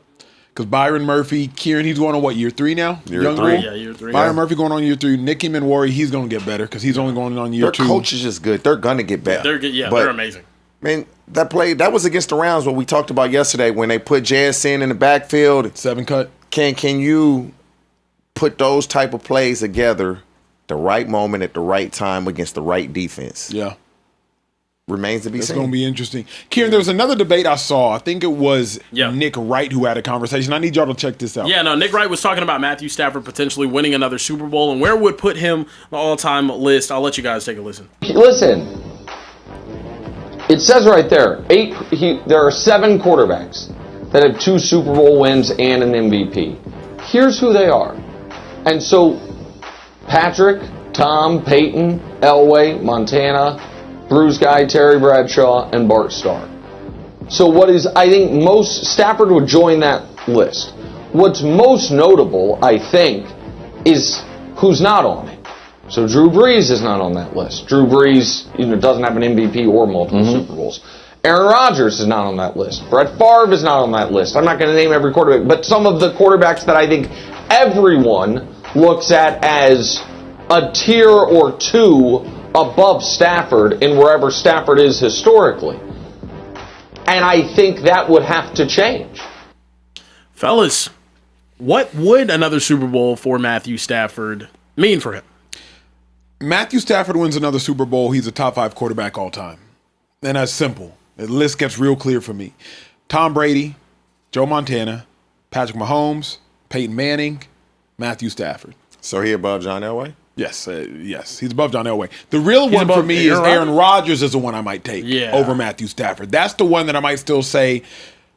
Because Byron Murphy, Kieran, he's going on what, year 3 now? Year Young 3. bull? Yeah, year 3. Byron Murphy going on year 3. Nicky Manwari, he's going to get better because he's only going on year Their 2. coach is just good. They're going to get better. They're good. Yeah, But, they're amazing. Man, that was against the Rounds, what we talked about yesterday when they put JSN in the backfield. 7 cut. Can you put those type of plays together the right moment at the right time against the right defense? Yeah. Remains to be It's seen. going to be interesting. Kieran, there was another debate I saw. I think it was Yeah. Nick Wright who had a conversation. I need y'all to check this out. Yeah, no, Nick Wright was talking about Matthew Stafford potentially winning another Super Bowl and where would put him on the all-time list. I'll let you guys take a listen. Listen, it says right there, there are 7 quarterbacks that have 2 Super Bowl wins and an MVP. Here's who they are. And so, Patrick, Tom, Peyton, Elway, Montana, Bruce Guy, Terry Bradshaw, and Bart Starr. So I think Stafford would join that list. What's most notable, I think, is who's not on it. So Drew Brees is not on that list. Drew Brees doesn't have an MVP or multiple Super Bowls. Aaron Rodgers is not on that list. Brett Favre is not on that list. I'm not going to name every quarterback, but some of the quarterbacks that I think everyone looks at as a tier or two above Stafford in wherever Stafford is historically. And I think that would have to change. Fellas, what would another Super Bowl for Matthew Stafford mean for him? Matthew Stafford wins another Super Bowl. He's a top 5 quarterback all time. And that's simple. The list gets real clear for me. Tom Brady, Joe Montana, Patrick Mahomes, Peyton Manning, Matthew Stafford. So he above John Elway? Yes, he's above John Elway. The real one for me is Aaron Rodgers is the one I might take over Matthew Stafford. That's the one that I might still say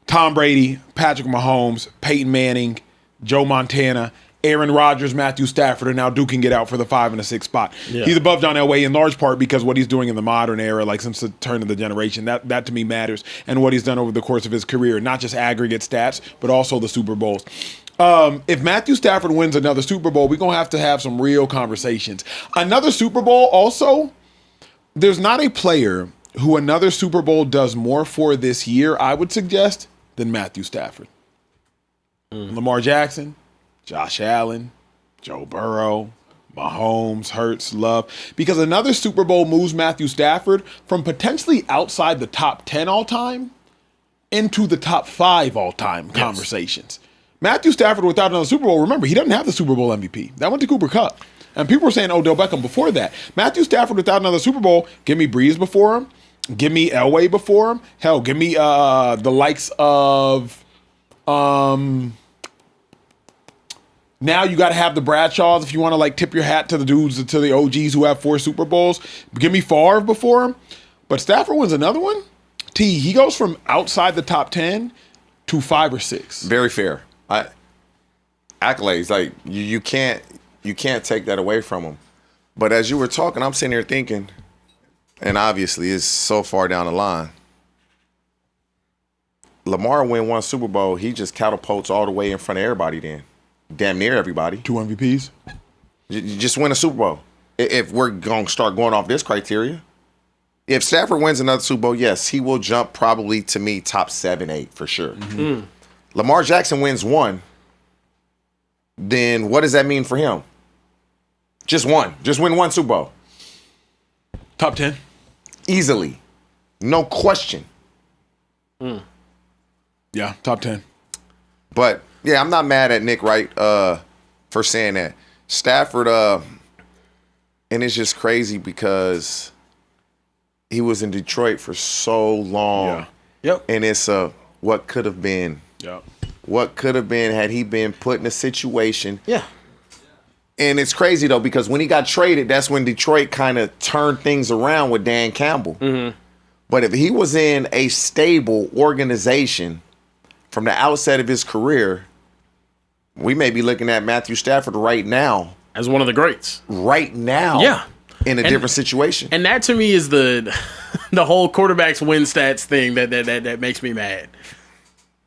Tom Brady, Patrick Mahomes, Peyton Manning, Joe Montana, Aaron Rodgers, Matthew Stafford are now duking it out for the 5 and the 6 spot. Yeah. He's above John Elway in large part because what he's doing in the modern era, like since the turn of the generation, that to me matters, and what he's done over the course of his career, not just aggregate stats, but also the Super Bowls. If Matthew Stafford wins another Super Bowl, we're going to have some real conversations. Another Super Bowl also, there's not a player who another Super Bowl does more for this year, I would suggest, than Matthew Stafford. Lamar Jackson, Josh Allen, Joe Burrow, Mahomes, Hurts, Love. Because another Super Bowl moves Matthew Stafford from potentially outside the top 10 all time into the top 5 all time conversations. Matthew Stafford without another Super Bowl, remember, he doesn't have the Super Bowl MVP. That went to Cooper Kupp. And people were saying Odell Beckham before that. Matthew Stafford without another Super Bowl, give me Breeze before him. Give me Elway before him. Hell, give me the likes of... Now you got to have the Bradshaws if you want to like tip your hat to the dudes, to the OGs who have 4 Super Bowls. Give me Favre before him. But Stafford wins another one. He goes from outside the top 10 to 5 or 6. Very fair. Accolades, like you can't take that away from him. But as you were talking, I'm sitting here thinking, and obviously it's so far down the line. Lamar win 1 Super Bowl, he just catapults all the way in front of everybody then. Damn near everybody. 2 MVPs. You just win a Super Bowl. If we're going to start going off this criteria. If Stafford wins another Super Bowl, yes, he will jump probably to me top 7, 8 for sure. Lamar Jackson wins 1. Then what does that mean for him? Just 1. Just win 1 Super Bowl. Top 10. Easily. No question. Yeah, top 10. But, yeah, I'm not mad at Nick Wright for saying that. Stafford, and it's just crazy because he was in Detroit for so long. Yeah. Yep. And it's what could have been. Yep. What could have been had he been put in a situation. Yeah. And it's crazy, though, because when he got traded, that's when Detroit kind of turned things around with Dan Campbell. But if he was in a stable organization from the outset of his career, we may be looking at Matthew Stafford right now. As one of the greats. Right now. Yeah. In a different situation. And that to me is the whole quarterbacks win stats thing that makes me mad.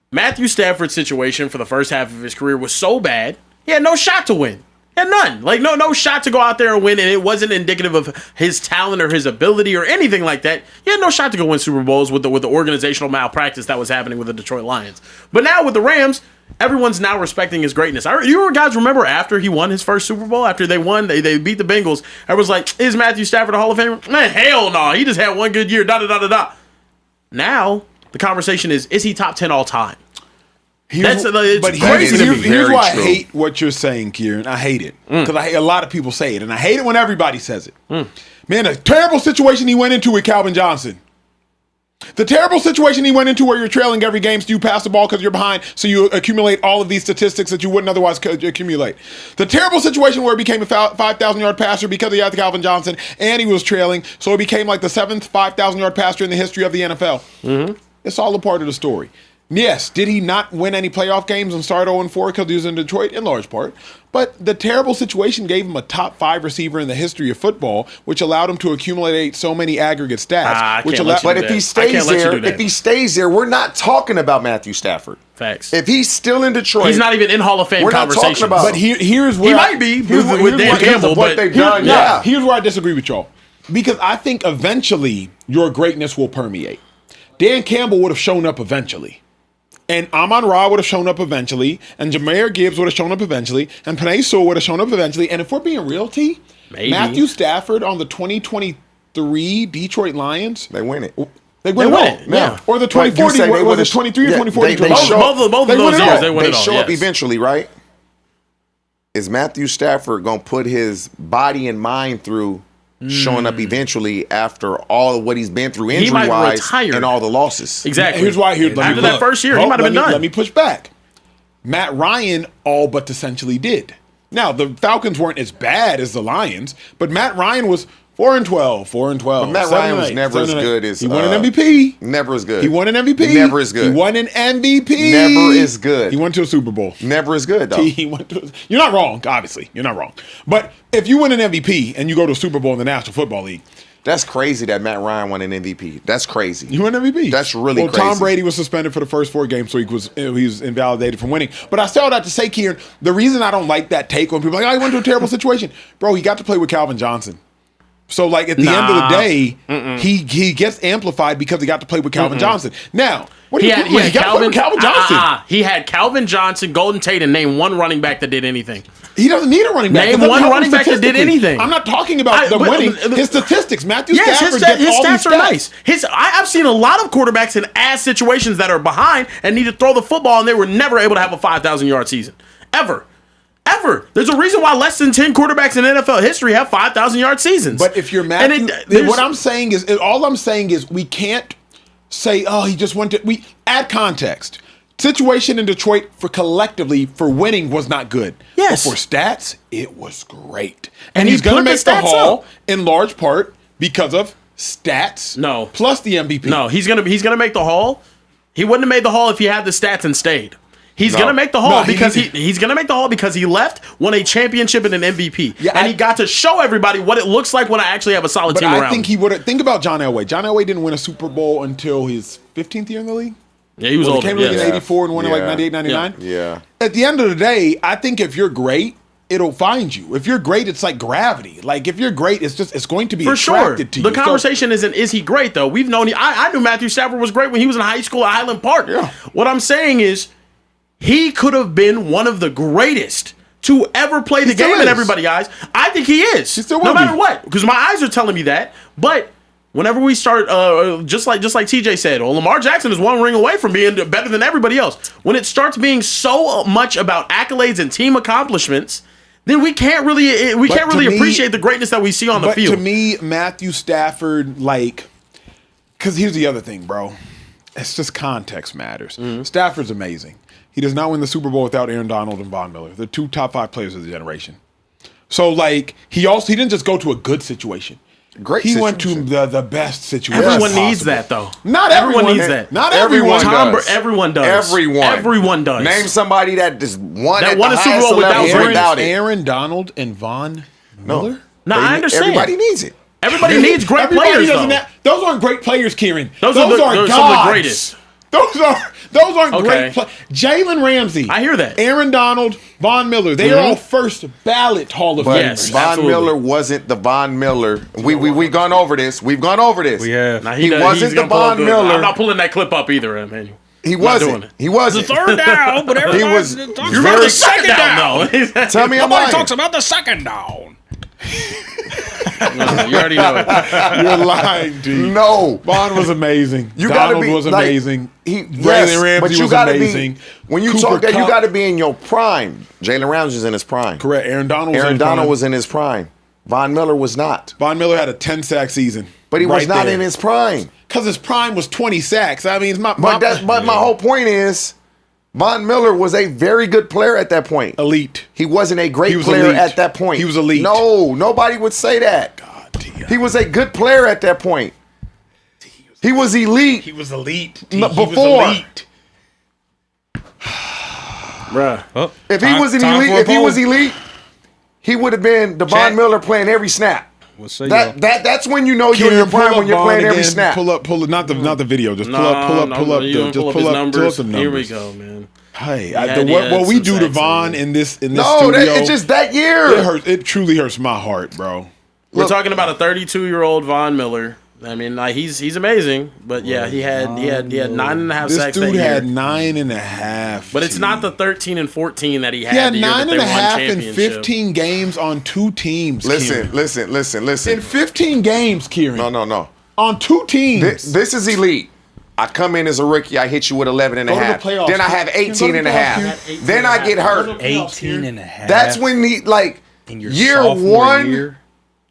Matthew Stafford's situation for the first half of his career was so bad, he had no shot to win. He had none. Like, no shot to go out there and win, and it wasn't indicative of his talent or his ability or anything like that. He had no shot to go win Super Bowls with the organizational malpractice that was happening with the Detroit Lions. But now with the Rams, everyone's now respecting his greatness. You guys remember after he won his first Super Bowl, after they won, they beat the Bengals, everyone's like, is Matthew Stafford a Hall of Famer? Man, hell no. He just had one good year, da-da-da-da-da. Now, the conversation is he top 10 all time? Here's why I hate what you're saying, Kieran. I hate it. Because a lot of people say it, and I hate it when everybody says it. Man, a terrible situation he went into with Calvin Johnson. The terrible situation he went into where you're trailing every game, so you pass the ball because you're behind, so you accumulate all of these statistics that you wouldn't otherwise accumulate. The terrible situation where he became a 5,000-yard passer because he had Calvin Johnson, and he was trailing, so it became like the 7th 5,000-yard passer in the history of the NFL. It's all a part of the story. Yes, did he not win any playoff games and start 0-4 because he was in Detroit? In large part. But the terrible situation gave him a top 5 receiver in the history of football, which allowed him to accumulate so many aggregate stats. But if he stays there, we're not talking about Matthew Stafford. Facts. If he's still in Detroit, he's not even in Hall of Fame conversation. But here's where he might be with Dan Campbell, what they've done. Here's where I disagree with y'all. Because I think eventually your greatness will permeate. Dan Campbell would have shown up eventually. And Amon-Ra would have shown up eventually. And Jahmyr Gibbs would have shown up eventually. And Penei Sewell would have shown up eventually. And if we're being real, Matthew Stafford on the 2023 Detroit Lions. They win it. They win it all. Yeah. Or the 2040, was it 23 or 24? Both of those years, they win it all. They show up eventually, right? Is Matthew Stafford going to put his body and mind through showing up eventually after all of what he's been through injury-wise and all the losses? Exactly. Here's why. After that first year, he might have been done. Let me push back. Matt Ryan all but essentially did. Now, the Falcons weren't as bad as the Lions, but Matt Ryan was 4-12, 4-12. But Matt Ryan was never as good as... He won an MVP. Never as good. He won an MVP. Never as good. He won an MVP. Never as good. He went to a Super Bowl. Never as good, though. You're not wrong, obviously. You're not wrong. But if you win an MVP and you go to a Super Bowl in the National Football League... That's crazy that Matt Ryan won an MVP. That's crazy. He won an MVP. That's really crazy. Tom Brady was suspended for the first 4 games, so he was invalidated from winning. But I still have to say, Kieran, the reason I don't like that take when people are like, oh, he went to a terrible situation. Bro, he got to play with Calvin Johnson. So, like, at the end of the day, he gets amplified because he got to play with Calvin Johnson. Now, what do you mean? He got to play with Calvin Johnson. He had Calvin Johnson, Golden Tate, and name one running back that did anything. He doesn't need a running back. Name one running back that did anything. I'm not talking about the winning. His statistics. Matthew Stafford gets his all stats these are nice. I've seen a lot of quarterbacks in ass situations that are behind and need to throw the football, and they were never able to have a 5,000-yard season. Ever. There's a reason why less than 10 quarterbacks in NFL history have 5,000-yard seasons. But if you're Matthew, what I'm saying is we can't say, oh, he just went to. We add context. Situation in Detroit for winning was not good. Yes. But for stats, it was great. And he's going to make the Hall in large part because of stats. No. Plus the MVP. No, he's gonna make the Hall. He wouldn't have made the Hall if he had the stats and stayed. He's gonna make the Hall because he's gonna make the Hall because he left, won a championship and an MVP, and he got to show everybody what it looks like when I actually have a solid team around. I think he would have. Think about John Elway. John Elway didn't win a Super Bowl until his 15th year in the league. Yeah, he was older. He came to the league in '84 and won in like '98, '99. Yeah. At the end of the day, I think if you're great, it'll find you. If you're great, it's like gravity. Like if you're great, it's going to be attracted to you. The conversation isn't is he great though. We've known I knew Matthew Stafford was great when he was in high school at Highland Park. Yeah. What I'm saying is he could have been one of the greatest to ever play the game in everybody's eyes. I think he is. He still no matter what, because my eyes are telling me that. But whenever we start, just like TJ said, Lamar Jackson is one ring away from being better than everybody else. When it starts being so much about accolades and team accomplishments, then we can't really appreciate the greatness that we see on the field. To me, Matthew Stafford, because here's the other thing, bro. It's just context matters. Stafford's amazing. He does not win the Super Bowl without Aaron Donald and Von Miller, the 2 top 5 players of the generation. So, he didn't just go to a good situation. He went to the best situation. Everyone needs that, though. Not everyone needs that. Not everyone does. Everyone does. Everyone does. Name somebody that just won that at won the a Super highest Bowl without it. Aaron Donald and Von Miller? No, I understand. Everybody needs it. Everybody needs great players, though. Those aren't great players, Kieran. Those are some of the greatest. Those aren't great players. Jalen Ramsey. I hear that. Aaron Donald, Von Miller. They are all first ballot Hall of Famers. Yes, Von Miller wasn't the Von Miller. We've gone over this. We've gone over this. We have. He wasn't the Von Miller. I'm not pulling that clip up either, Emmanuel. He wasn't. He wasn't. The third down, but everybody talks You're about the the second down. though. Tell me I'm Nobody lying. talks about the second down. You already know it. You're lying, dude. No. Von was amazing. Donald was amazing. Jalen Ramsey was amazing. When you talk that, you got to be in your prime. Jalen Ramsey was in his prime. Correct. Aaron Donald was in his prime. Von Miller was not. Von Miller had a 10-sack season. But he was not in his prime. Because his prime was 20 sacks. I mean, but my whole point is, Von Miller was a very good player at that point. Elite. He wasn't a great player at that point. He was elite. No, nobody would say that. God damn. He was a good player at that point. He was elite. He was elite. Before. He was elite. Bruh. Oh, If he was an elite, he would have been Devon Chat. Miller playing every snap. We'll see, That's when you know you're in your Pull prime up when you're Vaughn playing every again. snap. Pull up, not the video. Just You pull gonna up pull up his numbers? the numbers. Here we go, man. Hey, He had what we some do to sacks Vaughn in in this No, studio, it's just that it year. hurts. It truly hurts my heart, bro. We're talking about a 32-year-old Von Miller. I mean, like he's amazing, but yeah, he had 9.5 This sacks dude that year. had 9.5. But it's not the 13 and 14 that he had. He had the year that they won 9.5 in championship. 15 games on 2 teams. Listen. Kieran. In 15 games, Kieran. No. On 2 teams. This is elite. I come in as a rookie, I hit you with 11 and a Go to the half. playoffs. Then I have 18 and a half. Then I get hurt. 18 and a half. That's when he, like, in your year sophomore 1 year.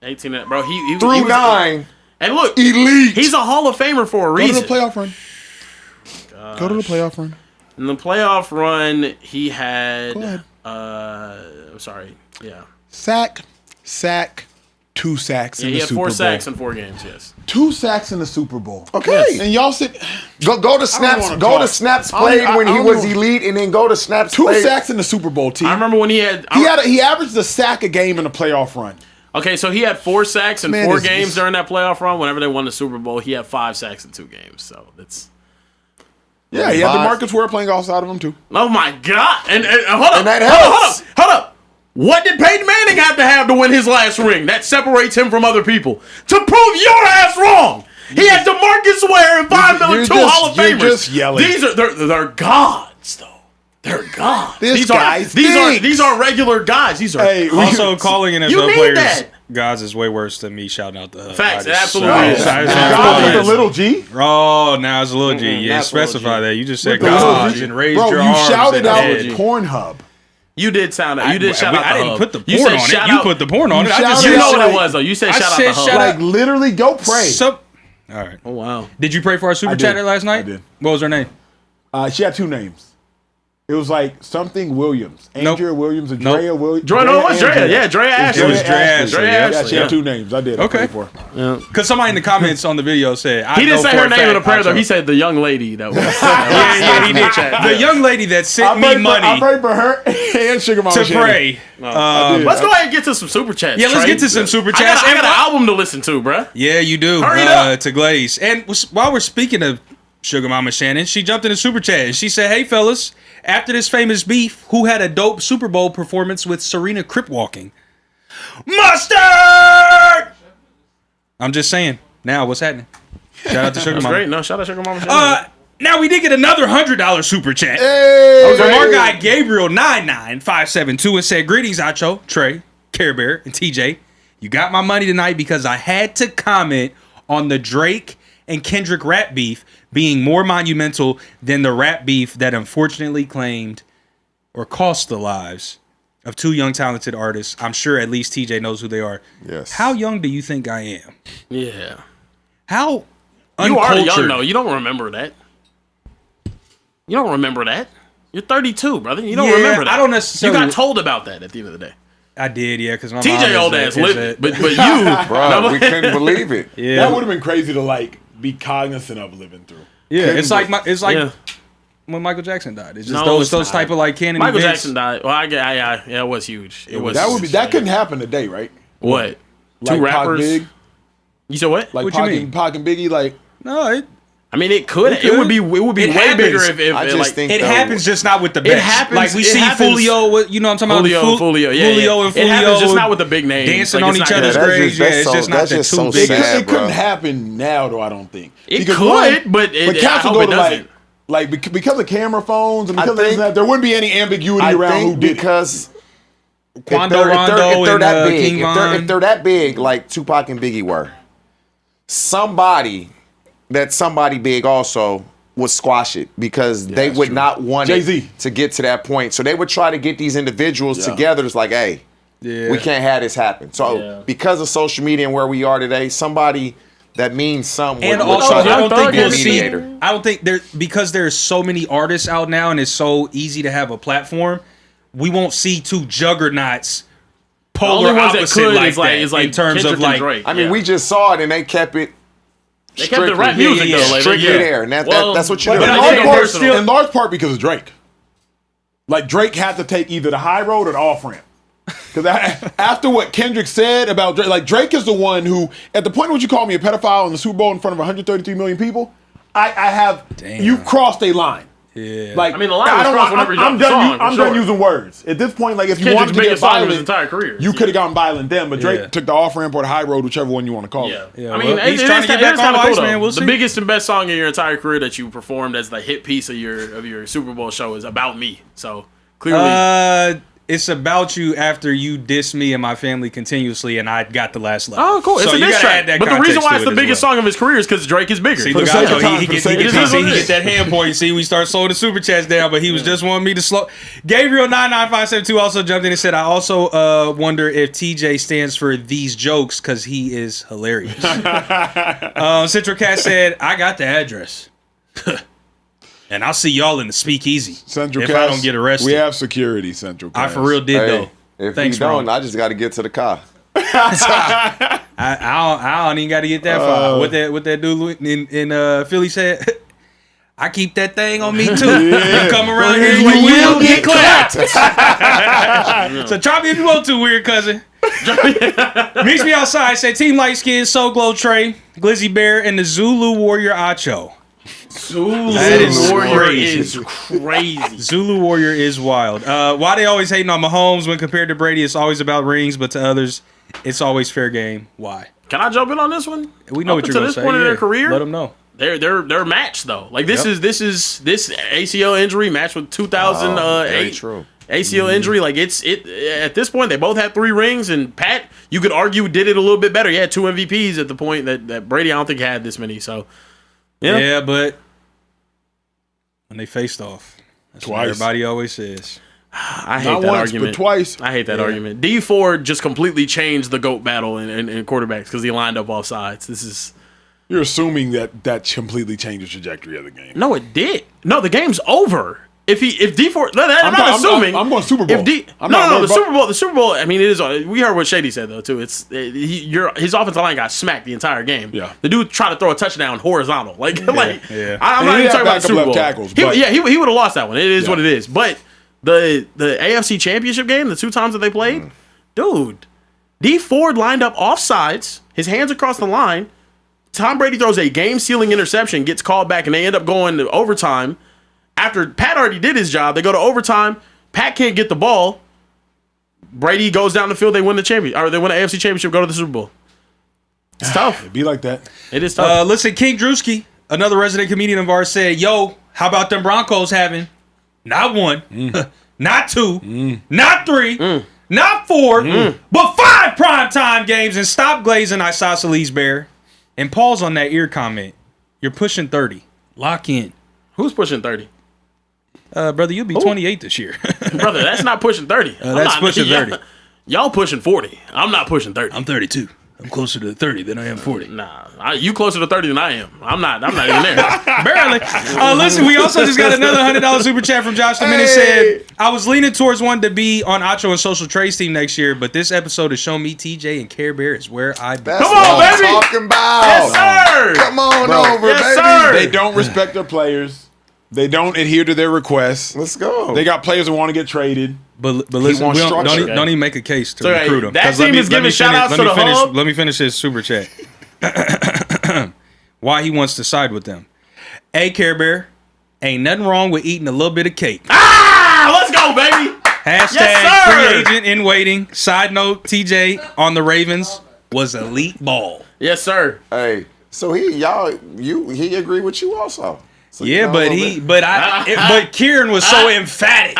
18, bro. He through was, 9, and look, elite. he's a Hall of Famer for a Go to reason. the playoff run. Go to the playoff run. In the playoff run, he had. Go ahead. I'm sorry. Yeah. Sack, 2 sacks in He the had Super 4 Bowl. sacks in 4 games. Yes. 2 sacks in the Super Bowl. Okay. And y'all said Go to snaps. wanna Go talk. to snaps I don't- played I when he don't was know. elite, and then go to snaps 2 played. sacks in the Super Bowl, T. I remember when he had. He averaged a sack a game in a playoff run. Okay, so he had 4 sacks in Man, 4 this- games during that playoff run. Whenever they won the Super Bowl, he had 5 sacks in 2 games. So that's. Yeah, he had the Five. Marcus Ware playing outside of him too. Oh my God! And hold up, And that hold helps. up. What did Peyton Manning have to win his last ring? That separates him from other people. To prove your ass wrong, he had DeMarcus Ware and Von Miller, you're 2 just- Hall of you're Famers. just yelling. These are they're gods, though. They're gods. This these guy these are regular guys. These are Hey, Also, calling You NFL need players that. guys is way worse than me shouting out the Facts, I it just- absolutely I is. just- I just- God God is. with a little G. Oh, now it's a little G. Yeah, that's a little specify G. that. You just said With the little God G. and raised Bro, your you arms. shouted and out head. Pornhub. You did sound out. You did shout out. I the didn't hub. put the You porn said on it. shout You out- put the porn on it. I shouted just You out know what like- it was though. You said I shout said out the shout hub. out- Like literally, go pray. So, all right. Oh wow. Did you pray for our super I did. chatter last night? I did. What was her name? She had 2 names. It was like something Williams, Nope. Andrea Williams, or Nope. Drea Williams. Drea, no, it was Drea. Yeah, Drea Ashley. It was Drea Ashley. Drea yeah. Yeah, Ashley. she had 2 names. I did. I Okay. prayed for her. Because somebody in the comments on the video said, I He didn't know say for her a name in fact the prayer though. Acho. He said the young lady that was. Yeah, he did. The young lady that sent me I money prayed for her and Sugar Mama to Shannon. pray. Let's go ahead and get to some super chats. Yeah, let's Trey. get to some super I chats. got And an why- album to listen to, bruh. Yeah, you do. Hurry it up. To Glaze. And while we're speaking of Sugar Mama Shannon, she jumped in the super chat and she said, hey, fellas, after this famous beef, who had a dope Super Bowl performance with Serena Crip walking? Mustard! I'm just saying. Now, what's happening? Shout out to Sugar That's Mama. great. No, shout out Sugar Mama. Now we did get another $100 super chat. Hey, From our guy Gabriel 99572 and said, greetings, Acho, Trey, Carebear, and TJ. You got my money tonight because I had to comment on the Drake and Kendrick rap beef being more monumental than the rap beef that unfortunately claimed or cost the lives of 2 young talented artists. I'm sure at least TJ knows who they are. Yes. How young do you think I am? Yeah. How You are young uncultured- though. You don't remember that. You don't remember that. You're 32, brother. You don't Yeah, remember that. I don't necessarily- You got told about that at the end of the day. I did, yeah, because my TJ mom old is ass lived it, but you, Bro, we couldn't believe it. yeah, That would have been crazy to like be cognizant of living through. yeah. It's like Yeah. when Michael Jackson died. It's just No, those it's not. type of like canon Michael events. Jackson died. Well, yeah, it was huge. It was. That couldn't happen today, right? What? Like Two rappers. Pac Big, You said what? like What you Pac mean? and, Pac and Biggie, like No, it I mean, it could. It It would could. be. It would be It way happens. bigger if I just like, think it though, happens, just not with the best. happens- Like we it see happens- Fulio. You know what I'm talking Julio, about? Julio, yeah, Julio yeah. and It happens, Fulio just not with the big names. dancing Like, on it's each not other's gonna- that's graves. just- Yeah, that's it's so- just not that's the just too so big. sad. it couldn't bro. happen now, though. I don't think It Because could, but but I council hope go it to doesn't. because of camera phones and I because of this think- and that, there wouldn't be any ambiguity I around who think did it. because Quando Rondo and that big, King Von. if they're that big, like Tupac and Biggie were, somebody big also would squash it because they that's would true. not want Jay-Z. it to get to that point. So they would try to get these individuals together. It's like, hey, Yeah. we can't have this happen. So Yeah. because of social media and where we are today, somebody that means something And would also, try I to don't think be a we'll see. mediator. I don't think there because there's so many artists out now, and it's so easy to have a platform. We won't see 2 juggernauts polar only ones that opposite could like is like- that is like in terms Kendrick of and like. Drake. I mean, Yeah. we just saw it and they kept it. They kept the rap strictly- music yeah, though. Like, strictly yeah. there, and that's what you Well, do. but in I large think part, personal. in large part because of Drake. Like Drake had to take either the high road or the off ramp. Because after what Kendrick said about Drake, like Drake is the one who, at the point in which you call me a pedophile in the Super Bowl in front of 133 million people, I have, you crossed a line. Yeah. Like, I mean, the line was crossed whenever you dropped the song. I'm done using words. At this point, like, if you Kendrick's wanted to get biggest song of his violent, entire career. you could have gotten violent then, but Drake took the off-ramp or the high road, whichever one you want to call it. Yeah, I mean, he's trying to get back on Iceman. We'll see. The biggest and best song of your entire career that you performed as the hit piece of your Super Bowl show is About Me. So, clearly... It's about you after you diss me and my family continuously, and I got the last laugh. Oh, cool. So It's a diss track. But the reason why it's the biggest song of his career is because Drake is bigger. See, For look, the sake Acho, of time, he for the get sake of he time. get that hand point. See, we start slowing the super chats down, but he was just wanting me to slow. Gabriel 99572 also jumped in and said, I also wonder if TJ stands for these jokes because he is hilarious. Central Cat said, I got the address. And I'll see y'all in the Speakeasy Central if Cast, I don't get arrested. We have security, Central I Cast. for real did, Hey, though. if Thanks, you don't, bro. I just got to get to the car. I don't even got to get that far. What that dude in Philly said, I keep that thing on me too. You come around here, you will get clapped. So try me if you want to, weird cousin. Meets me outside. Say Team Light Skin, So Glow Trey, Glizzy Bear, and the Zulu Warrior Acho. Zulu is Warrior crazy. is crazy. Zulu Warrior is wild. Why they always hating on Mahomes when compared to Brady? It's always about rings, but to others, it's always fair game. Why? Can I jump in on this one? We know Up what you're until going to this say. point in their career, Let them know. They're matched though. Like this Yep. is this ACL injury matched with 2008 very true. ACL injury. Like it at this point they both had 3 rings, and Pat, you could argue, did it a little bit better. He had 2 MVPs at the point that Brady, I don't think, had this many. So Yeah, but when they faced off, that's what Twice. everybody always says. I hate Not that once, argument. but twice. I hate that argument. D Ford just completely changed the GOAT battle in quarterbacks because he lined up off sides. This is You're assuming that completely changed the trajectory of the game. no, it did. No, the game's over. If D Ford, I'm not assuming. I'm going Super Bowl. If D, I'm no, not no, worried the Super Bowl. I mean, it is. We heard what Shady said though too. It's his offensive line got smacked the entire game. Yeah. The dude tried to throw a touchdown horizontal. I'm Yeah. not And even he talking had about the backup Super left Bowl. tackles, He but- he would have lost that one. It is Yeah. what it is. But the AFC Championship game, the 2 times that they played, dude, D Ford lined up off sides, his hands across the line. Tom Brady throws a game-sealing interception, gets called back, and they end up going to overtime. After Pat already did his job, they go to overtime. Pat can't get the ball. Brady goes down the field. They win the championship, or they win the AFC Championship. Go to the Super Bowl. It's tough. It'd be like that. It is tough. Listen, King Drewski, another resident comedian of ours, said, "Yo, how about them Broncos having not 1, not 2, not 3, not 4, but 5 primetime games and stop glazing isosceles bear." And pause on that ear comment. You're pushing 30. Lock in. Who's pushing 30? Brother, you'll be 28 this year. Brother, that's not pushing 30. That's pushing 30. Y'all pushing 40. I'm not pushing 30. I'm 32. I'm closer to 30 than I am 40. Nah, you closer to 30 than I am. I'm not even there. Barely. Listen, we also just got another $100 super chat from Josh the Minute. Said, I was leaning towards one to be on Acho and Social Trades team next year, but this episode has shown me TJ and Carebear is where I be. That's Come on, what I'm baby. talking about. Yes, sir. Come on Bro. over, Yes, baby. sir. They don't respect their players. They don't adhere to their requests. Let's go. They got players who want to get traded. But listen, wants we don't structure. even make a case to So, hey, recruit him. that 'Cause let team me- is let me giving shout-outs finish- to the hub. Let me finish his super chat. Why he wants to side with them. Hey, Carebear, ain't nothing wrong with eating a little bit of cake. Let's go, baby. Hashtag Yes, sir. free agent in waiting. Side note, TJ on the Ravens was elite ball. Yes, sir. Hey, so he agreed with you also. So you Yeah, know a but little bit. but Kieran was so emphatic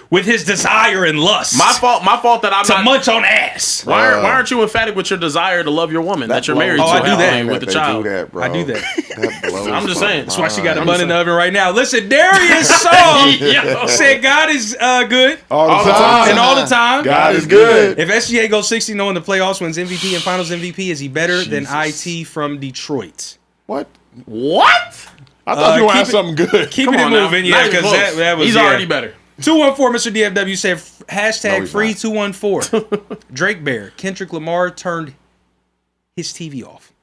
with his desire and lust. My fault that I'm to not. munch on ass. Why aren't you emphatic with your desire to love your woman that you're married to? Oh, I do and that. with the They child. do that, bro. I do that. That blows I'm just saying. That's why she got a I'm bun just in the oven right now. Listen, Darius Song Yo. said God is good All the time. and all the time. God is good. If SGA goes 60-0 in the playoffs, wins MVP and Finals MVP, is he better than IT from Detroit? What? What? I thought you were keep asking something good. Keeping Come it on now. moving, Not yeah, even because close. that was He's already better. 214 Mr. DFW said hashtag No, he's free not. 214. Drake Bear. Kendrick Lamar turned his TV off.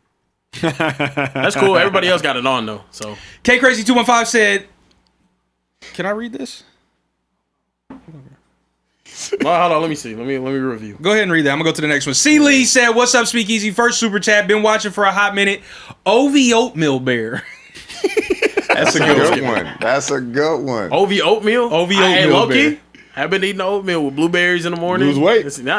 That's cool. Everybody else got it on though. So K Crazy 215 said, can I read this? Well, hold on, let me see. Let me review. Go ahead and read that. I'm gonna go to the next one. C. Lee said, "What's up, Speakeasy? First super chat. Been watching for a hot minute. OV Oatmeal Bear. That's a good one. That's a good one. OV oatmeal. OV Hey, Oatmeal Loki. Bear. I've been eating oatmeal with blueberries in the morning. Lose weight. It's smooth,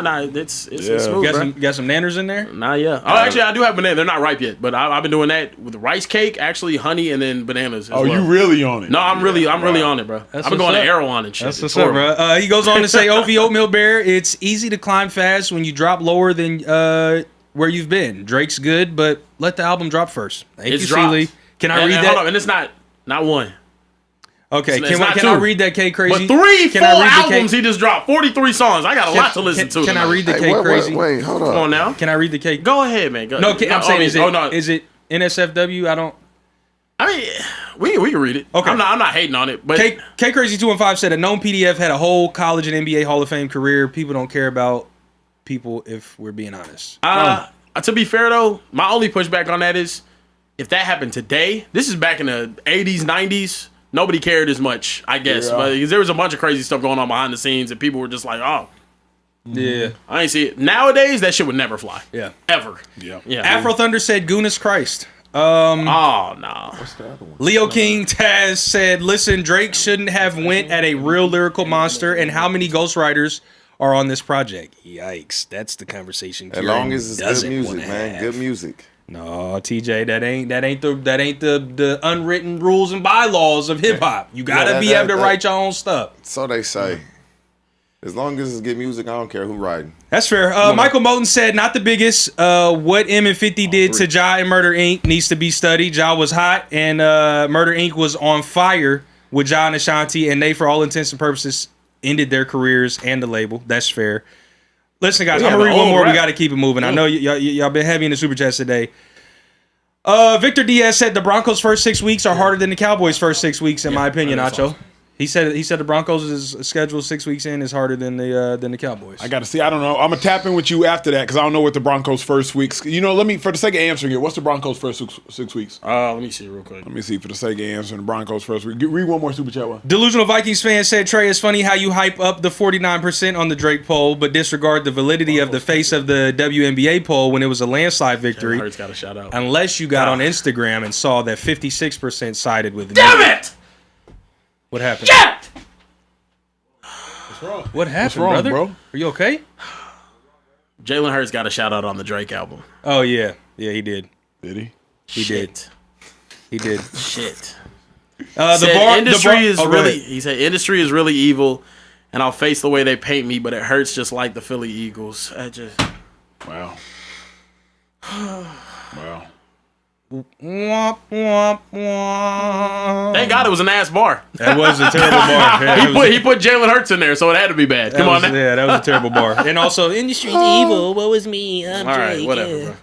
Got some nanners in there. Nah, yeah. Oh, actually, I do have bananas. They're not ripe yet, but I've been doing that with rice cake, actually honey, and then bananas. Oh, you really on it? No, I'm really on it, bro. That's I've been going what's to up. Erewhon and shit. That's It's what's up, horrible. bro. He goes on to say, OV Oatmeal Bear, it's easy to climb fast when you drop lower than where you've been. Drake's good, but let the album drop first. Thank It's you, dropped. Seeley. Can I read Hold that? on, and it's not one. Okay, It's not can I two. read that K Crazy? But three Can full I read the K- albums he just dropped. 43 songs. I got a lot to listen to. Can I tonight. read the Hey, K Crazy? wait, hold on. Come on now. Can I read the K? Go ahead, man. Go. No, I'm saying, no. is it NSFW? I don't. I mean, we can read it. Okay. I'm not hating on it, but K Crazy 215 said a known PDF had a whole college and NBA Hall of Fame career. People don't care about people if we're being honest. to be fair though, my only pushback on that is if that happened today. This is back in the 80s, 90s. Nobody cared as much, I guess, Yeah. but there was a bunch of crazy stuff going on behind the scenes, and people were just like, "Oh, Yeah, I ain't see it." Nowadays, that shit would never fly. yeah. Ever. Yeah. Yeah. Afro Thunder said, "Goodness Christ." Oh no. Leo King Taz said, "Listen, Drake shouldn't have went at a real lyrical monster. And how many ghostwriters are on this project?" Yikes! That's the conversation. As long as it's good music, man. Good music. No, TJ, that ain't the unwritten rules and bylaws of hip hop. You gotta Yeah, be able to write your own stuff. So they say. As long as it's good music, I don't care who writing. That's fair. Michael Moten said, "Not the biggest. What M and 50 did to Ja and Murder Inc. needs to be studied. Ja was hot, and Murder Inc. was on fire with Ja and Ashanti, and they, for all intents and purposes, ended their careers and the label. That's fair." Listen, guys, I'm gonna read one more. We got to keep it moving. I know y'all been heavy in the super chats today. Victor Diaz said the Broncos' first 6 weeks are harder than the Cowboys' first 6 weeks, in my opinion. Acho. awesome. He said the Broncos' schedule 6 weeks in is harder than the Cowboys. I got to see. I don't know. I'm gonna tap in with you after that because I don't know what the Broncos' first weeks. You know, let me, for the sake of answering it, what's the Broncos' first 6 weeks? Let me see real quick. Let me see for the sake of answering the Broncos' first week. Read one more super chat one. Delusional Vikings fan said, "Trey, it's funny how you hype up the 49% on the Drake poll, but disregard the validity of the face of the WNBA poll when it was a landslide victory. Hurts got a shout out. Unless you got on Instagram and saw that 56% sided with me." Damn it! What happened? Shit! What happened, wrong, brother? bro? Are you okay? Jalen Hurts got a shout out on the Drake album. Oh yeah, he did. Did he? He did. He did. Shit. The Said, bar. industry is oh, go really. ahead. He said industry is really evil, and I'll face the way they paint me, but it hurts just like the Philly Eagles. I just. Wow. Wow. Womp, womp, womp. Thank God it was an ass bar. That was a terrible bar. Yeah, He put Jalen Hurts in there, so it had to be bad. Come on, now. Yeah, that was a terrible bar. And also, industry's evil. What was me? I'm All right, Drake, whatever, yeah. bro.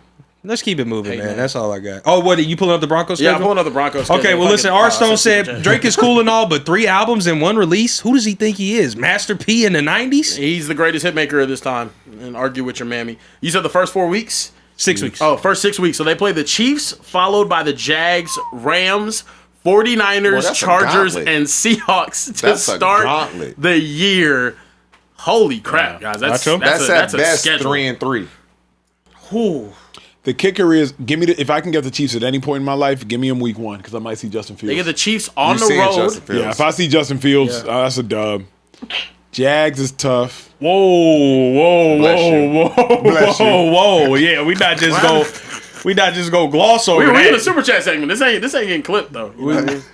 Let's keep it moving, Hey, man. man. That's all I got. Oh, what? You pulling up the Broncos? Yeah, I'm schedule? pulling up the Broncos. Okay, well, listen. R. Stone said Drake. Drake is cool and all, but 3 albums and 1 release. Who does he think he is? Master P in the 90s? He's the greatest hitmaker of this time. And argue with your mammy. You said the first 4 weeks? 6 weeks. Oh, first 6 weeks. So they play the Chiefs, followed by the Jags, Rams, 49ers, Boy, that's a Chargers, gauntlet. and Seahawks to That's a start gauntlet. the year. Holy crap, guys. That's That's a best schedule. 3-3. Whew. The kicker is if I can get the Chiefs at any point in my life, give me them week 1 because I might see Justin Fields. They get the Chiefs on You the seeing road. Justin Fields. Yeah, if I see Justin Fields, that's a dub. Jags is tough. Whoa. Bless you. Whoa. Yeah, we not just go gloss over We're in the that. super chat segment. This ain't getting clipped though.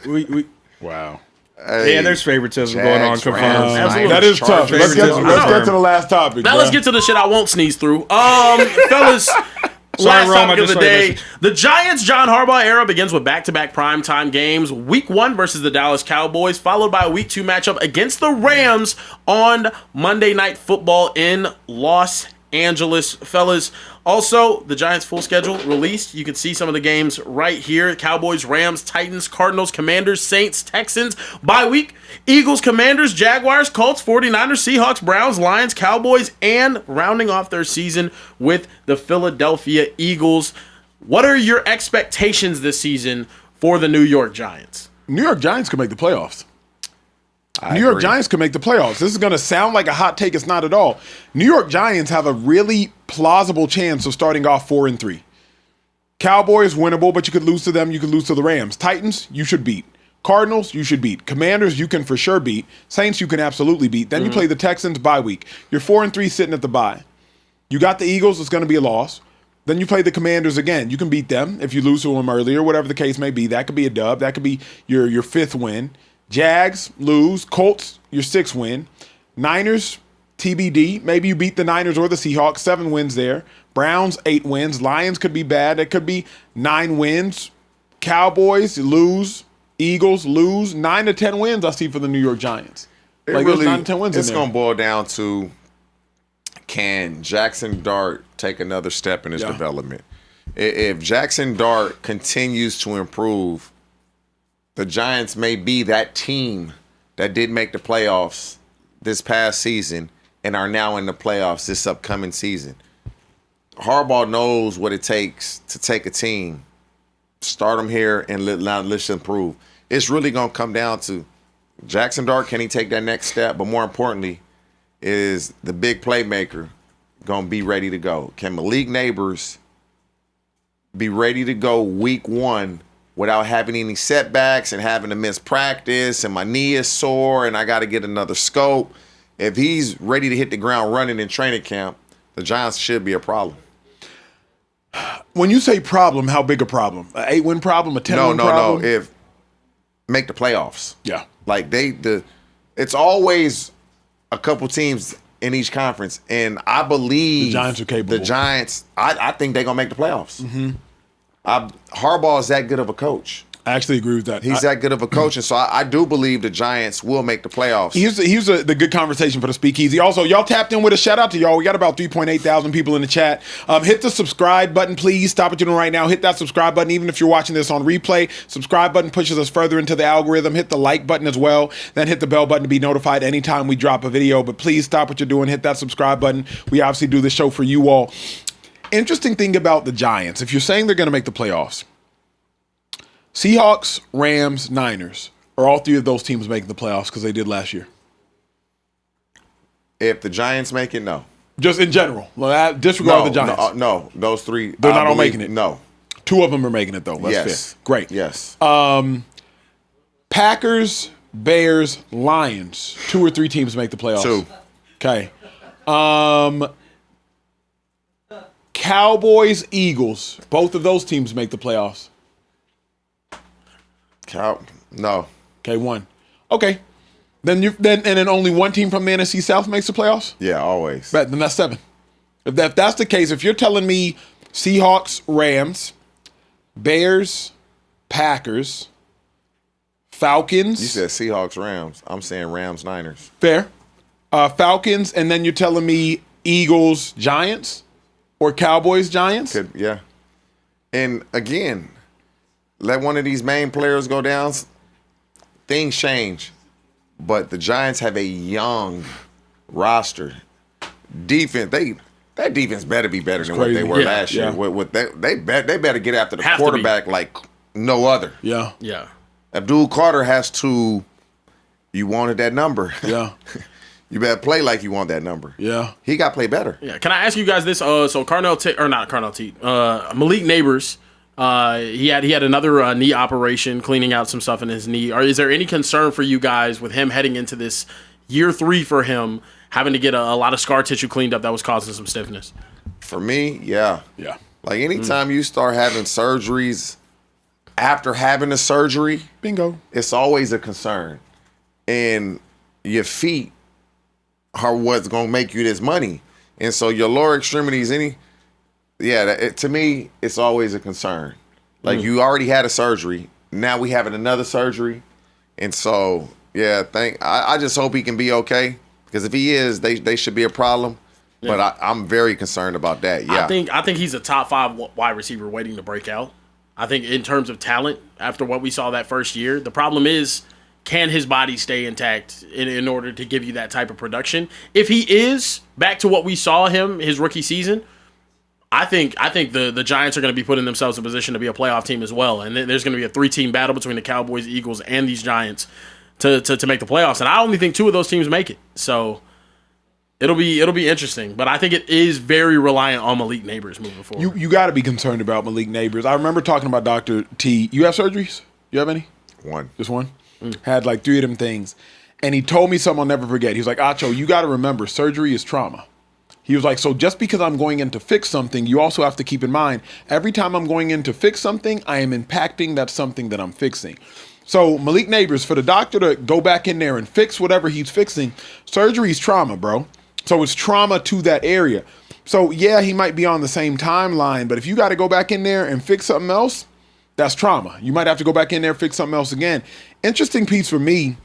We Wow. Hey, yeah, there's favoritism going on. Jags, Confirmed. Rams, Absolutely. That is tough. Chargers. Let's get to the last topic. Now bruh. let's get to the shit I won't sneeze through. Fellas, last Rome, I topic of just the saw your day. message. The Giants' John Harbaugh era begins with back-to-back primetime games. Week 1 versus the Dallas Cowboys, followed by a Week 2 matchup against the Rams on Monday Night Football in Los Angeles. Fellas, also, the Giants' full schedule released. You can see some of the games right here. Cowboys, Rams, Titans, Cardinals, Commanders, Saints, Texans. Bye week, Eagles, Commanders, Jaguars, Colts, 49ers, Seahawks, Browns, Lions, Cowboys, and rounding off their season with the Philadelphia Eagles. What are your expectations this season for the New York Giants? New York Giants could make the playoffs. New York Giants could make the playoffs. This is going to sound like a hot take. It's not at all. New York Giants have a really plausible chance of starting off 4-3. Cowboys, winnable, but you could lose to them. You could lose to the Rams. Titans, you should beat. Cardinals, you should beat. Commanders, you can for sure beat. Saints, you can absolutely beat. Then you play the Texans bye week. You're 4-3 sitting at the bye. You got the Eagles, it's going to be a loss. Then you play the Commanders again. You can beat them if you lose to them earlier, whatever the case may be. That could be a dub. That could be your fifth win. Jags, lose. Colts, your sixth win. Niners, TBD. Maybe you beat the Niners or the Seahawks. 7 wins there. Browns, 8 wins. Lions could be bad. It could be 9 wins. Cowboys, lose. Eagles, lose. 9 to 10 wins I see for the New York Giants. There's 9 to 10 wins it's in there. going to boil down to, can Jackson Dart take another step in his development? If Jackson Dart continues to improve, the Giants may be that team that did make the playoffs this past season and are now in the playoffs this upcoming season. Harbaugh knows what it takes to take a team, start them here, and let's improve. It's really going to come down to Jackson Dart. Can he take that next step? But more importantly, is the big playmaker going to be ready to go? Can Malik Neighbors be ready to go week 1 without having any setbacks and having to miss practice and my knee is sore and I got to get another scope? If he's ready to hit the ground running in training camp, the Giants should be a problem. When you say problem, how big a problem? An 8-win problem? A 10-win problem? No. If make the playoffs. Yeah. Like it's always a couple teams in each conference, and I believe the Giants are capable. The Giants, I think they're gonna make the playoffs. Harbaugh is that good of a coach. I actually agree with that. He's that good of a coach, and so I do believe the Giants will make the playoffs. Here's the good conversation for the Speakeasy. Also, y'all tapped in with a shout out to y'all. We got about 3.8 thousand people in the chat. Hit the subscribe button, please. Stop what you're doing right now. Hit that subscribe button, even if you're watching this on replay. Subscribe button pushes us further into the algorithm. Hit the like button as well. Then hit the bell button to be notified anytime we drop a video. But please stop what you're doing. Hit that subscribe button. We obviously do this show for you all. Interesting thing about the Giants, if you're saying they're going to make the playoffs, Seahawks, Rams, Niners, are all 3 of those teams making the playoffs because they did last year? If the Giants make it, no. Just in general. Disregard the Giants. No, those 3. They're not all making it. No. 2 of them are making it, though. That's Yes. fair. Great. Yes. Packers, Bears, Lions. 2 or 3 teams make the playoffs. 2. Okay. Cowboys, Eagles. Both of those teams make the playoffs. No. Okay, 1. Okay. Then only 1 team from the NFC South makes the playoffs? Yeah, always. Right, then that's 7. If that's the case, if you're telling me Seahawks, Rams, Bears, Packers, Falcons. You said Seahawks, Rams. I'm saying Rams, Niners. Fair. Falcons, and then you're telling me Eagles, Giants, or Cowboys, Giants? Yeah. And again, let one of these main players go down, things change. But the Giants have a young roster. Defense, that defense better be better than what they were last year. They better get after the quarterback like no other. Yeah. Yeah. Abdul Carter has to. You wanted that number. Yeah. You better play like you want that number. Yeah. He got to play better. Yeah. Can I ask you guys this? So Malik Neighbors. He had another knee operation, cleaning out some stuff in his knee. Is there any concern for you guys with him heading into this year 3 for him, having to get a lot of scar tissue cleaned up that was causing some stiffness? For me, yeah. Yeah. Like anytime you start having surgeries after having a surgery, Bingo. It's always a concern. And your feet are what's going to make you this money. And so your lower extremities, to me, it's always a concern. Like you already had a surgery. Now we having another surgery. And so, I just hope he can be okay. Because if he is, they should be a problem. Yeah. But I'm very concerned about that. Yeah. I think he's a top 5 wide receiver waiting to break out. I think in terms of talent, after what we saw that first year, the problem is, can his body stay intact in order to give you that type of production? If he is back to what we saw him his rookie season, I think the Giants are going to be putting themselves in position to be a playoff team as well. And there's going to be a 3-team battle between the Cowboys, Eagles, and these Giants to make the playoffs, and I only think 2 of those teams make it. So it'll be interesting, but I think it is very reliant on Malik Neighbors moving forward. You got to be concerned about Malik Neighbors. I remember talking about Dr. T. You have surgeries? You have any? One. Just one? Had like 3 of them things. And he told me something I'll never forget. He was like, Acho, you got to remember, surgery is trauma. He was like, so just because I'm going in to fix something, you also have to keep in mind, every time I'm going in to fix something, I am impacting that something that I'm fixing. So Malik Neighbors, for the doctor to go back in there and fix whatever he's fixing, surgery is trauma, bro. So it's trauma to that area. So yeah, he might be on the same timeline, but if you got to go back in there and fix something else, that's trauma. You might have to go back in there and fix something else again. Interesting piece for me.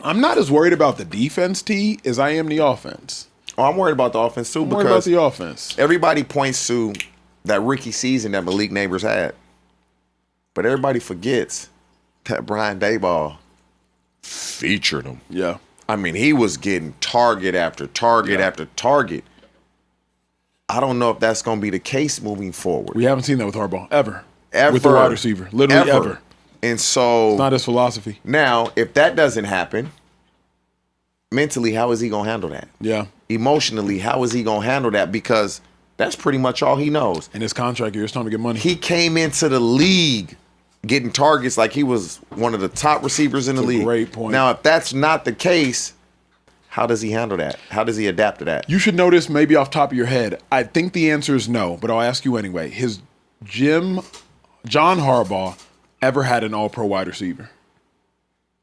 I'm not as worried about the defense, T, as I am the offense. Oh, I'm worried about the offense too, I'm worried about the offense. Everybody points to that rookie season that Malik Neighbors had, but everybody forgets that Brian Daboll featured him. Yeah. I mean, he was getting target after target after target. I don't know if that's going to be the case moving forward. We haven't seen that with Harbaugh, ever. Ever. With the wide receiver. Literally ever. And so... It's not his philosophy. Now, if that doesn't happen, mentally, how is he going to handle that? Yeah. Emotionally, how is he going to handle that? Because that's pretty much all he knows. And his contract year, it's time to get money. He came into the league getting targets like he was one of the top receivers in the league. Great point. Now, if that's not the case, how does he handle that? How does he adapt to that? You should know this maybe off top of your head. I think the answer is no, but I'll ask you anyway. John Harbaugh ever had an all-pro wide receiver?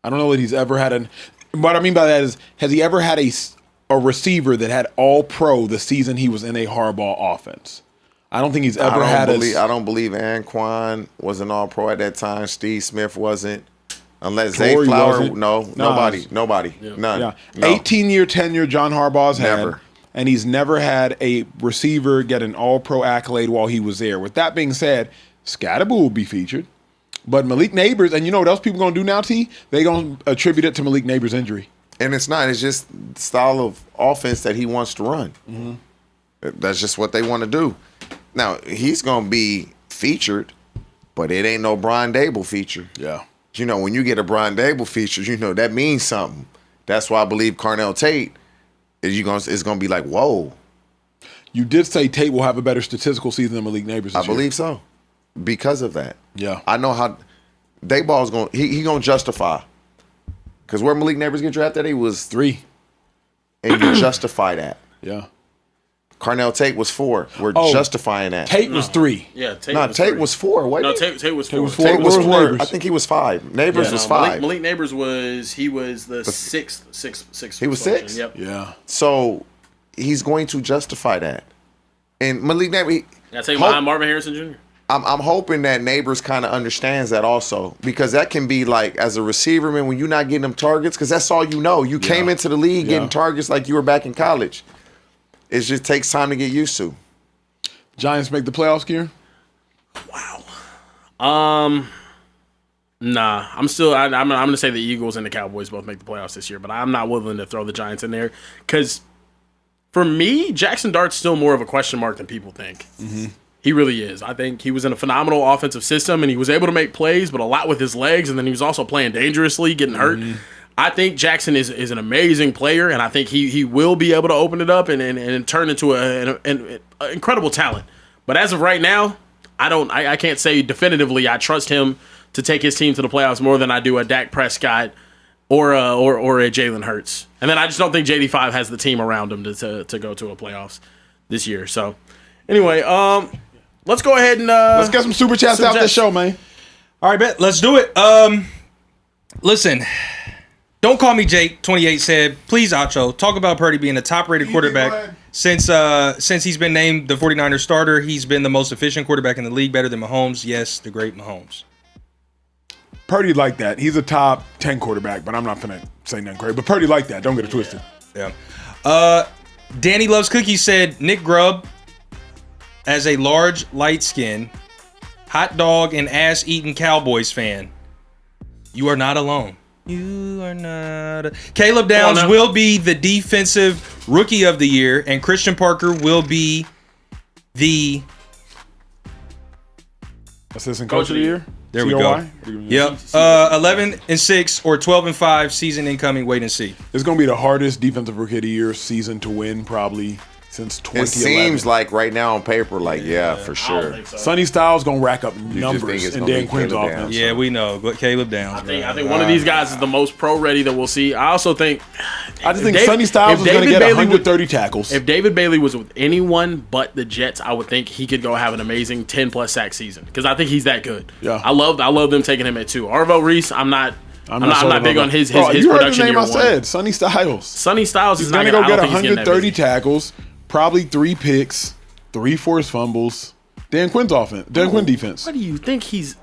I don't know that he's ever had what I mean by that is, has he ever had a receiver that had all-pro the season he was in a Harbaugh offense? I don't think he's ever I don't believe Anquan was an all-pro at that time. Steve Smith wasn't. Unless Zay Torrey Flower, wasn't. nobody, none. Yeah. No. 18-year tenure John Harbaugh's Never. had, and he's never had a receiver get an all-pro accolade while he was there. With that being said, Scatterboo will be featured. But Malik Neighbors, and you know what else people going to do now, T? They going to attribute it to Malik Neighbors' injury. And it's not. It's just the style of offense that he wants to run. Mm-hmm. That's just what they want to do. Now, he's going to be featured, but it ain't no Brian Dable feature. Yeah. You know, when you get a Brian Dable feature, you know, that means something. That's why I believe Carnell Tate is going to be like, whoa. You did say Tate will have a better statistical season than Malik Neighbors this I believe so. Because of that. Yeah. I know how Dayball's going to, he going to justify. Because where Malik Neighbors get drafted, he was 3. And you justify that. Yeah. Carnell Tate was 4. We're justifying that. Tate was 3. Yeah, Tate was 4. What? No, Tate was 4. Tate was 4. Neighbors? I think he was 5. Neighbors was 5. Malik Neighbors was the sixth. He was 6? Yep. Yeah. So he's going to justify that. And Malik Neighbors. That's behind Marvin Harrison Jr. I'm hoping that Neighbors kind of understands that also, because that can be like, as a receiver, man, when you're not getting them targets, because that's all you know. You came into the league getting targets like you were back in college. It just takes time to get used to. Giants make the playoffs, Kieran? Wow. Nah. I'm going to say the Eagles and the Cowboys both make the playoffs this year, but I'm not willing to throw the Giants in there because for me, Jackson Dart's still more of a question mark than people think. Mm-hmm. He really is. I think he was in a phenomenal offensive system, and he was able to make plays, but a lot with his legs, and then he was also playing dangerously, getting hurt. I think Jackson is an amazing player, and I think he will be able to open it up and turn into an incredible talent. But as of right now, I can't say definitively I trust him to take his team to the playoffs more than I do a Dak Prescott or a Jalen Hurts. And then I just don't think JD5 has the team around him to go to a playoffs this year. So anyway, let's go ahead and let's get some super chats out the show, man. All right, bet. Let's do it. Listen, don't call me Jake. 28 said, please, Acho, talk about Purdy being a top-rated quarterback since he's been named the 49ers starter. He's been the most efficient quarterback in the league, better than Mahomes. Yes, the great Mahomes. Purdy like that. He's a top 10 quarterback, but I'm not gonna say nothing crazy. But Purdy like that. Don't get it twisted. Yeah. Danny Loves Cookies said Nick Grubb as a large, light-skinned, hot dog and ass-eating Cowboys fan. You are not alone. You are not. Caleb Downs will be the defensive rookie of the year, and Christian Parker will be the assistant coach of the year. There we COI? go. Yep. 11-6 or 12-5 season incoming. Wait and see. It's going to be the hardest defensive rookie of the year season to win probably since 2011. It seems like right now on paper, like, yeah, for sure. Sonny Styles going to rack up think numbers it's in gonna Dan be Quinn's Caleb offense. Downs. Yeah, we know. But Caleb Downs. I think one of these guys is the most pro ready that we'll see. I also think I just think Sonny Styles is going to get 130 tackles. If David Bailey was with anyone but the Jets, I would think he could go have an amazing 10+ sack season because I think he's that good. Yeah. I love them taking him at 2. Arvo Reese, I'm not big on his Bro, you heard the production name year I one. said, Sonny Styles. Sonny Styles He's is going not to go gonna, get I don't think he's getting that 130 busy. tackles, probably 3 picks, 3 forced fumbles. Dan Quinn's offense. Dan Quinn defense. What do you think he's?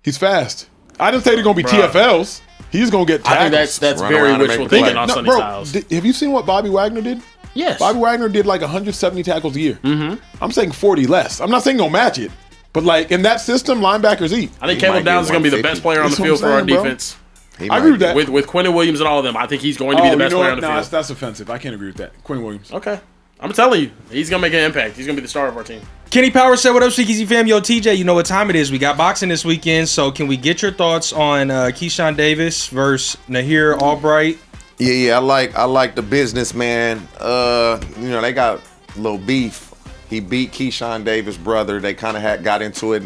He's fast. I didn't say they're going to be TFLs. He's going to get tackles. I think that's Run very around and wishful make the thinking play. on No, Sonny bro, Styles. have you seen what Bobby Wagner did? Yes. Bobby Wagner did like 170 tackles a year. Mm-hmm. I'm saying 40 less. I'm not saying don't match it, but like in that system, linebackers eat. I think He Caleb might Downs is get going to be the 150. best player on the That's what field I'm for our saying, bro. defense. He I might agree with be. that. With Quinnen Williams and all of them, I think he's going to be the best player on the No, field. that's offensive. I can't agree with that. Quinn Williams. Okay. I'm telling you, he's going to make an impact. He's going to be the star of our team. Kenny Power said, what up, Speakeasy fam? Yo, TJ, you know what time it is. We got boxing this weekend, so can we get your thoughts on Keyshawn Davis versus Nahir Albright? Yeah, I like the businessman. They got a little beef. He beat Keyshawn Davis' brother. They kind of got into it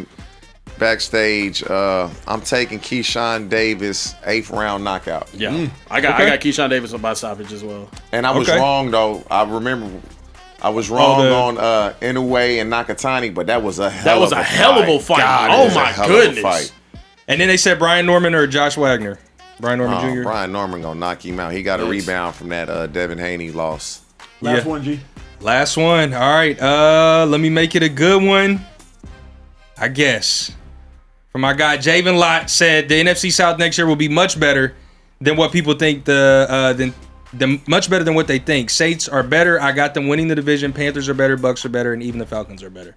backstage. I'm taking Keyshawn Davis 8th round knockout. Yeah. I got Keyshawn Davis by stoppage as well. And I was Okay. wrong though. I remember I was wrong on Inoue and Nakatani, but that was a hell of a fight. God, Oh it was a my hell of a goodness. fight. And then they said Brian Norman or Josh Wagner. Brian Norman Jr. Brian Norman gonna knock him out. He got a rebound from that Devin Haney loss. Last Yeah. one, G. Last one. All right. Let me make it a good one. I guess. From my guy Javen Lott said the NFC South next year will be much better than what people think much better than what they think. Saints are better. I got them winning the division. Panthers are better. Bucks are better, and even the Falcons are better.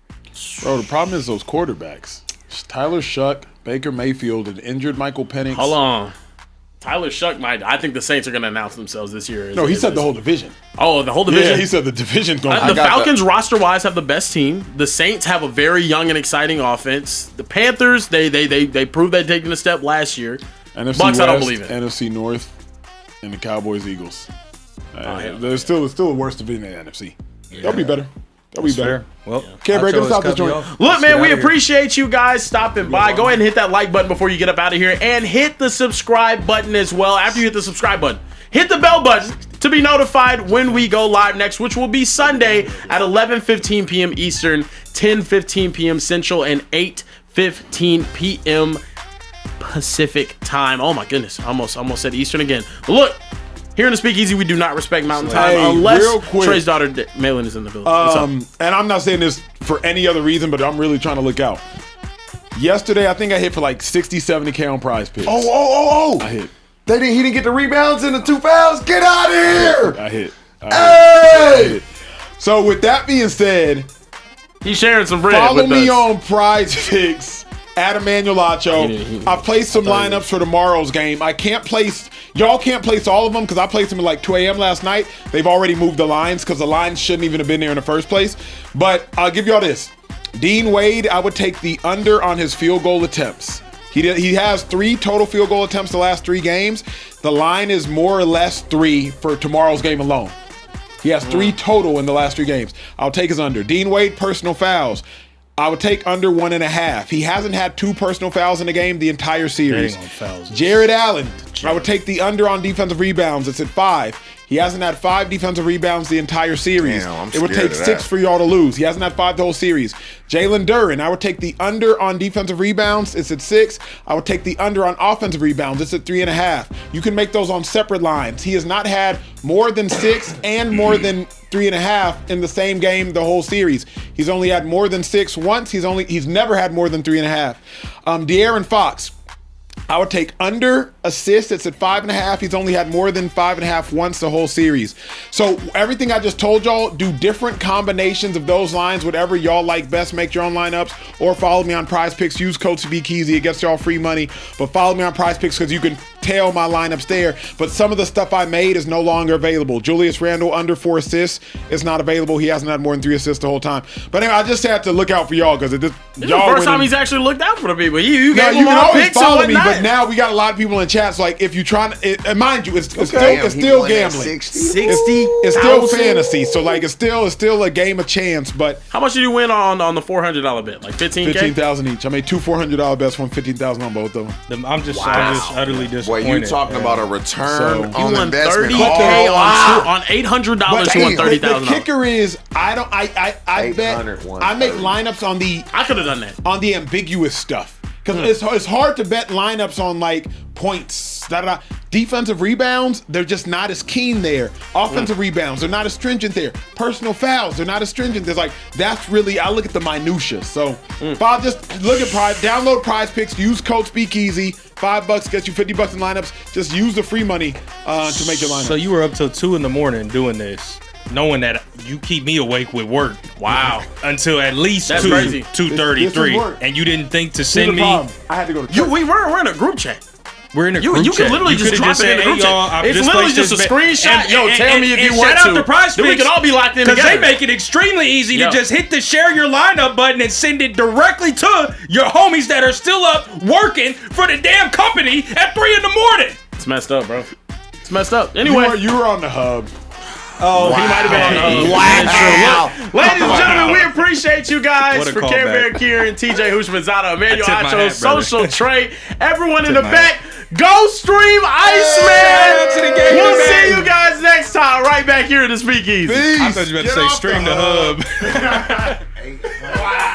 Bro, the problem is those quarterbacks. Tyler Shuck, Baker Mayfield, and injured Michael Penix. Hold on. Tyler Shuck I think the Saints are going to announce themselves this year. No, he said the whole division. Oh, the whole division? Yeah, he said the division's going The to Falcons roster-wise have the best team. The Saints have a very young and exciting offense. The Panthers, they proved they'd taken a step last year. NFC Bucks, West, I don't believe it. NFC North, and the Cowboys, Eagles. yeah. It's still a worse division than the NFC. They'll be better. They'll be better. Well, Carebear, Acho get us has out this cut me joint. off. Look, Let's man, get we outta here. appreciate you guys stopping by. Go ahead and hit that like button before you get up out of here. And hit the subscribe button as well. After you hit the subscribe button, hit the bell button to be notified when we go live next, which will be Sunday at 11:15 p.m. Eastern, 10:15 p.m. Central, and 8:15 p.m. Pacific time. Oh, my goodness. I almost said Eastern again. But look, here in the Speakeasy, we do not respect Mountain Time Hey, unless real quick. Trey's daughter, Malin, is in the building. What's up? And I'm not saying this for any other reason, but I'm really trying to look out. Yesterday, I think I hit for like 60, 70K on PrizePicks. I hit. He didn't get the rebounds and the 2 fouls. Get out of here! I hit. Hey! So with that being said, He's sharing some bread. follow with me us. on PrizePicks at Emmanuel Acho. I placed some lineups for tomorrow's game. Y'all can't place all of them because I placed them at like 2 a.m. last night. They've already moved the lines because the lines shouldn't even have been there in the first place. But I'll give y'all this. Dean Wade, I would take the under on his field goal attempts. He has 3 total field goal attempts the last 3 games. The line is more or less 3 for tomorrow's game alone. He has 3 total in the last 3 games. I'll take his under. Dean Wade, personal fouls. I would take under 1.5. He hasn't had 2 personal fouls in the game the entire series. Jared Allen, I would take the under on defensive rebounds. It's at 5. He hasn't had 5 defensive rebounds the entire series. Damn, I'm it would scared take of 6 that. for y'all to lose. He hasn't had 5 the whole series. Jalen Duren, I would take the under on defensive rebounds. It's at 6. I would take the under on offensive rebounds. It's at 3.5. You can make those on separate lines. He has not had more than 6 and more than 3.5 in the same game the whole series. He's only had more than 6 once. He's never had more than 3.5. De'Aaron Fox, I would take under assists. It's at 5.5. He's only had more than 5.5 once the whole series. So everything I just told y'all, do different combinations of those lines, whatever y'all like best. Make your own lineups or follow me on PrizePicks. Use code Speakeasy. It gets y'all free money. But follow me on PrizePicks because you can tail my lineups there. But some of the stuff I made is no longer available. Julius Randle under 4 assists is not available. He hasn't had more than 3 assists the whole time. But anyway, I just have to look out for y'all because This is y'all the first time he's actually looked out for the people. You now gave you him can all always picks and follow me, whatnot. but now we got a lot of people in chat. So like, if you trying to, and mind you, it's Damn, still he won that gambling. 60. It's still fantasy. So like, it's still a game of chance. But How much did you win on the $400 bet? Like 15K? 15,000 each. I made 2 $400 bets, won 15,000 on both of them. I'm just utterly Boy, disappointed. you talking about a return You on won investment? 30K Oh, on $800. But You won the $30,000. kicker is I bet 800, I make lineups on the I could have done that. ambiguous stuff because it's hard to bet lineups on like points. Defensive rebounds, they're just not as keen there. Offensive rebounds, they're not as stringent there. Personal fouls, they're not as stringent. There's like that's really I look at the minutia. So if I just look at download PrizePicks, use code Speakeasy. $5 gets you $50 in lineups. Just use the free money to make your lineup. So you were up till 2 a.m. doing this, knowing that you keep me awake with work. Wow. Until at least That's crazy. 2:33, This is work. and you didn't think to Here's send the me. problem. I had to go to church. We're in a group chat. We're in a You group could chat. literally just could've drop it in the said, group "Hey, y'all, chat. I've It's just literally placed just a this bet." screenshot. Yo, tell me if you want shout out to. to PrizePicks. Then we can all be locked in Because together. they make it extremely easy Yo. to just hit the share your lineup button and send it directly to your homies that are still up working for the damn company at 3 a.m. It's messed up, bro. It's messed up. Anyway. You were on the hub. Oh, he might have been on the Wow. Look, ladies and gentlemen, we appreciate you guys What a for callback. Carebear, Kieran, TJ Hushmanzada, Emmanuel I tip my Acho, hat, brother. Social Trey, everyone in Tip the my back. Go stream Iceman. Yeah, to the game, We'll man. see you guys next time, right back here at the Speakeasy. I thought you were about to say stream the hub. Wow.